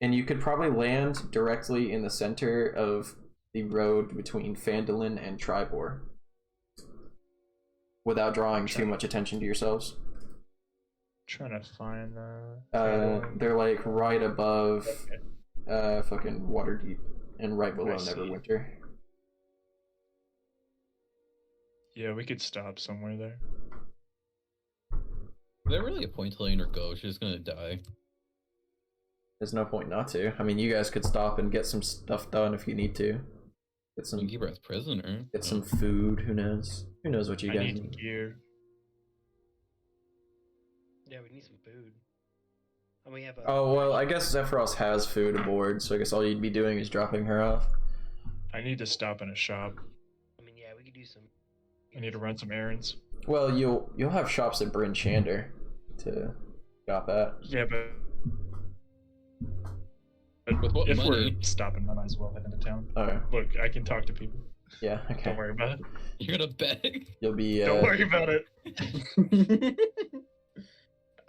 And you could probably land directly in the center of the road between Phandalin and Tribor without drawing too much attention to yourselves. Trying to find they're like right above fucking Waterdeep and right below Neverwinter. Yeah, we could stop somewhere there. Is there really a point to letting her go? She's gonna die. There's no point not to. I mean, you guys could stop and get some stuff done if you need to. Get some. Keep her as prisoner. Get some food. Who knows? Who knows what you I guys need gear. Yeah, we need some food. And we have a. Oh well, I guess Zephyros has food aboard, so I guess all you'd be doing is dropping her off. I need to stop in a shop. I mean, yeah, we could do some. I need to run some errands. Well, you'll have shops at Bryn Shander to shop at. Yeah, but With what if money? we're stopping, I might as well head into town. Okay. Look, I can talk to people. Yeah. Okay. Don't worry about it. You're gonna beg? You'll be. Don't worry about it.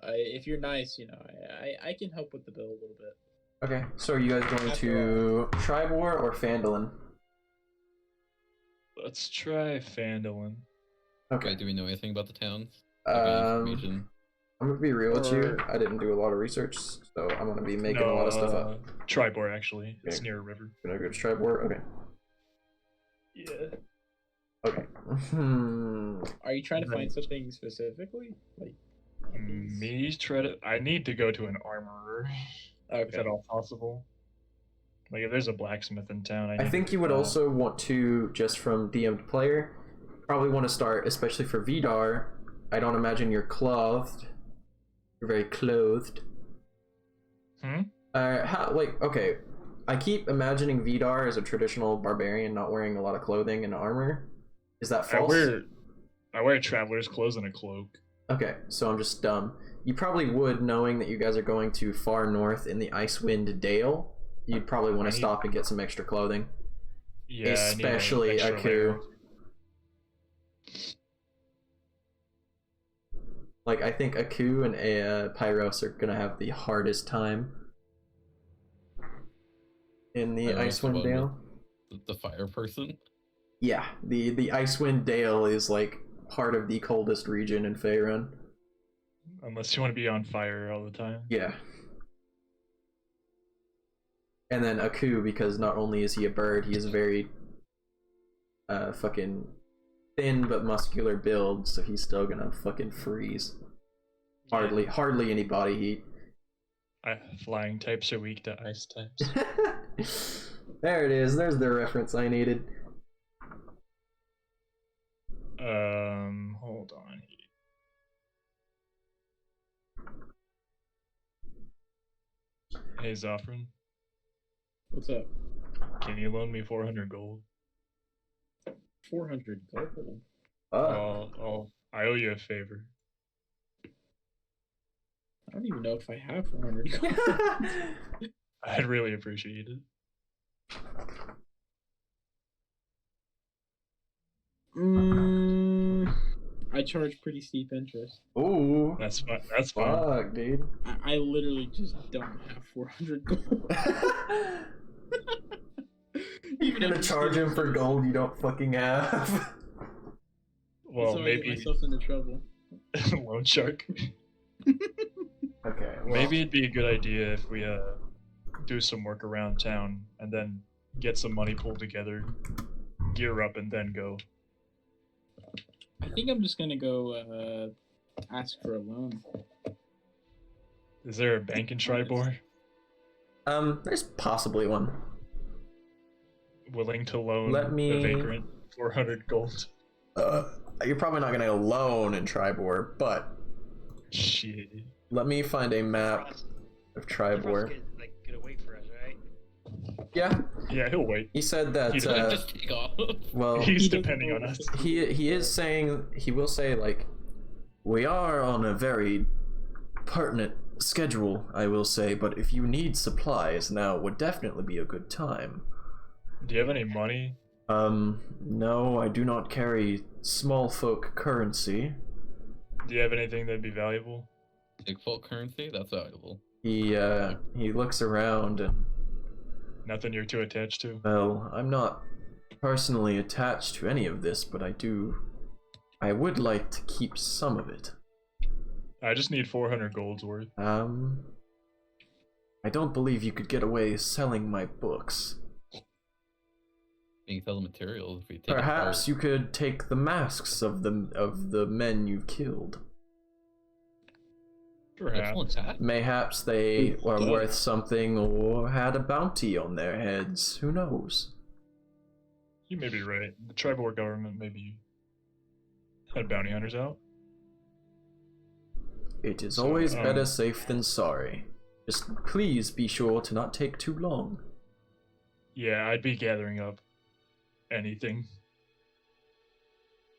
If you're nice, you know, I can help with the bill a little bit. Okay. So are you guys going to Tribor or Phandalin? Let's try Phandalin. Okay. Wait, do we know anything about the towns? I'm gonna be real with you. I didn't do a lot of research, so I'm gonna be making a lot of stuff up. Tribor, actually. It's Okay. near a river. Gonna go to Tribor. Okay. Yeah. Okay. Are you trying to find something specifically? Like I need to go to an armorer, if at all possible. Like, if there's a blacksmith in town, I think you would also want to, just from DM'd player, probably want to start, especially for Vidar. I don't imagine you're clothed. You're very clothed. Okay. I keep imagining Vidar as a traditional barbarian, not wearing a lot of clothing and armor. Is that false? I wear traveler's clothes and a cloak. Okay, so I'm just dumb. You probably would, knowing that you guys are going to far north in the Icewind Dale. You'd probably want to stop and get some extra clothing. Yeah, especially I need an extra layer. Aku. Like, I think Aku and Pyros are gonna have the hardest time in the Icewind Dale. The fire person? Yeah, the Icewind Dale is like part of the coldest region in Faerun. Unless you want to be on fire all the time. Yeah. And then Aku, because not only is he a bird, he is very fucking thin but muscular build, so he's still gonna fucking freeze. Hardly any body heat. Flying types are weak to ice types. There it is. There's the reference I needed. Hold on. Hey, Zoffrin. What's up? Can you loan me 400 gold? 400 gold. Oh. I owe you a favor. I don't even know if I have 400 gold. I'd really appreciate it. I charge pretty steep interest. Ooh. That's fine. That's fine. Fuck, dude. I literally just don't have 400 gold. You're gonna charge him for gold you don't fucking have. Well, so I maybe get myself into trouble. loan shark. Okay. Well, Maybe it'd be a good idea if we do some work around town and then get some money pulled together, gear up, and then go. I think I'm just gonna go ask for a loan. Is there a bank in Tribor there's possibly one. willing to loan Let me- the vagrant 400 gold? You're probably not gonna loan in Tribor, but Shit. let me find a map Frost- of Frost Tribor. gonna wait for us, right? Yeah, Yeah, he'll wait. he said that. He's Just take off. Well, He's he doesn't depending know on what us. to do. he is saying, he will say, like, we are on a very pertinent schedule, I will say, but if you need supplies, now would definitely be a good time. Do you have any money? No, I do not carry small folk currency. Do you have anything that'd be valuable? Default currency? That's valuable. He looks around and, Nothing you're too attached to? well, I'm not personally attached to any of this, but I would like to keep some of it. I just need 400 gold's worth. I don't believe you could get away selling my books. You can sell the materials if we take it Perhaps apart. you could take the masks of the men you've killed. Excellent. Perhaps. Mayhaps they Ooh, are good. worth something or had a bounty on their heads. Who knows? You may be right. The Tribor government maybe had bounty hunters out. It is So, always better safe than sorry. Just please be sure to not take too long. Yeah, I'd be gathering up anything.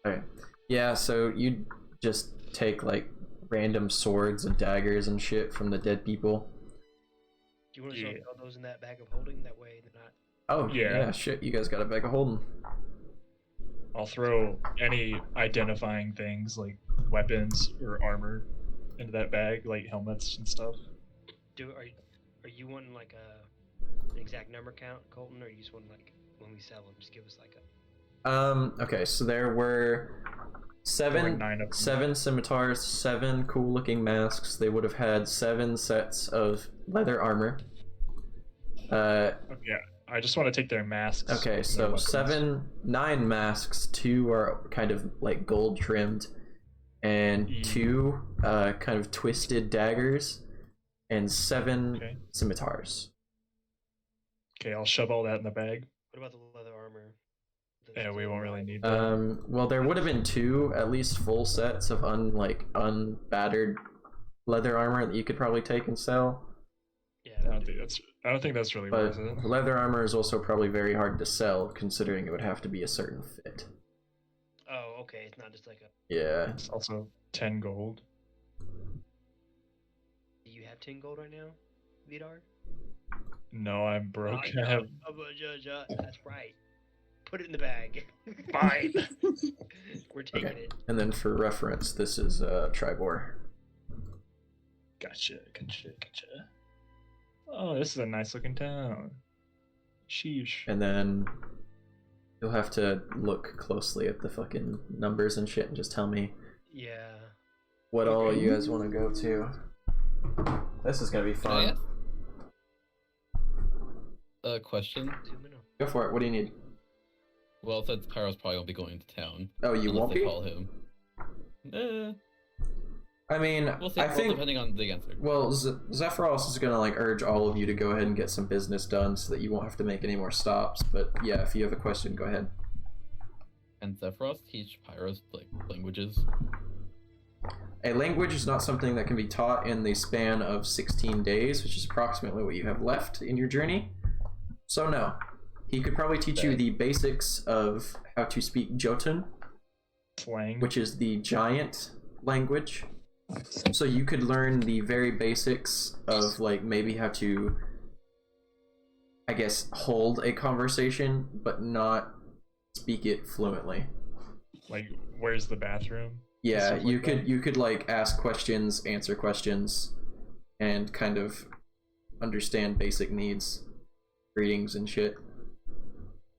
Okay. Yeah, so you just take like random swords and daggers and shit from the dead people. Do you want to Yeah. throw those in that bag of holding? That way they're not. Oh Yeah. yeah, shit, you guys got a bag of holding. I'll throw any identifying things like weapons or armor into that bag, like helmets and stuff. Are you wanting like an exact number count, Colton, or you just want like when we sell them, just give us like a. Okay, so there were seven 9 of them. 7 scimitars, 7 cool looking masks. They would have had 7 sets of leather armor. Yeah, I just want to take their masks. Okay, and their so weapons. 9 masks, 2 are kind of like gold trimmed, and Mm. 2 kind of twisted daggers, and 7 Okay. scimitars. Okay, I'll shove all that in the bag. What about the leather armor? Yeah, we won't really need that. Well, there would have been 2 at least full sets of unbattered leather armor that you could probably take and sell. Yeah. I don't think that's really But worth it. leather armor is also probably very hard to sell, considering it would have to be a certain fit. Oh, okay. It's not just like a. Yeah. It's also 10 gold. Do you have 10 gold right now, Vidar? No, I'm broke. Oh, I have That's right. Put it in the bag. Fine. We're taking Okay. it. And then for reference, this is Tribor. Gotcha. Oh, this is a nice looking town. Sheesh. And then you'll have to look closely at the fucking numbers and shit and just tell me Yeah. what all Okay. you guys want to go to. This is gonna be Can I fun. ask? Question. 2 minutes. Go for it. What do you need? Well, since Pyro's probably won't be going to town. Oh, you unless won't they be? call him. I mean, We'll see. I Well, think. depending on the answer. Well, Zephyros is gonna like urge all of you to go ahead and get some business done so that you won't have to make any more stops. But yeah, if you have a question, go ahead. Can Zephyros teach Pyros like languages? A language is not something that can be taught in the span of 16 days, which is approximately what you have left in your journey. So no. He could probably teach you Okay. the basics of how to speak Jotun, Slang. which is the giant language. So you could learn the very basics of like maybe how to, I guess, hold a conversation but not speak it fluently. Like, where's the bathroom? Yeah, Stuff you like could that? you could like ask questions, answer questions, and kind of understand basic needs, greetings and shit.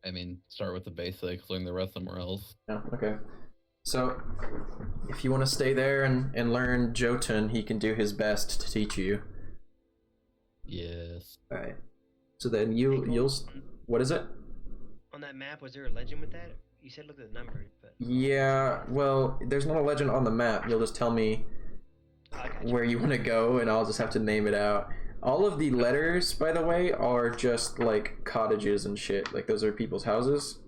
I mean, start with the basics, learn the rest somewhere else. Yeah, okay. So, if you want to stay there and learn Jotun, he can do his best to teach you. Yes. All right. So then Hey, you'll Cole, what is it? on that map, was there a legend with that? You said look at the numbers, but Yeah. Well, there's not a legend on the map. You'll just tell me I got you. where you want to go, and I'll just have to name it out. All of the letters, by the way, are just like cottages and shit. Like those are people's houses.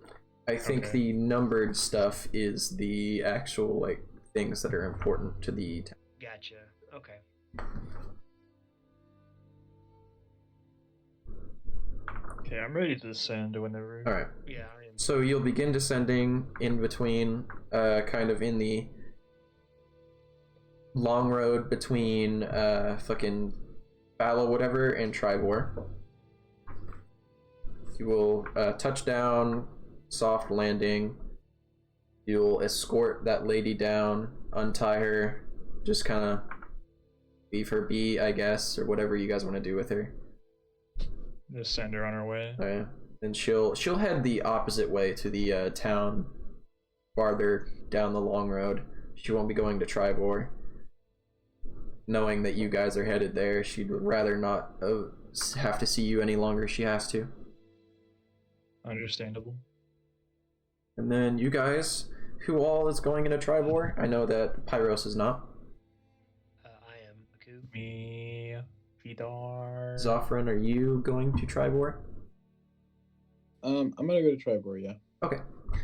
I think Okay. the numbered stuff is the actual like things that are important to the town. Gotcha. Okay. Okay, I'm ready to descend whenever. All right. Yeah, I am. So you'll begin descending in between, kind of in the long road between fucking Fallow whatever and Tribor. You will touch down, soft landing. You'll escort that lady down, untie her, just kind of leave her be, I guess, or whatever you guys want to do with her. Just send her on her way. Oh, yeah. Then she'll head the opposite way to the town, farther down the long road. She won't be going to Tribor. Knowing that you guys are headed there, she'd rather not have to see you any longer if she has to. Understandable. And then you guys, who all is going into Tribor? I know that Pyros is not. I am Aku. Me, Vidar. Zophron, are you going to Tribor? I'm gonna go to Tribor, yeah. Okay.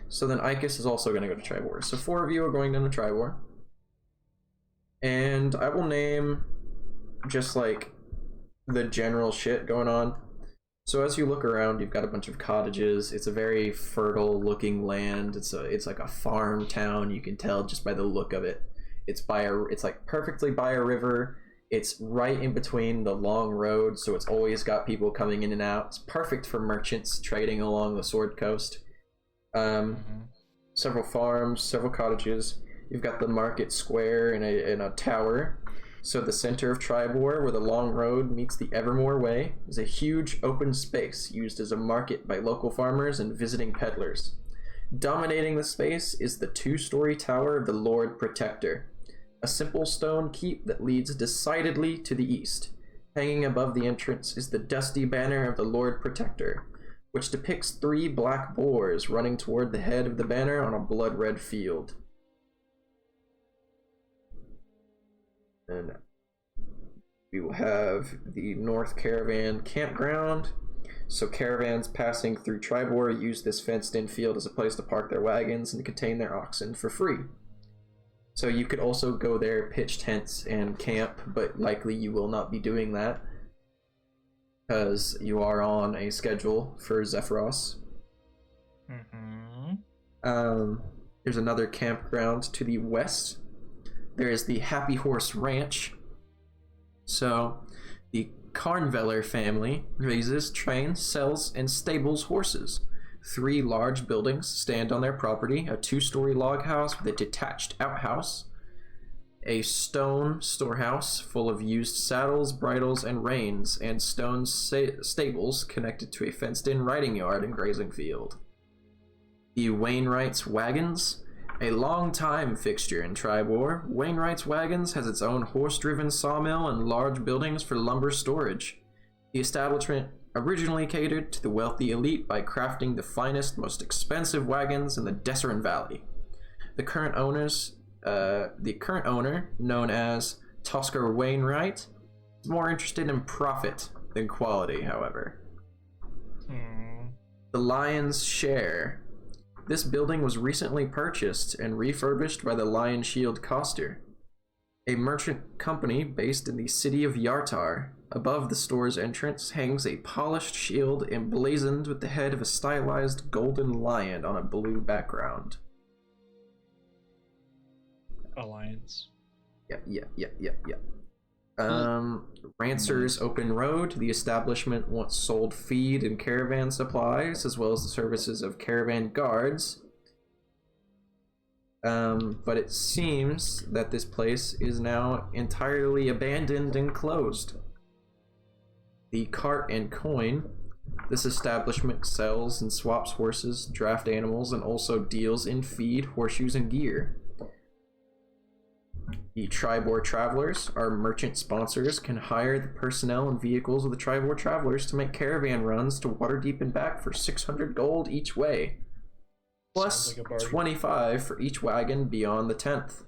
So then Icus is also going to go to Tribor. So 4 of you are going down to Tribor. And I will name just like the general shit going on. So as you look around, you've got a bunch of cottages. It's a very fertile looking land. It's like a farm town. You can tell just by the look of it. It's like perfectly by a river. It's right in between the long road, so it's always got people coming in and out. It's perfect for merchants trading along the Sword Coast. Several farms, several cottages. You've got the market square and a tower. So the center of Tribor, where the long road meets the Evermore Way, is a huge open space used as a market by local farmers and visiting peddlers. Dominating the space is the 2-story tower of the Lord Protector, a simple stone keep that leads decidedly to the east. Hanging above the entrance is the dusty banner of the Lord Protector, which depicts 3 black boars running toward the head of the banner on a blood-red field. And we will have the North Caravan Campground. So caravans passing through Tribor use this fenced-in field as a place to park their wagons and contain their oxen for free. So you could also go there, pitch tents, and camp, but likely you will not be doing that because you are on a schedule for Zephyros. There's another campground to the west. There is the Happy Horse Ranch. So the Carnveller family raises, trains, sells, and stables horses. 3 large buildings stand on their property, a 2-story log house with a detached outhouse, a stone storehouse full of used saddles, bridles, and reins, and stone stables connected to a fenced-in riding yard and grazing field. The Wainwright's Wagons, a long-time fixture in Tribor, Wainwright's Wagons has its own horse-driven sawmill and large buildings for lumber storage. The establishment originally catered to the wealthy elite by crafting the finest, most expensive wagons in the Desserin Valley. The current owner, known as Tosker Wainwright, is more interested in profit than quality, however. The Lion's Share. This building was recently purchased and refurbished by the Lion Shield Coster, a merchant company based in the city of Yartar. Above the store's entrance hangs a polished shield emblazoned with the head of a stylized golden lion on a blue background. Alliance. Yeah. Rancer's Open Road. The establishment once sold feed and caravan supplies, as well as the services of caravan guards. But it seems that this place is now entirely abandoned and closed. The Cart and Coin. This establishment sells and swaps horses, draft animals, and also deals in feed, horseshoes, and gear. The Tribor Travelers, our merchant sponsors, can hire the personnel and vehicles of the Tribor Travelers to make caravan runs to Waterdeep and back for 600 gold each way. Plus Sounds like a bargain. 25 for each wagon beyond the 10th.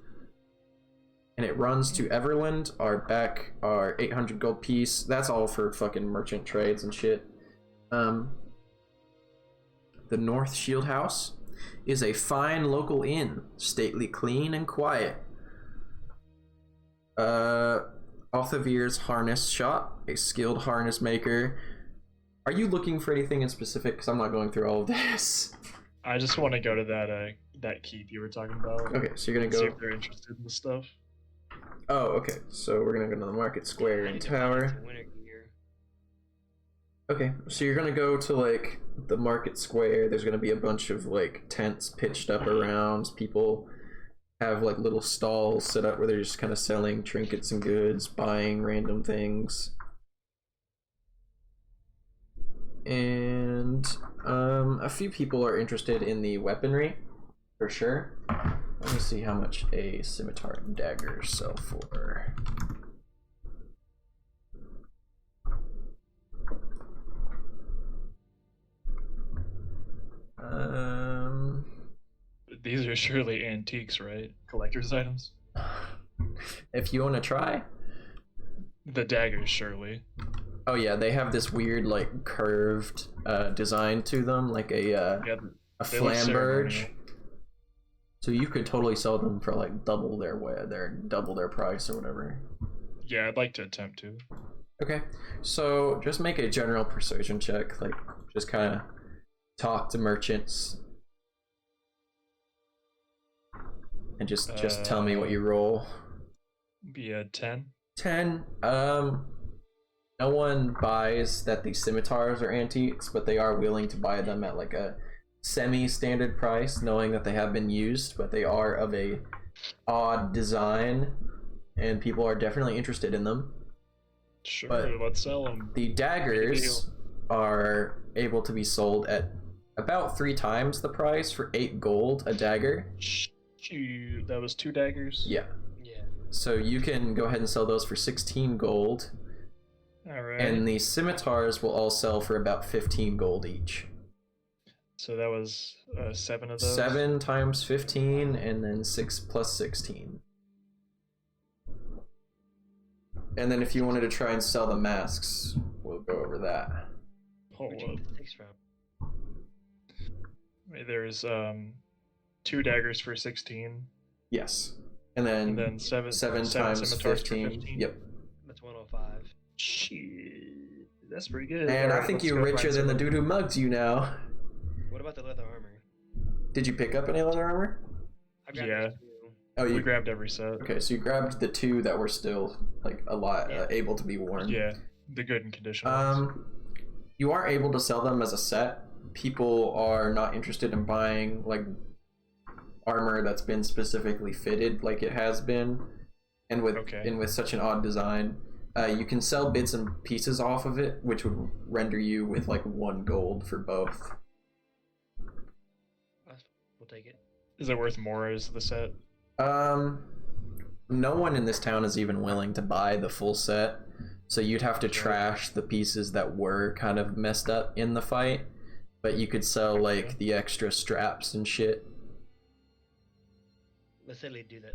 And it runs to Everland, our 800 gold piece. That's all for fucking merchant trades and shit. The North Shield House is a fine local inn, stately, clean, and quiet. Althavir's Harness Shop, a skilled harness maker. Are you looking for anything in specific? Because I'm not going through all of this. I just want to go to that keep you were talking about. Okay, so you're gonna See go. if they're interested in the stuff. Oh, okay. So we're gonna go to the Market Square I and need to find Tower. some winter gear. Okay, so you're gonna go to like the Market Square. There's gonna be a bunch of like tents pitched up around. People have like little stalls set up where they're just kind of selling trinkets and goods, buying random things. And a few people are interested in the weaponry, for sure. Let me see how much a scimitar and dagger sell for. These are surely antiques, right? Collector's items. If you want to try. The daggers, surely. Oh yeah, they have this weird like curved design to them, like a Yeah, a they look flamberge. ceremonial. So you could totally sell them for like double their price or whatever. Yeah, I'd like to attempt to. Okay, so just make a general persuasion check, like just kind of talk to merchants, and just tell me what you roll. Be a 10. 10. No one buys that the scimitars are antiques, but they are willing to buy them at like a semi-standard price, knowing that they have been used, but they are of a odd design, and people are definitely interested in them. Sure, But let's sell them. The daggers are able to be sold at about 3 times the price for 8 gold a dagger. Shoot, that was 2 daggers? Yeah. Yeah. So you can go ahead and sell those for 16 gold. Alright. And the scimitars will all sell for about 15 gold each. So that was 7 of those? 7 times 15, and then 6 plus 16. And then if you wanted to try and sell the masks, we'll go over that. Hold Where'd you up. get the 6 from? Wait, there's 2 daggers for 16. Yes. And then, 7 times scimitars for 15. Yep. That's 105. Shit, that's pretty good. And I Alright, think let's you're go richer find than the some- dude who mugged you now. What about the leather armor? Did you pick up any leather armor? I grabbed Yeah. those 2. Oh, We you grabbed every set. okay? So you grabbed the 2 that were still like a lot Yeah. able to be worn. Yeah, the good and condition ones. You are able to sell them as a set. People are not interested in buying like armor that's been specifically fitted like it has been, and with such an odd design. You can sell bits and pieces off of it, which would render you with like 1 gold for both. We'll take it. Is it worth more as the set? No one in this town is even willing to buy the full set, so you'd have to trash the pieces that were kind of messed up in the fight, but you could sell like the extra straps and shit. Let's literally do that.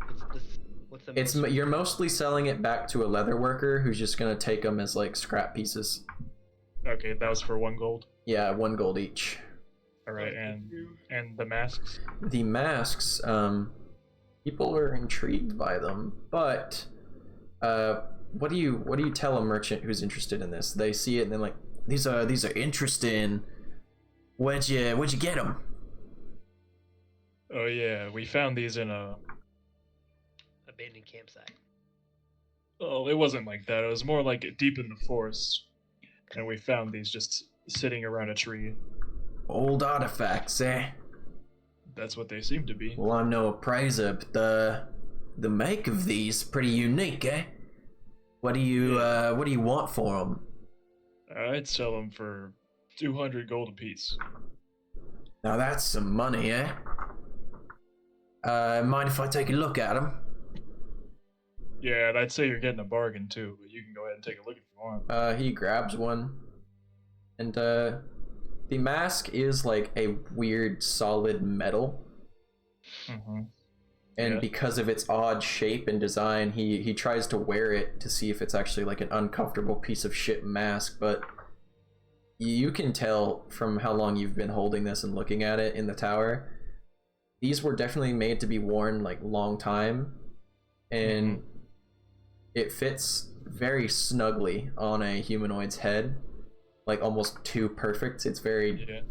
What's the It's most- you're mostly selling it back to a leather worker who's just gonna take them as like scrap pieces. Okay, that was for 1 gold. Yeah, 1 gold each. Alright, and the masks? The masks, people are intrigued by them, but what do you tell a merchant who's interested in this? They see it and they're like, these are interesting. Where'd you get them? Oh yeah, we found these in a abandoned campsite. Oh, it wasn't like that. It was more like deep in the forest, and we found these just sitting around a tree. Old artifacts, eh? That's what they seem to be. Well, I'm no appraiser, but the make of these pretty unique, eh? What do you want for them? I'd sell them for 200 gold apiece. Now that's some money, eh? Mind if I take a look at them? Yeah, and I'd say you're getting a bargain too, but you can go ahead and take a look if you want. He grabs one, and the mask is like a weird solid metal, Mm-hmm. and Yeah. because of its odd shape and design, he tries to wear it to see if it's actually like an uncomfortable piece of shit mask, but you can tell from how long you've been holding this and looking at it in the tower, these were definitely made to be worn like long time, and it fits very snugly on a humanoid's head, like almost too perfect. It's very Yeah.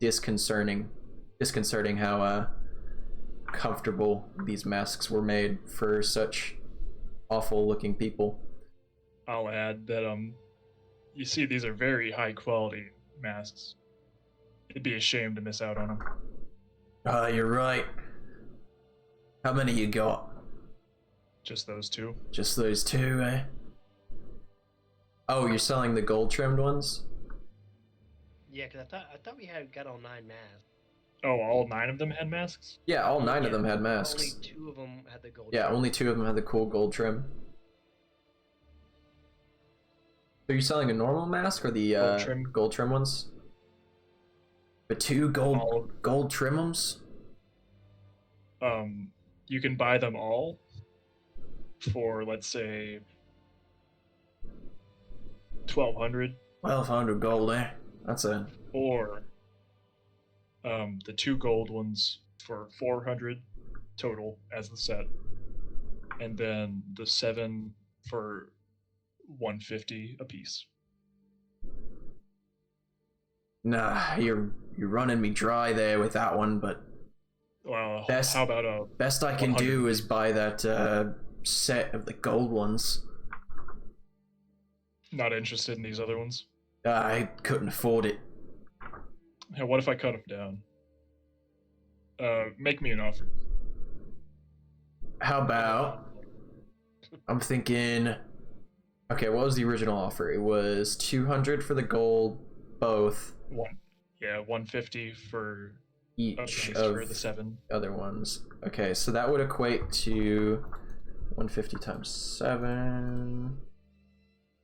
disconcerting how comfortable these masks were made for such awful looking people. I'll add that you see these are very high quality masks. It'd be a shame to miss out on them. You're right. How many you got? Just those two. Just those two, eh? Oh, you're selling the gold trimmed ones? Yeah, because I thought we had got all 9 masks. Oh, all 9 of them had masks? Yeah, all 9 of Yeah, them had masks. Only 2 of them had the gold. Yeah, trim. only 2 of them had the cool gold trim. Are you selling a normal mask or the gold trim ones? The 2 gold trimums? You can buy them all for, let's say, 1,200. 1,200 gold, eh? That's a... Or the 2 gold ones for 400 total as the set, and then the 7 for 150 a piece. Nah, you're running me dry there with that one, but Well, Best- how about a best I can 100 do is buy that set of the gold ones. not interested in these other ones? I couldn't afford it. Hey, what if I cut them down? Make me an offer. How about... I'm thinking... Okay, what was the original offer? It was 200 for the gold, both, 150 for each for of the 7. other ones. Okay, so that would equate to 150 times 7...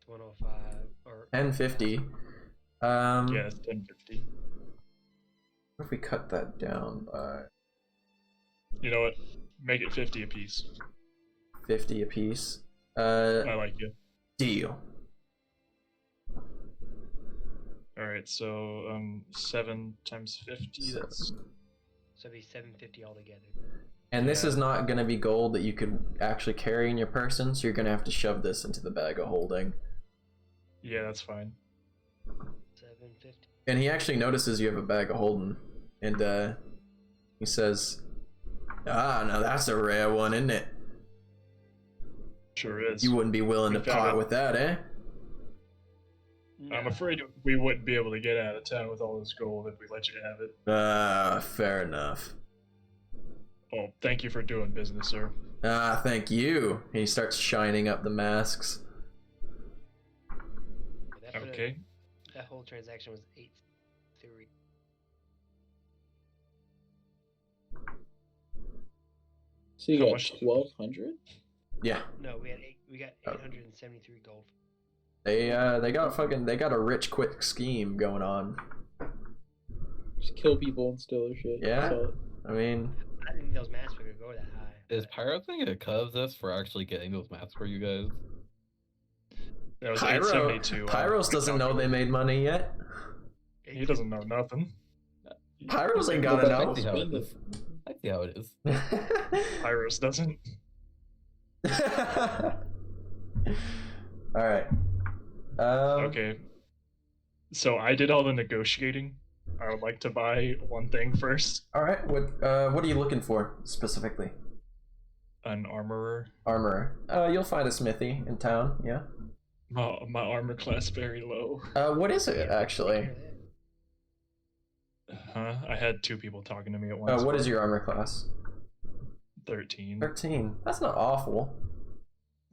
105 or 1050. Yeah, it's 1050. What if we cut that down by You know what? Make it 50 a piece. 50 apiece? I like you. Deal. All right, so 7 times 50. That's so it'd be 750 altogether. And this Yeah. is not going to be gold that you could actually carry in your person, so you're going to have to shove this into the bag of holding. yeah, that's fine. 750. And he actually notices you have a bag of holding, and he says, "Ah, now that's a rare one, isn't it? Sure is. You wouldn't be willing to We found part it. with that, eh?" I'm afraid we wouldn't be able to get out of town with all this gold if we let you have it. Ah, fair enough. Oh, thank you for doing business, sir. Ah, thank you. He starts shining up the masks. Okay. That whole transaction was 8.3. So you How got much? 1,200? Yeah, No, we got 873 gold. they got a rich quick scheme going on. Just kill people and steal their shit. Yeah. Sell it. I mean, I didn't think those masks were gonna go that high. Is Pyro thing a cut of this for actually getting those maps for you guys? That was Pyro, 872. Pyros doesn't know they made money yet. He doesn't know nothing. Pyros ain't Go gotta back know. and See how it spend it. is. I see how it is. Iris doesn't. All right. Okay. So I did all the negotiating. I would like to buy one thing first. All right. What are you looking for specifically? an armorer. Armorer. You'll find a smithy in town. Yeah. My armor class very low. What is it actually? Huh? I had 2 people talking to me at once. What is your armor class? 13. 13. That's not awful.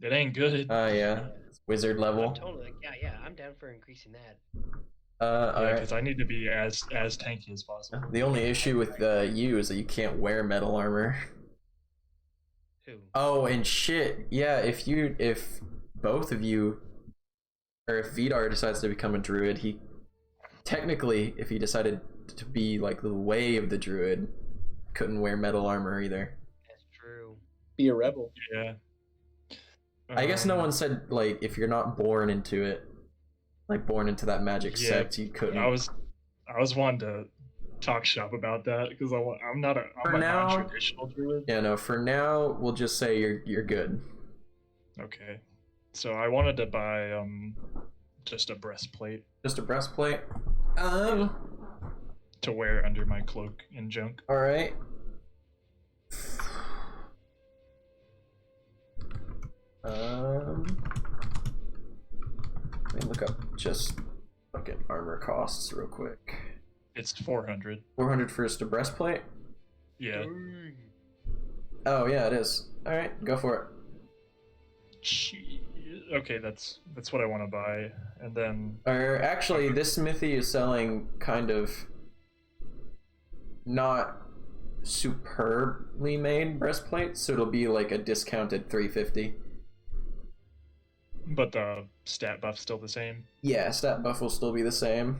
It ain't good. Yeah. It's wizard level. I'm totally like, yeah, I'm down for increasing that. Yeah, Alright. because I need to be as tanky as possible. The only issue with you is that you can't wear metal armor. Who? Oh, and shit. Yeah, if both of you, or if Vidar decides to become a druid, he technically, if he decided to be like the way of the druid, couldn't wear metal armor either. That's true. Be a rebel. Yeah. I guess no one said like if you're not born into it, like born into that magic Yeah, sect, you couldn't. I was wanting to talk shop about that because I'm For a now- non-traditional druid. Yeah, no. For now, we'll just say you're good. Okay. So I wanted to buy just a breastplate Just a breastplate. to wear under my cloak and junk. All right. Let me look up just fucking armor costs real quick. It's 400. 400 for just a breastplate. Yeah. Oh yeah, it is. All right, go for it. Okay, that's what I want to buy, and then Or actually, this smithy is selling kind of not superbly made breastplates, so it'll be like a discounted 350. but the stat buff's still the same. Yeah, stat buff will still be the same.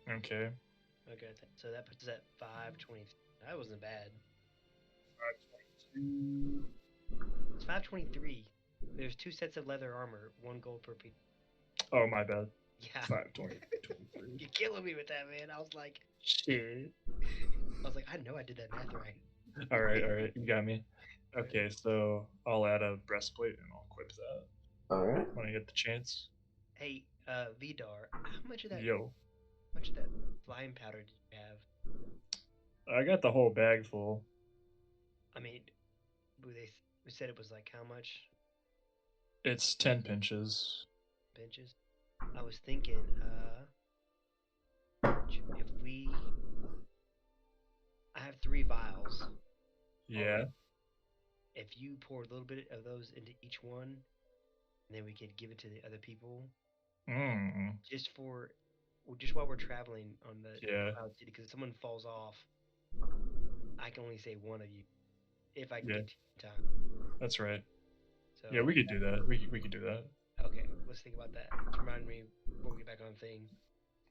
Okay. Okay, so that puts us at 520. That wasn't bad. 522. It's 523. There's 2 sets of leather armor, 1 gold per piece. Oh, my bad. Yeah. 523. You're killing me with that, man. I was like, Shit. I know I did that math right. All right, you got me. Okay, so I'll add a breastplate and I'll equip that All right. when I get the chance. Hey, Vidar, how much of that flying powder did you have? I got the whole bag full. I mean, we said it was like how much It's 10 pinches. benches? I was thinking, if I have 3 vials. Yeah. If you pour a little bit of those into each one, and then we could give it to the other people, just while we're traveling on the Cloud City, because if someone falls off, I can only save one of you if I can get to you in time. That's right. So Yeah, we could do that. We could do that. okay, let's think about that. Just remind me before we get back on thing.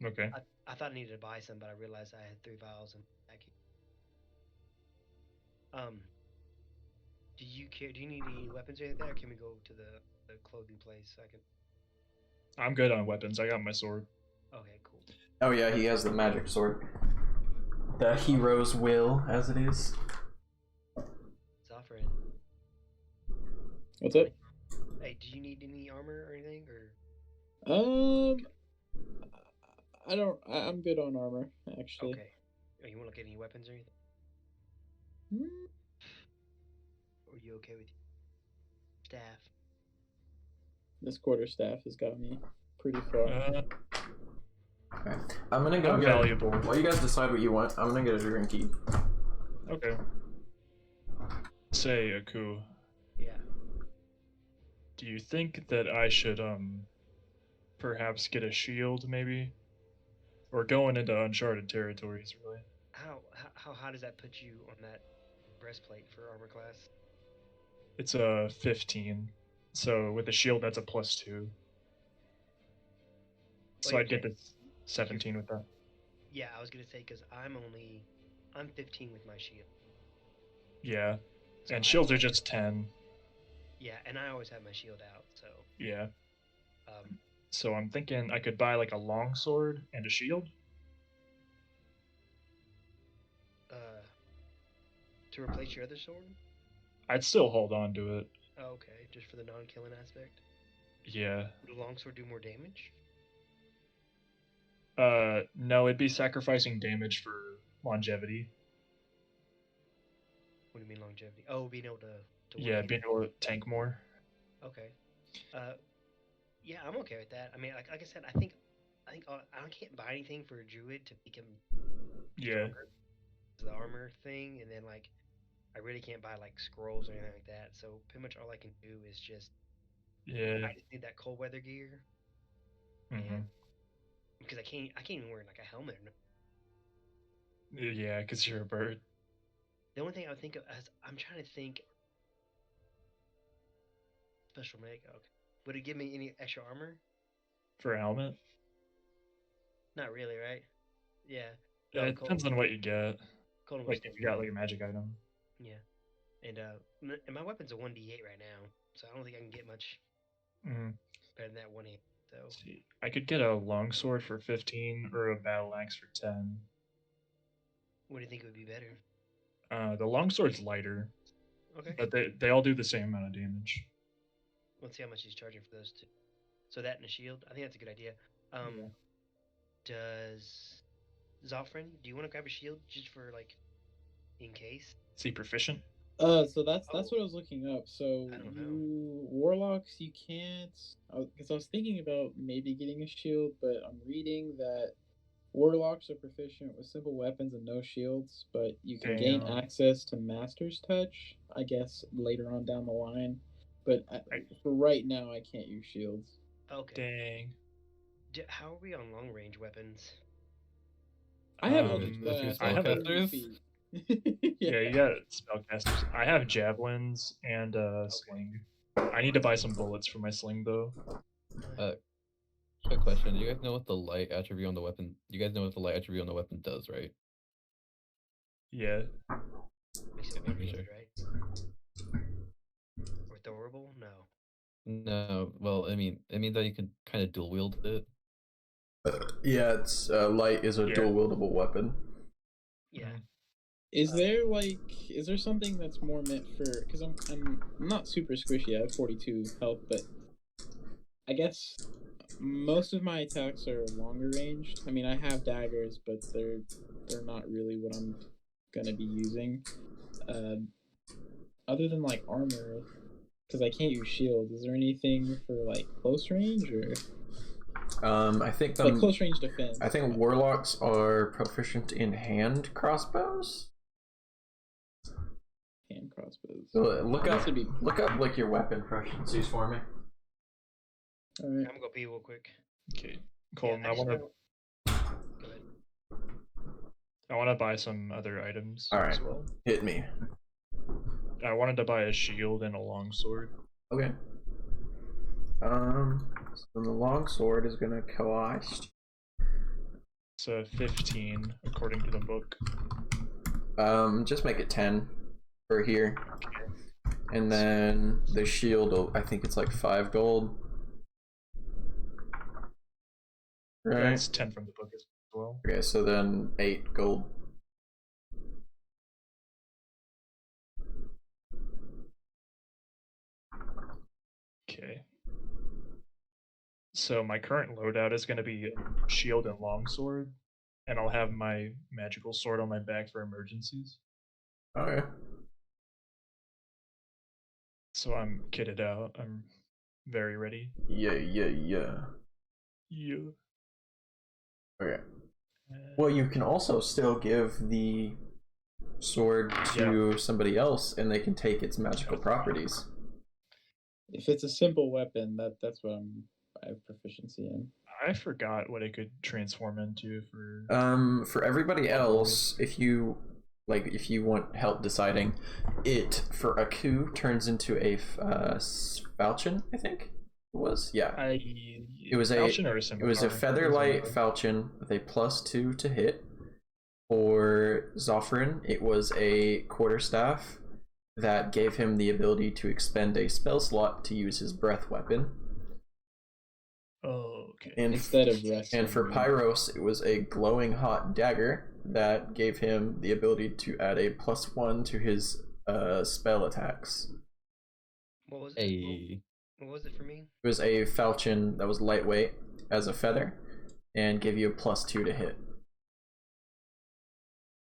Okay. I thought I needed to buy some, but I realized I had 3 vials and packing. Do you need any weapons or anything like that, or can we go to the clothing place? I'm good on weapons. I got my sword. Okay, cool. Oh yeah, he has the magic sword. The hero's will, as it is. Zafran. What's up? Hey, do you need any armor or anything, or? I don't. I'm good on armor, actually. Okay. Oh, you want to get any weapons or anything? Hmm. Or are you okay with staff? This quarterstaff has got me pretty far. Okay. I'm gonna go get. Valuable. While you guys decide what you want, I'm gonna get a drinky. Okay. Say, Aku, Yeah. do you think that I should perhaps get a shield, maybe? Or going into uncharted territories, really? How high does that put you on that breastplate for armor class? It's a 15. So with the shield, that's a +2. So I'd get to 17 with that. Yeah, I was gonna say because I'm 15 with my shield. Yeah. So And shields are just 10. Yeah, and I always have my shield out, so Yeah. um, So I'm thinking I could buy like a long sword and a shield. to replace your other sword. I'd still hold on to it. Oh, okay, just for the non-killing aspect. Yeah. Would a longsword do more damage? No, it'd be sacrificing damage for longevity. What do you mean longevity? Oh, being able to to one Yeah, hit. being able to tank more. Okay. Yeah, I'm okay with that. I mean, like I said, I think I can't buy anything for a druid to make him Yeah. stronger. The armor thing, and then like I really can't buy like scrolls or anything like that. So pretty much all I can do is just Yeah. I just need that cold weather gear, hmm and because I can't even wear like a helmet. Yeah, because you're a bird. The only thing I would think of as I'm trying to think special make. Okay, would it give me any extra armor? For a helmet? Not really, right? Yeah. No, It depends on what you get. cold and Like if withstand. you got like a magic item. Yeah, and and my weapon's a 1d8 right now, so I don't think I can get much Mm. better than that 1 8. So See, I could get a longsword for 15 or a battle axe for 10. what do you think would be better? The longsword's lighter, Okay, but they all do the same amount of damage. let's see how much he's charging for those two. So that and a shield, I think that's a good idea. Yeah. Does Zofran, do you want to grab a shield just for like in case? Is he proficient? So that's Oh. what I was looking up. So I don't know. you warlocks, you can't. Because I was thinking about maybe getting a shield, but I'm reading that warlocks are proficient with simple weapons and no shields, but you can gain Damn. access to Master's Touch, I guess, later on down the line. But I- for right now, I can't use shields. Okay. Dang. How are we on long range weapons? I have a few I have a 30 spellcasters? feet. yeah. You got spellcasters. I have javelins and sling. I need to buy some bullets for my sling though. Quick question. Do you guys know what the light attribute on the weapon? You guys know what the light attribute on the weapon does, right? Yeah. Makes it Pretty immune, sure. right? Or throwerable? No. No. Well, I mean, it means that you can kind of dual wield it. Yeah, it's light is a Yeah. dual wieldable weapon. Yeah. Mhm. Is there something that's more meant for? Because I'm not super squishy. I have 42 health, but I guess most of my attacks are longer ranged. I mean, I have daggers, but they're not really what I'm gonna be using. Other than like armor, because I can't use shield. Is there anything for like close range or I think like close range defense? I think warlocks are proficient in hand crossbows. Hand crossbows. So look I guess up it'd be- like your weapon proficiencies for me. All right. I'm gonna go pee real quick. Okay. Colton, Yeah, I just want to know- Go ahead. I want to buy some other items All right, as well. hit me. I wanted to buy a shield and a longsword. Okay. So the long sword is gonna cost. It's a 15 according to the book. Just make it 10 for here, and then the shield. I think it's like 5 gold. Right. Yeah, it's 10 from the book as well. Okay, so then 8 gold. Okay. So my current loadout is going to be shield and longsword, and I'll have my magical sword on my back for emergencies. Okay. So I'm kitted out. I'm very ready. Yeah. Yeah. Okay. Well, you can also still give the sword to somebody else, and they can take its magical properties. If it's a simple weapon, that's what I have proficiency in. I forgot what it could transform into for. For everybody else, if you want help deciding, it for a coup turns into a falchion. I think it was. Yeah. It was a featherlight falchion with a +2 to hit. For Zofran, it was a quarterstaff that gave him the ability to expend a spell slot to use his breath weapon. Oh, okay. And Instead of resting. And for Pyros, it was a glowing hot dagger that gave him the ability to add a +1 to his spell attacks. What was it? Hey. What was it for me? It was a falchion that was lightweight as a feather and gave you a +2 to hit.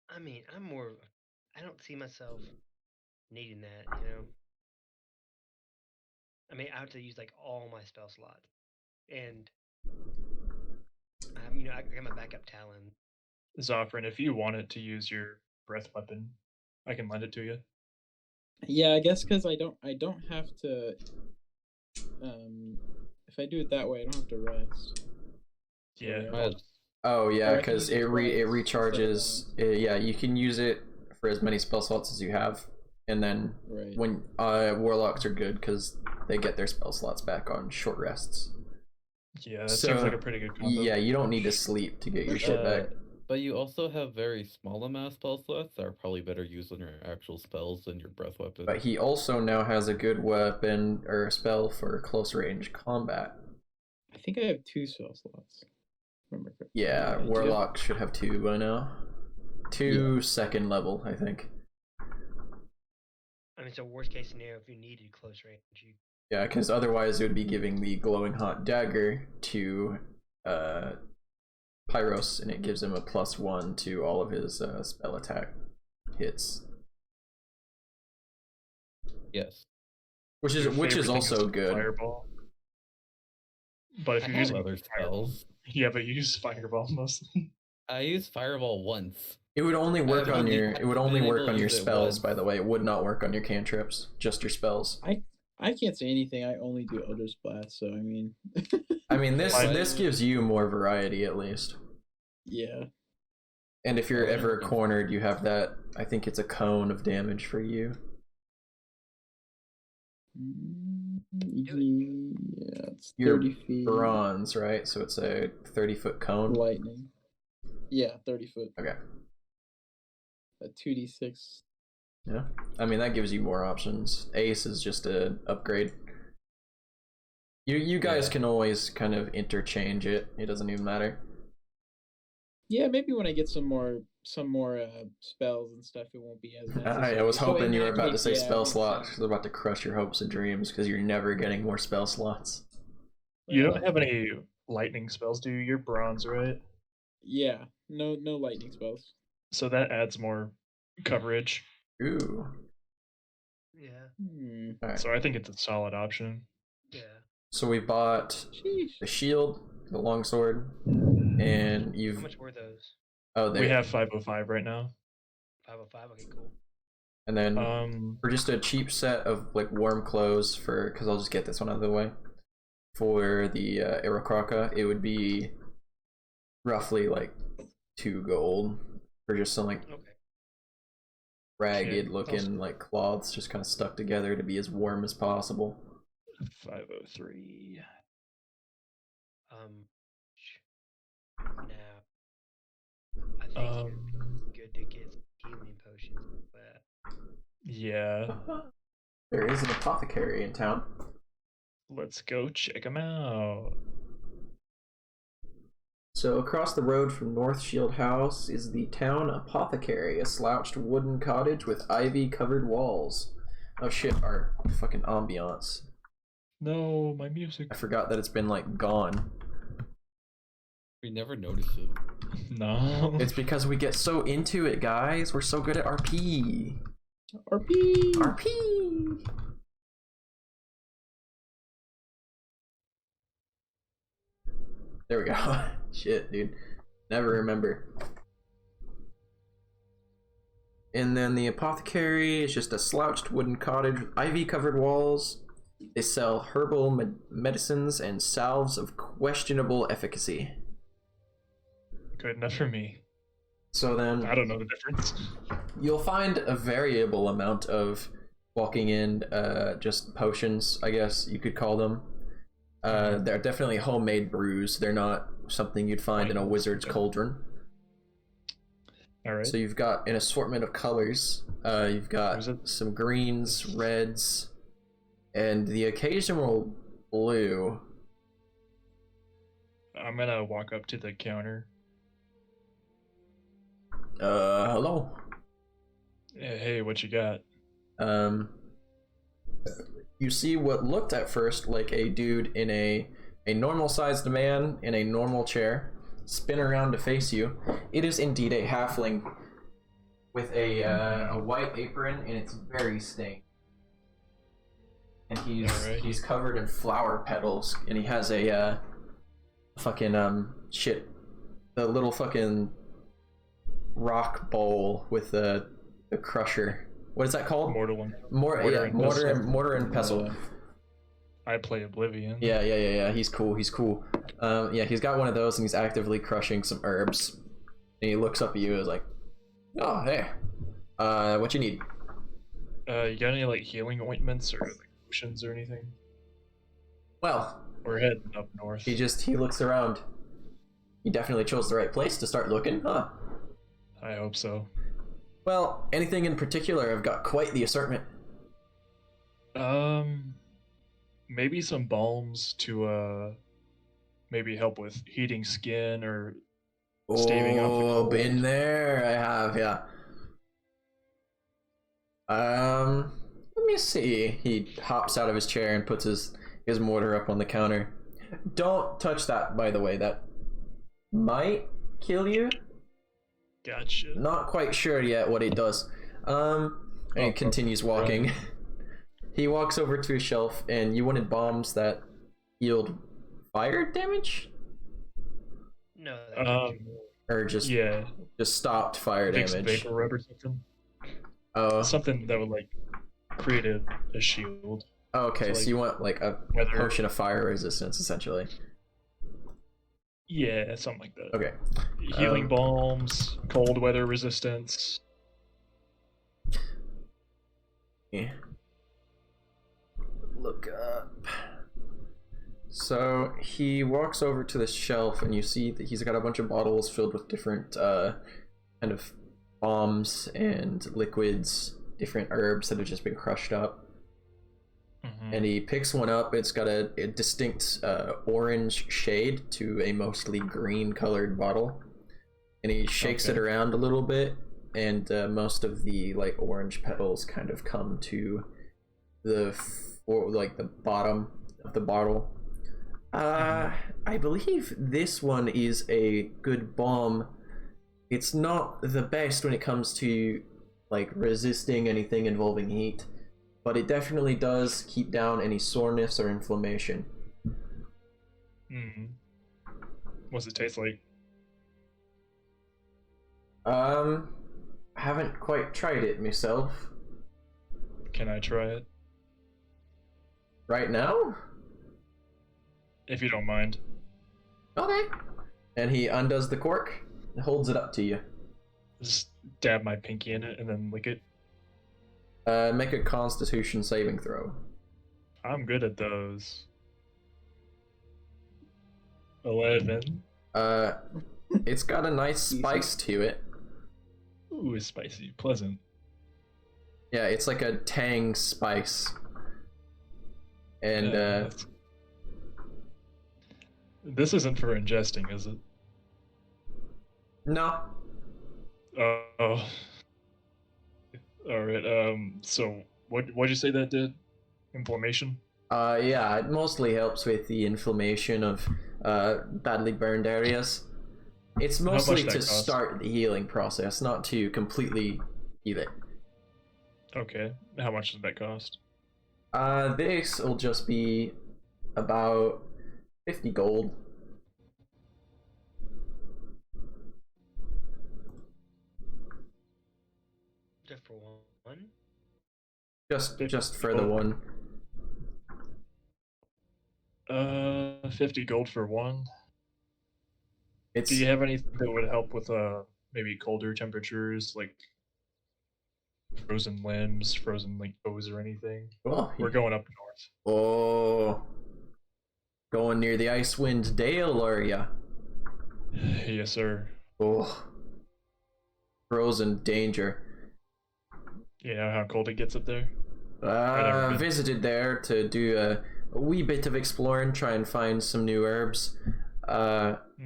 I mean, I don't see myself needing that, you know. I mean, I have to use like all my spell slots, and I have, I got my backup Talon. Zoffrin, if you wanted to use your breath weapon, I can lend it to you. Yeah, I guess because I don't have to. If I do it that way, I don't have to rest. Yeah. Right. Might as- Oh yeah, Or I can because use it it twice recharges. Yeah, you can use it for as many spell slots as you have, and then Right. when warlocks are good because they get their spell slots back on short rests. Yeah, that So, seems like a pretty good combo. Yeah, you don't need to sleep to get your shit back. But you also have very small amount of spell slots that are probably better used on your actual spells than your breath weapon. But he also now has a good weapon or spell for close range combat. I think I have 2 spell slots. Remember correctly. Yeah, I do. warlock should have 2 by now. 2 second level, I think. I mean, so worst case scenario, if you needed close range, you Yeah, because otherwise it would be giving the glowing hot dagger to Pyros, and it gives him a +1 to all of his spell attack hits, Yes. which Your is favorite thing also is good. Fireball. But if I you're have using other Fireball, spells. yeah, but you use Fireball mostly. I used Fireball once. It would only work I've on only your. It would been only able work to on your use it spells. once. By the way, it would not work on your cantrips. Just your spells. I can't say anything. I only do Eldritch Blast, so I mean. I mean, this Why- this gives you more variety at least. Yeah. And if you're Oh, ever okay. cornered, you have that. I think it's a cone of damage for you. Yeah, it's You're 30 feet. bronze, right? So it's a 30-foot cone. Lightning. Yeah, 30 foot. Okay. A 2d6. Yeah. I mean, that gives you more options. Ace is just a upgrade. You guys Yeah. can always kind of interchange it. It doesn't even matter. Yeah, maybe when I get some more spells and stuff, it won't be as necessary. I was So hoping in you were that about to case, say yeah, spell makes slots. sense. I was about to crush your hopes and dreams because you're never getting more spell slots. You Well, don't have any lightning spells, do you? You're bronze, right? Yeah, no lightning spells. So that adds more coverage. Ooh. yeah, All right. So I think it's a solid option. yeah. So we bought Sheesh. the shield, the longsword, and How you've. much were those? Oh, there. We have 505 right now. 505. Okay, cool. And then for just a cheap set of like warm clothes for, because I'll just get this one out of the way. For the Aerocraka, it would be roughly like 2 gold for just some like Okay. ragged Yeah, looking also- like cloths just kind of stuck together to be as warm as possible. 503. Now I think you're good to get some healing potions. But Yeah. There is an apothecary in town. Let's go check them out. So across the road from North Shield House is the town apothecary, a slouched wooden cottage with ivy-covered walls. Oh shit, our fucking ambiance. No, my music. I forgot that it's been like gone. We never noticed it. No. It's because we get so into it, guys. We're so good at RP. RP. RP. There we go. Shit, dude. Never remember. And then the apothecary is just a slouched wooden cottage with ivy-covered walls. They sell herbal medicines and salves of questionable efficacy. Good enough for me. So then, I don't know the difference. you'll find a variable amount of walking in just potions, I guess you could call them. They're definitely homemade brews. They're not something you'd find in a wizard's cauldron. Alright. So you've got an assortment of colors. You've got Is it- some greens, reds, and the occasional blue. I'm gonna walk up to the counter. Hello. Hey, what you got? You see what looked at first like a dude in a normal-sized man in a normal chair spin around to face you. It is indeed a halfling with a white apron, and it's very stained. and he's Alrighty. covered in flower petals, and he has a fucking the little fucking rock bowl with the crusher. What is that called? Mortal and Mortar and pestle. I play Oblivion. Yeah. He's cool. Yeah, he's got one of those, and he's actively crushing some herbs. And he looks up at you and is like, "Oh, hey, what you need?" You got any like healing ointments or like potions or anything? Well, We're heading up north. he looks around. You definitely chose the right place to start looking, huh? I hope so. Well, anything in particular? I've got quite the assortment. Maybe some balms to maybe help with heating skin or staving off the cold. Been there. I have, yeah. Let me see. He hops out of his chair and puts his mortar up on the counter. Don't touch that, by the way. That might kill you. Gotcha. Not quite sure yet what it does. And he continues walking. He walks over to a shelf, and you wanted bombs that yield fire damage? No. Or just stopped fire damage? Vapor rub or something. Oh. Something that would like create a shield. Okay, so you want like a potion of fire resistance, essentially. Yeah, something like that. Okay. Healing bombs, cold weather resistance. Yeah. Look up. So he walks over to the shelf, and you see that he's got a bunch of bottles filled with different kind of bombs and liquids, different herbs that have just been crushed up. And he picks one up. It's got a distinct orange shade to a mostly green colored bottle, and he shakes it around a little bit, and most of the like orange petals kind of come to the bottom of the bottle. I believe this one is a good bomb. It's not the best when it comes to like resisting anything involving heat, but it definitely does keep down any soreness or inflammation. What's it taste like? I haven't quite tried it myself. Can I try it? Right now? If you don't mind. Okay. And he undoes the cork and holds it up to you. Just dab my pinky in it and then lick it. Make a Constitution saving throw. I'm good at those. 11. It's got a nice spice to it. Ooh, it's spicy, pleasant. Yeah, it's like a tang spice. And this isn't for ingesting, is it? No. Oh. Alright, so what'd you say that did? Inflammation? Yeah, it mostly helps with the inflammation of badly burned areas. It's mostly to start the healing process, not to completely heal it. Okay, how much does that cost? This will just be about 50 gold. Just for one? Just for the one. 50 gold for one. It's... Do you have anything that would help with maybe colder temperatures, like frozen limbs, frozen like toes or anything? Oh, we're going up north. Oh, going near the Icewind Dale, are ya? Yes, sir. Oh, frozen danger. You know how cold it gets up there? Visited there to do a wee bit of exploring, try and find some new herbs.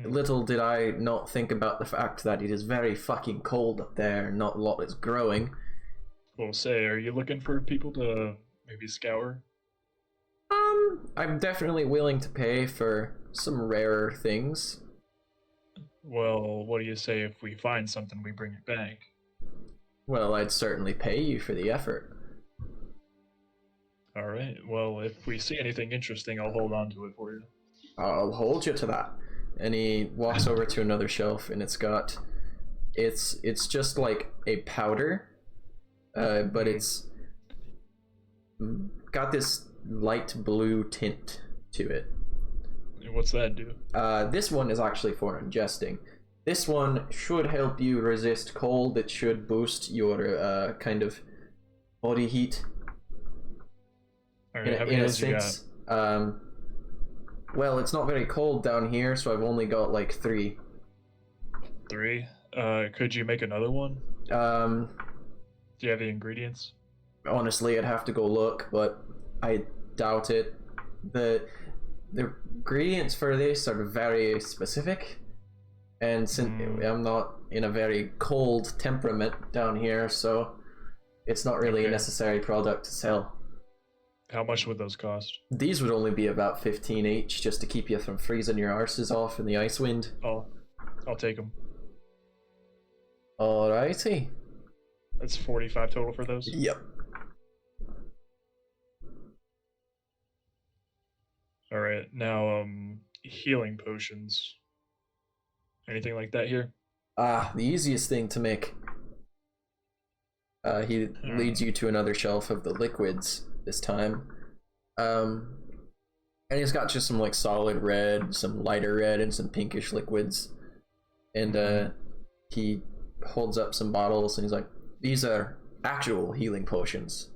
Little did I not think about the fact that it is very fucking cold up there, not a lot is growing. Well, say, are you looking for people to maybe scour? I'm definitely willing to pay for some rarer things. Well, what do you say if we find something, we bring it back? Well, I'd certainly pay you for the effort. All right. Well, if we see anything interesting, I'll hold on to it for you. I'll hold you to that. And he walks over to another shelf, and it's just like a powder, but it's got this light blue tint to it. And what's that do? This one is actually for ingesting. This one should help you resist cold. It should boost your kind of body heat. All right. How many of those you got? Well, it's not very cold down here, so I've only got like 3. 3. Could you make another one? Um, Do you have the ingredients? Honestly, I'd have to go look, but I doubt it. The ingredients for this are very specific, and since I'm not in a very cold temperament down here, so it's not really a necessary product to sell. How much would those cost? These would only be about 15 each, just to keep you from freezing your arses off in the ice wind. I'll take them. Alrighty. That's 45 total for those? Yep. Alright, now, healing potions. Anything like that here? The easiest thing to make. He leads you to another shelf of the liquids this time. And he's got just some like solid red, some lighter red, and some pinkish liquids. And he holds up some bottles and he's like, these are actual healing potions.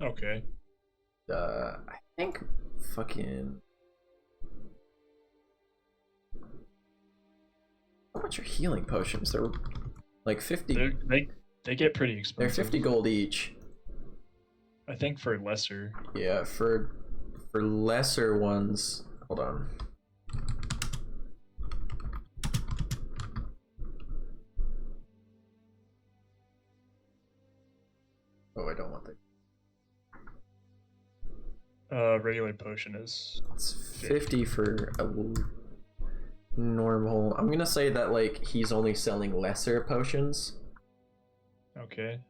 Okay. I think fucking... How much are healing potions? They're like 50. They get pretty expensive. They're 50 gold each. I think for lesser. Yeah, for lesser ones. Hold on. Oh, I don't want that. Regular potion is... It's 50 for a normal... I'm gonna say that, like, he's only selling lesser potions. Okay.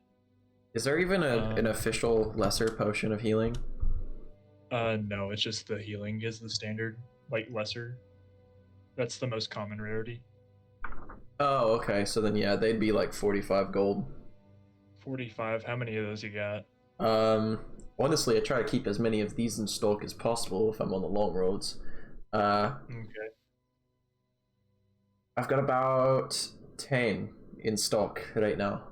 Is there even an official lesser potion of healing? No, it's just the healing is the standard, like, lesser. That's the most common rarity. Oh, okay, so then yeah, they'd be like 45 gold. 45, how many of those you got? Honestly, I try to keep as many of these in stock as possible if I'm on the long roads. Okay. I've got about 10 in stock right now.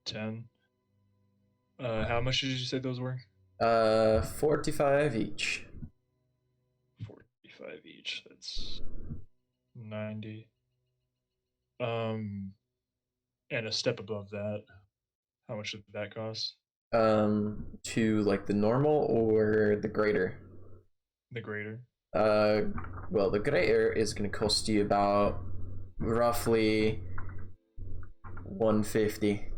10. How much did you say those were? 45 each. 45 each, that's 90. And a step above that, how much did that cost? To like the normal or the greater? The greater. Well, the greater is going to cost you about roughly 150.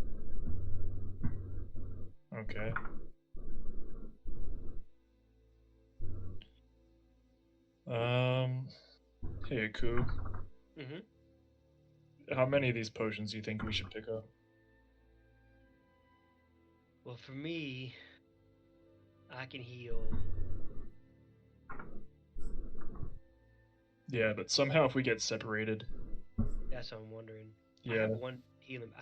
Okay. Hey, Ku. How many of these potions do you think we should pick up? Well, for me, I can heal. Yeah, but somehow if we get separated. That's what I'm wondering. Yeah. I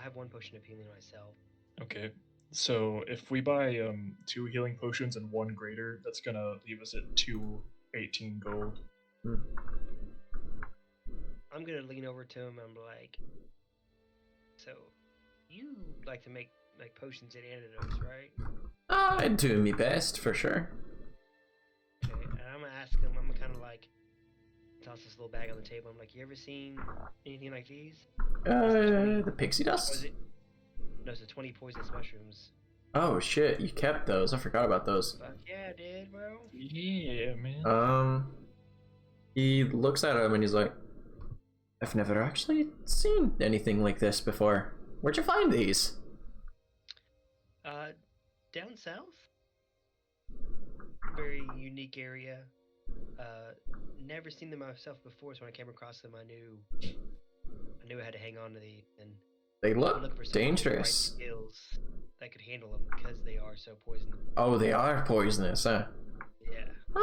have one potion of healing myself. Okay. So if we buy 2 healing potions and 1 greater, that's gonna leave us at 218 gold. I'm gonna lean over to him and I'm like, so you like to make like potions and antidotes, right? I'd do me best for sure. Okay, and I'm gonna ask him. I'm gonna kind of like toss this little bag on the table. I'm like, you ever seen anything like these? The pixie dust? No, it's the 20 poisonous mushrooms. Oh shit, you kept those. I forgot about those. Fuck yeah, I did, bro. Yeah, man. He looks at him and he's like, I've never actually seen anything like this before. Where'd you find these? Down south. Very unique area. Never seen them myself before, so when I came across them, I knew I had to hang on to these. And They I'm look looking for someone with the right dangerous. skills that could handle them because they are so poisonous. Oh, they are poisonous, huh? Yeah.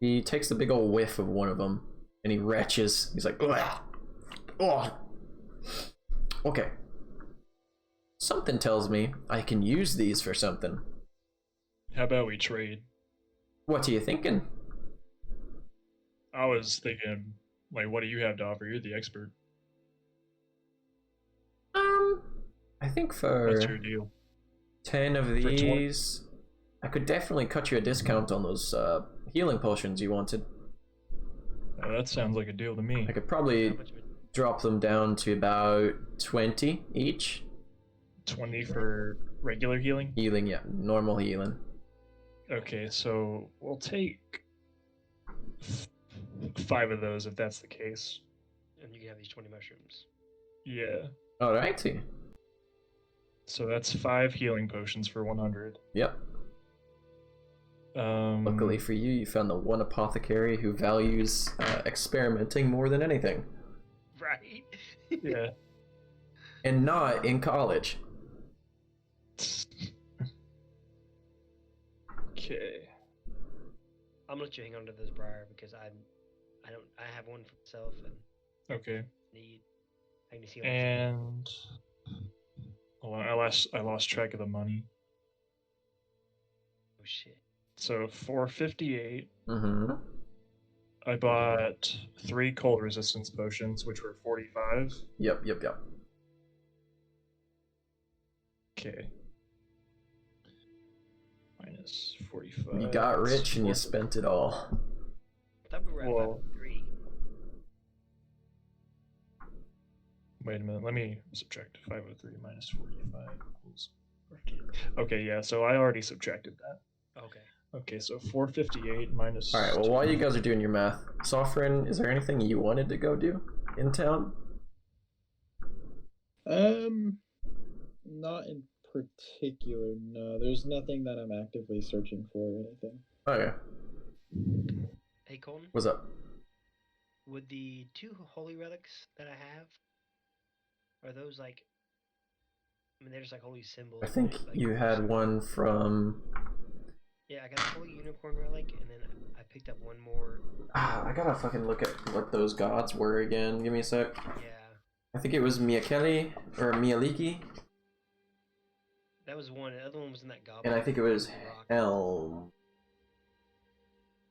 He takes a big old whiff of one of them, and he retches. He's like, "Ugh. Oh, okay. Something tells me I can use these for something. How about we trade? What are you thinking? I was thinking, like, what do you have to offer? You're the expert. I think What's for your deal? 10 of For 20? these, I could definitely cut you a discount on those healing potions you wanted. That sounds like a deal to me. I could probably How much would drop them down to about 20 each. 20 for regular healing? Healing, yeah, normal healing. Okay, so we'll take 5 of those if that's the case. and you can have these 20 mushrooms. Yeah. Alrighty. So that's 5 healing potions for 100. Yep. Luckily for you, you found the one apothecary who values experimenting more than anything. Right? Yeah. And not in college. Okay. I'm gonna let you hang on to this briar because I have one for myself and Okay. need. I need to see how much. And hold on, I lost track of the money. Oh shit. So 458. Mm-hmm. I bought 3 cold resistance potions, which were 45. Yep. Okay. Minus 45. You got That's rich and you 4. spent it all. I thought we were at Well- 3. Wait a minute, let me subtract 503 minus 45 equals 48. Okay, yeah, so I already subtracted that. Okay. Okay, so 458 minus. Alright, well, while you guys are doing your math, Sovereign, is there anything you wanted to go do in town? Not in particular. No, there's nothing that I'm actively searching for or anything. Okay, Hey Colton, what's up? would the 2 holy relics that I have, are those like? I mean, they're just like holy symbols. I think right? Like, you had one from... Yeah, I got a holy unicorn relic, and then I picked up one more. I gotta fucking look at what those gods were again. Give me a sec. Yeah, I think it was Miakeli, or Mialiki, that was one. The other one was in that goblin. and I think it was rock. Helm.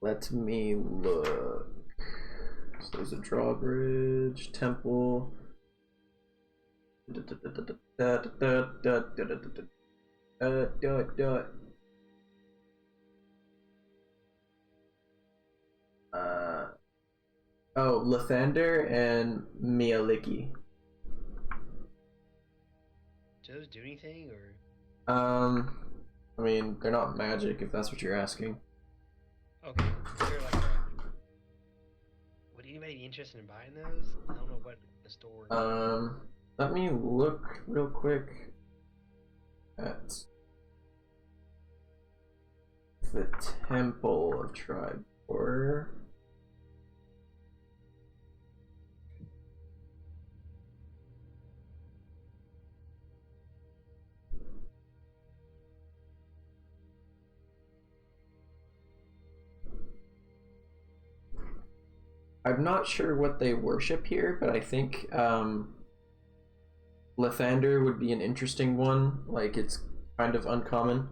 Let me look. So there's a drawbridge, temple. Oh, Lathander and Mialiki. Do those do anything, or? I mean, they're not magic if that's what you're asking. Okay, they're like. Would anybody be interested in buying those? I don't know what the store. Let me look real quick at the Temple of Tribe Horror. I'm not sure what they worship here, but I think Lathander would be an interesting one. Like, it's kind of uncommon,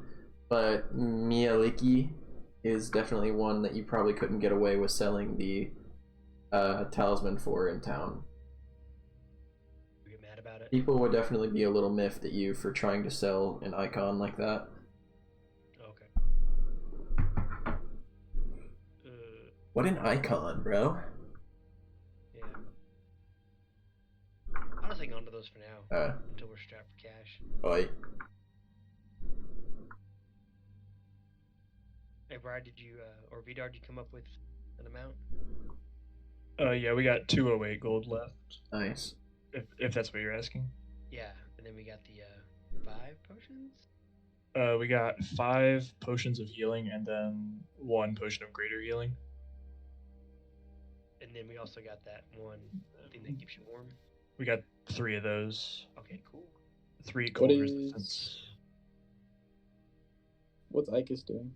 but Mialiki is definitely one that you probably couldn't get away with selling the talisman for in town. You get mad about it. People would definitely be a little miffed at you for trying to sell an icon like that. Okay. What an icon, bro. Yeah. I'll just hang on to those for now until we're strapped for cash. Oi. Hey, Brian, did you or Vidar, did you come up with an amount? Yeah, we got 208 gold left. Nice. If that's what you're asking. Yeah, and then we got the 5 potions. We got 5 potions of healing and then 1 potion of greater healing. And then we also got that one thing that keeps you warm. We got 3 of those. Okay, cool. 3 What cold is- resistance. What's Icus doing?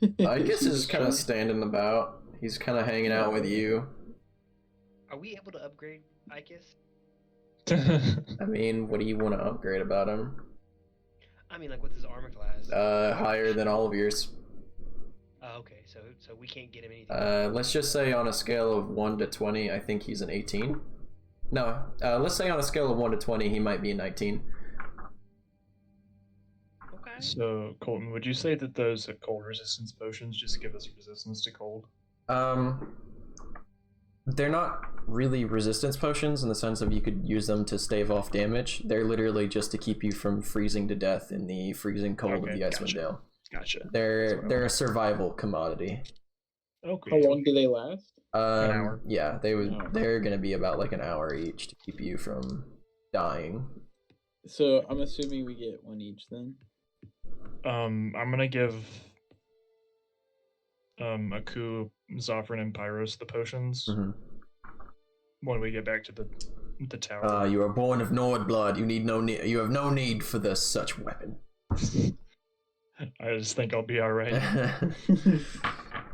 Icus He's is just kind of chilling. standing about. He's kind of hanging out with you. Are we able to upgrade Icus? I mean, what do you want to upgrade about him? I mean, like, what's his armor class? Higher than all of yours. Oh, okay, so we can't get him anything. Let's just say on a scale of 1 to 20, I think he's an 18. No, let's say on a scale of 1 to 20, he might be a 19. Okay. So, Colton, would you say that those cold resistance potions just give us resistance to cold? They're not really resistance potions in the sense of you could use them to stave off damage. They're literally just to keep you from freezing to death in the freezing cold of Okay, the Icewind Dale. Gotcha. They're a survival commodity. Okay. How long do they last? hour. Yeah, An hour. they're gonna be about like an hour each to keep you from dying. So I'm assuming we get one each then. I'm gonna give Aku, Zophryn, and Pyros the potions Mm-hmm. when we get back to the tower. You are born of Nord blood. You have no need for this such weapon. I just think I'll be alright.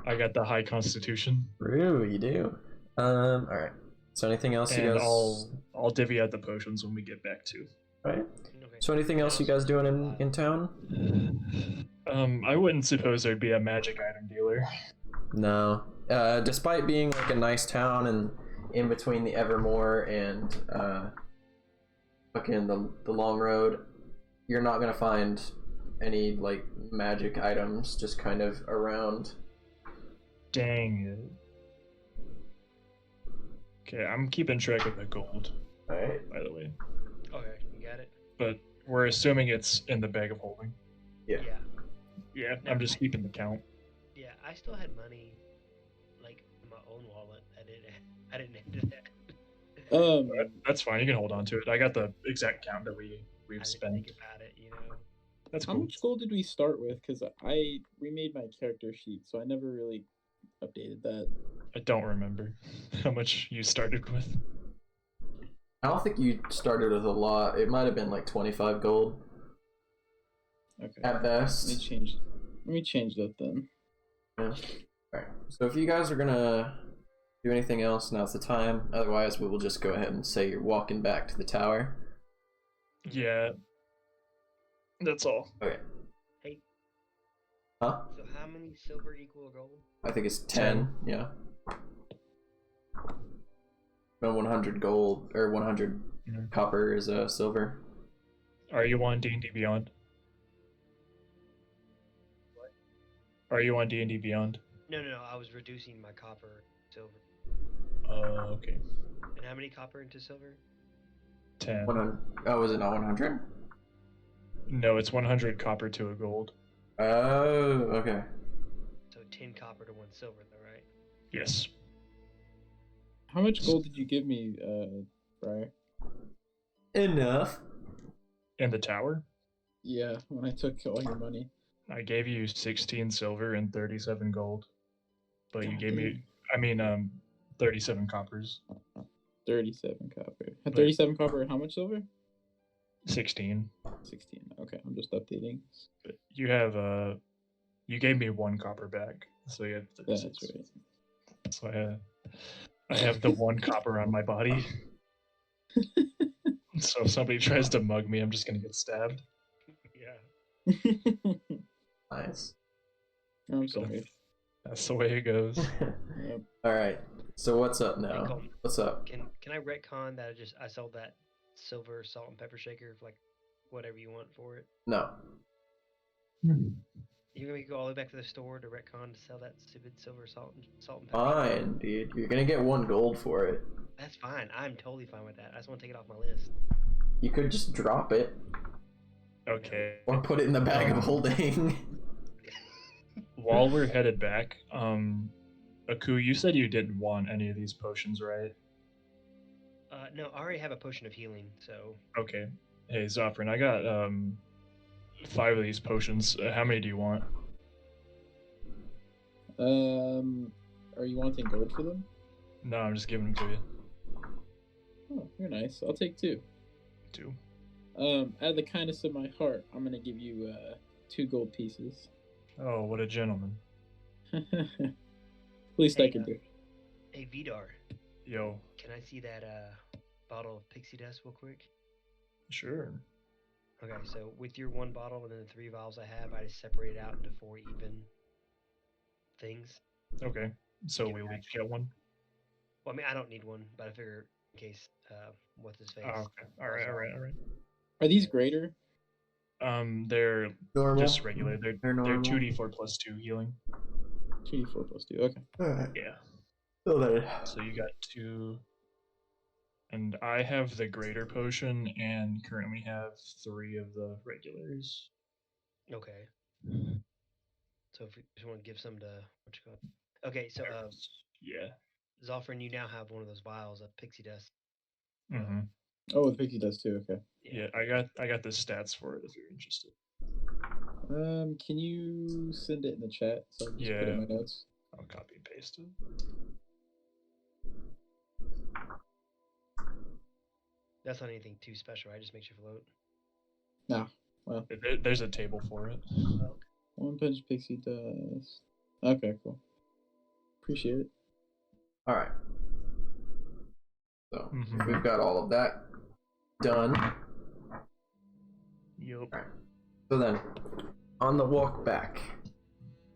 I got the high constitution. Ooh, you do. All right. So anything else you And guys? I'll divvy out the potions when we get back to. Right. Okay. So anything else you guys doing in town? I wouldn't suppose there'd be a magic item dealer. No. Despite being like a nice town and in between the Evermore and fucking the Long Road, you're not gonna find any like magic items just kind of around. Dang it. Okay, I'm keeping track of the gold, Alright. by the way. Okay, you got it. But we're assuming it's in the bag of holding. Yeah. Yeah. Yeah, I'm just keeping the count. Yeah, I still had money, like in my own wallet. I didn't enter that. That's fine. You can hold on to it. I got the exact count that we've I didn't spent. think about it, you know. That's How cool. much gold did we start with? Because I remade my character sheet, so I never really updated that. I don't remember how much you started with. I don't think you started with a lot. It might have been like 25 gold Okay. at best. Let me change that then. Yeah. Alright. So if you guys are gonna do anything else, now's the time. Otherwise, we will just go ahead and say you're walking back to the tower. Yeah. That's all. Okay. Hey. Huh? So how many silver equal a gold? I think it's 10. Yeah. No, 100 gold or 100 Mhm. copper is silver. Are you on D&D Beyond? Are you on D&D Beyond? No, I was reducing my copper silver. Okay. And how many copper into silver? 10. 100. Oh, is it not 100? No, it's 100 copper to a gold. Oh, okay. So 10 copper to 1 silver, though, right? Yes. How much gold did you give me, Briar? Enough. In the tower, Yeah, when I took all your money. I gave you 16 silver and 37 gold. But you God gave me, damn. 37 coppers. 37 copper. At But- 37 copper, how much silver? 16. 16. Okay, I'm just updating. But you have, you gave me 1 copper back. So you have 36. That's right. So I have the 1 copper on my body. So if somebody tries to mug me, I'm just gonna get stabbed. Yeah. Nice. I'm sorry. That's the way it goes. Yep. All right. So what's up Hey, now? Colton, What's up? can I retcon that I sold that silver salt and pepper shaker for like whatever you want for it? No. You gonna go all the way back to the store to retcon to sell that stupid silver salt and pepper? Fine, dude. You're gonna get 1 gold for it. That's fine. I'm totally fine with that. I just want to take it off my list. You could just drop it Okay. or put it in the bag of holding. While we're headed back, Aku, you said you didn't want any of these potions, right? No, I already have a potion of healing, so Okay. Hey, Zophryn, I got 5 of these potions. How many do you want? Are you wanting gold for them? No, I'm just giving them to you. Oh, you're nice. I'll take 2. 2. Out of the kindness of my heart, I'm gonna give you 2 gold pieces. Oh, what a gentleman. Least I can do. Hey, Vidar, Yo, can I see that bottle of pixie dust real quick? sure. Okay, so with your 1 bottle and then the 3 vials I have, I just separate it out into 4 even things. Okay, so Give we it each get one. Well, I mean, I don't need one, but I figure in case what's his face. Oh, okay. All right. Are these greater? They're Normal. just regular. They're normal. 2d4 plus 2 healing. 2d4 plus 2. Okay. Alright. Yeah. So then, So you got 2, and I have the greater potion, and currently have 3 of the regulars. Okay. So if you just want to give some to what you call it. Okay, so Yeah. Zolfrin, you now have one of those vials of pixie dust. Mm-hmm. Oh, the pixie does too. Okay. Yeah, I got the stats for it if you're interested. Can you send it in the chat so I can just put it in my notes? I'll copy and paste it. That's not anything too special, right? Just makes you float. Nah. Well, There's a table for it. Oh, 1 punch pixie dust. Okay, cool. Appreciate it. alright. So, Mhm. we've got all of that done. Yup. So then, on the walk back,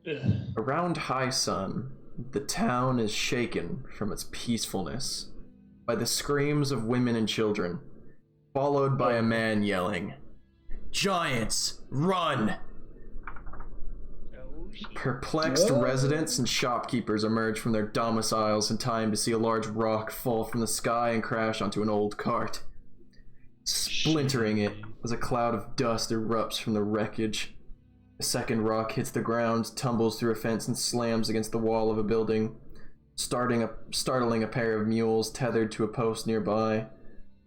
Ugh. around high sun, the town is shaken from its peacefulness by the screams of women and children, followed by a man yelling, "Giants, run!" oh shit. Perplexed Whoa. residents and shopkeepers emerge from their domiciles in time to see a large rock fall from the sky and crash onto an old cart. Splintering it as a cloud of dust erupts from the wreckage. A second rock hits the ground, tumbles through a fence, and slams against the wall of a building, startling a pair of mules tethered to a post nearby.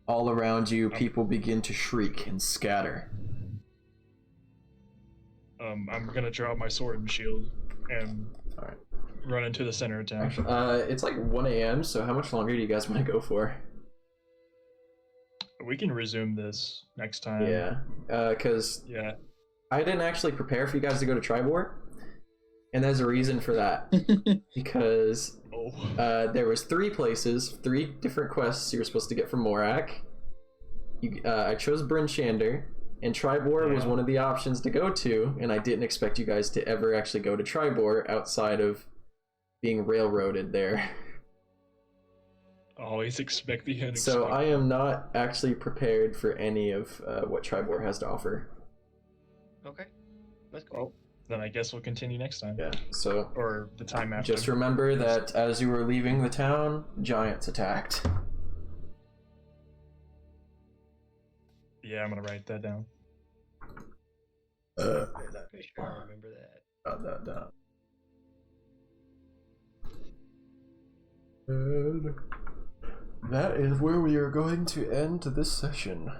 All around you, people begin to shriek and scatter. I'm gonna draw my sword and shield and Alright. run into the center of town. Actually, it's like 1 a.m., so how much longer do you guys want to go for? We can resume this next time. Yeah, because Yeah. I didn't actually prepare for you guys to go to Tribor, and there's a reason for that. Because Oh. there was 3 places, 3 different quests you were supposed to get from Morak. I chose Bryn Shander, and Tribor was Yeah. one of the options to go to, and I didn't expect you guys to ever actually go to Tribor outside of being railroaded there. Always expect the unexpected. So I am not actually prepared for any of what Tribor has to offer. Okay. That's cool. Well, then I guess we'll continue next time. Yeah, so Or the time after. just remember that as you were leaving the town, giants attacked. Yeah, I'm gonna write that down. Pretty sure I remember that. And that is where we are going to end this session.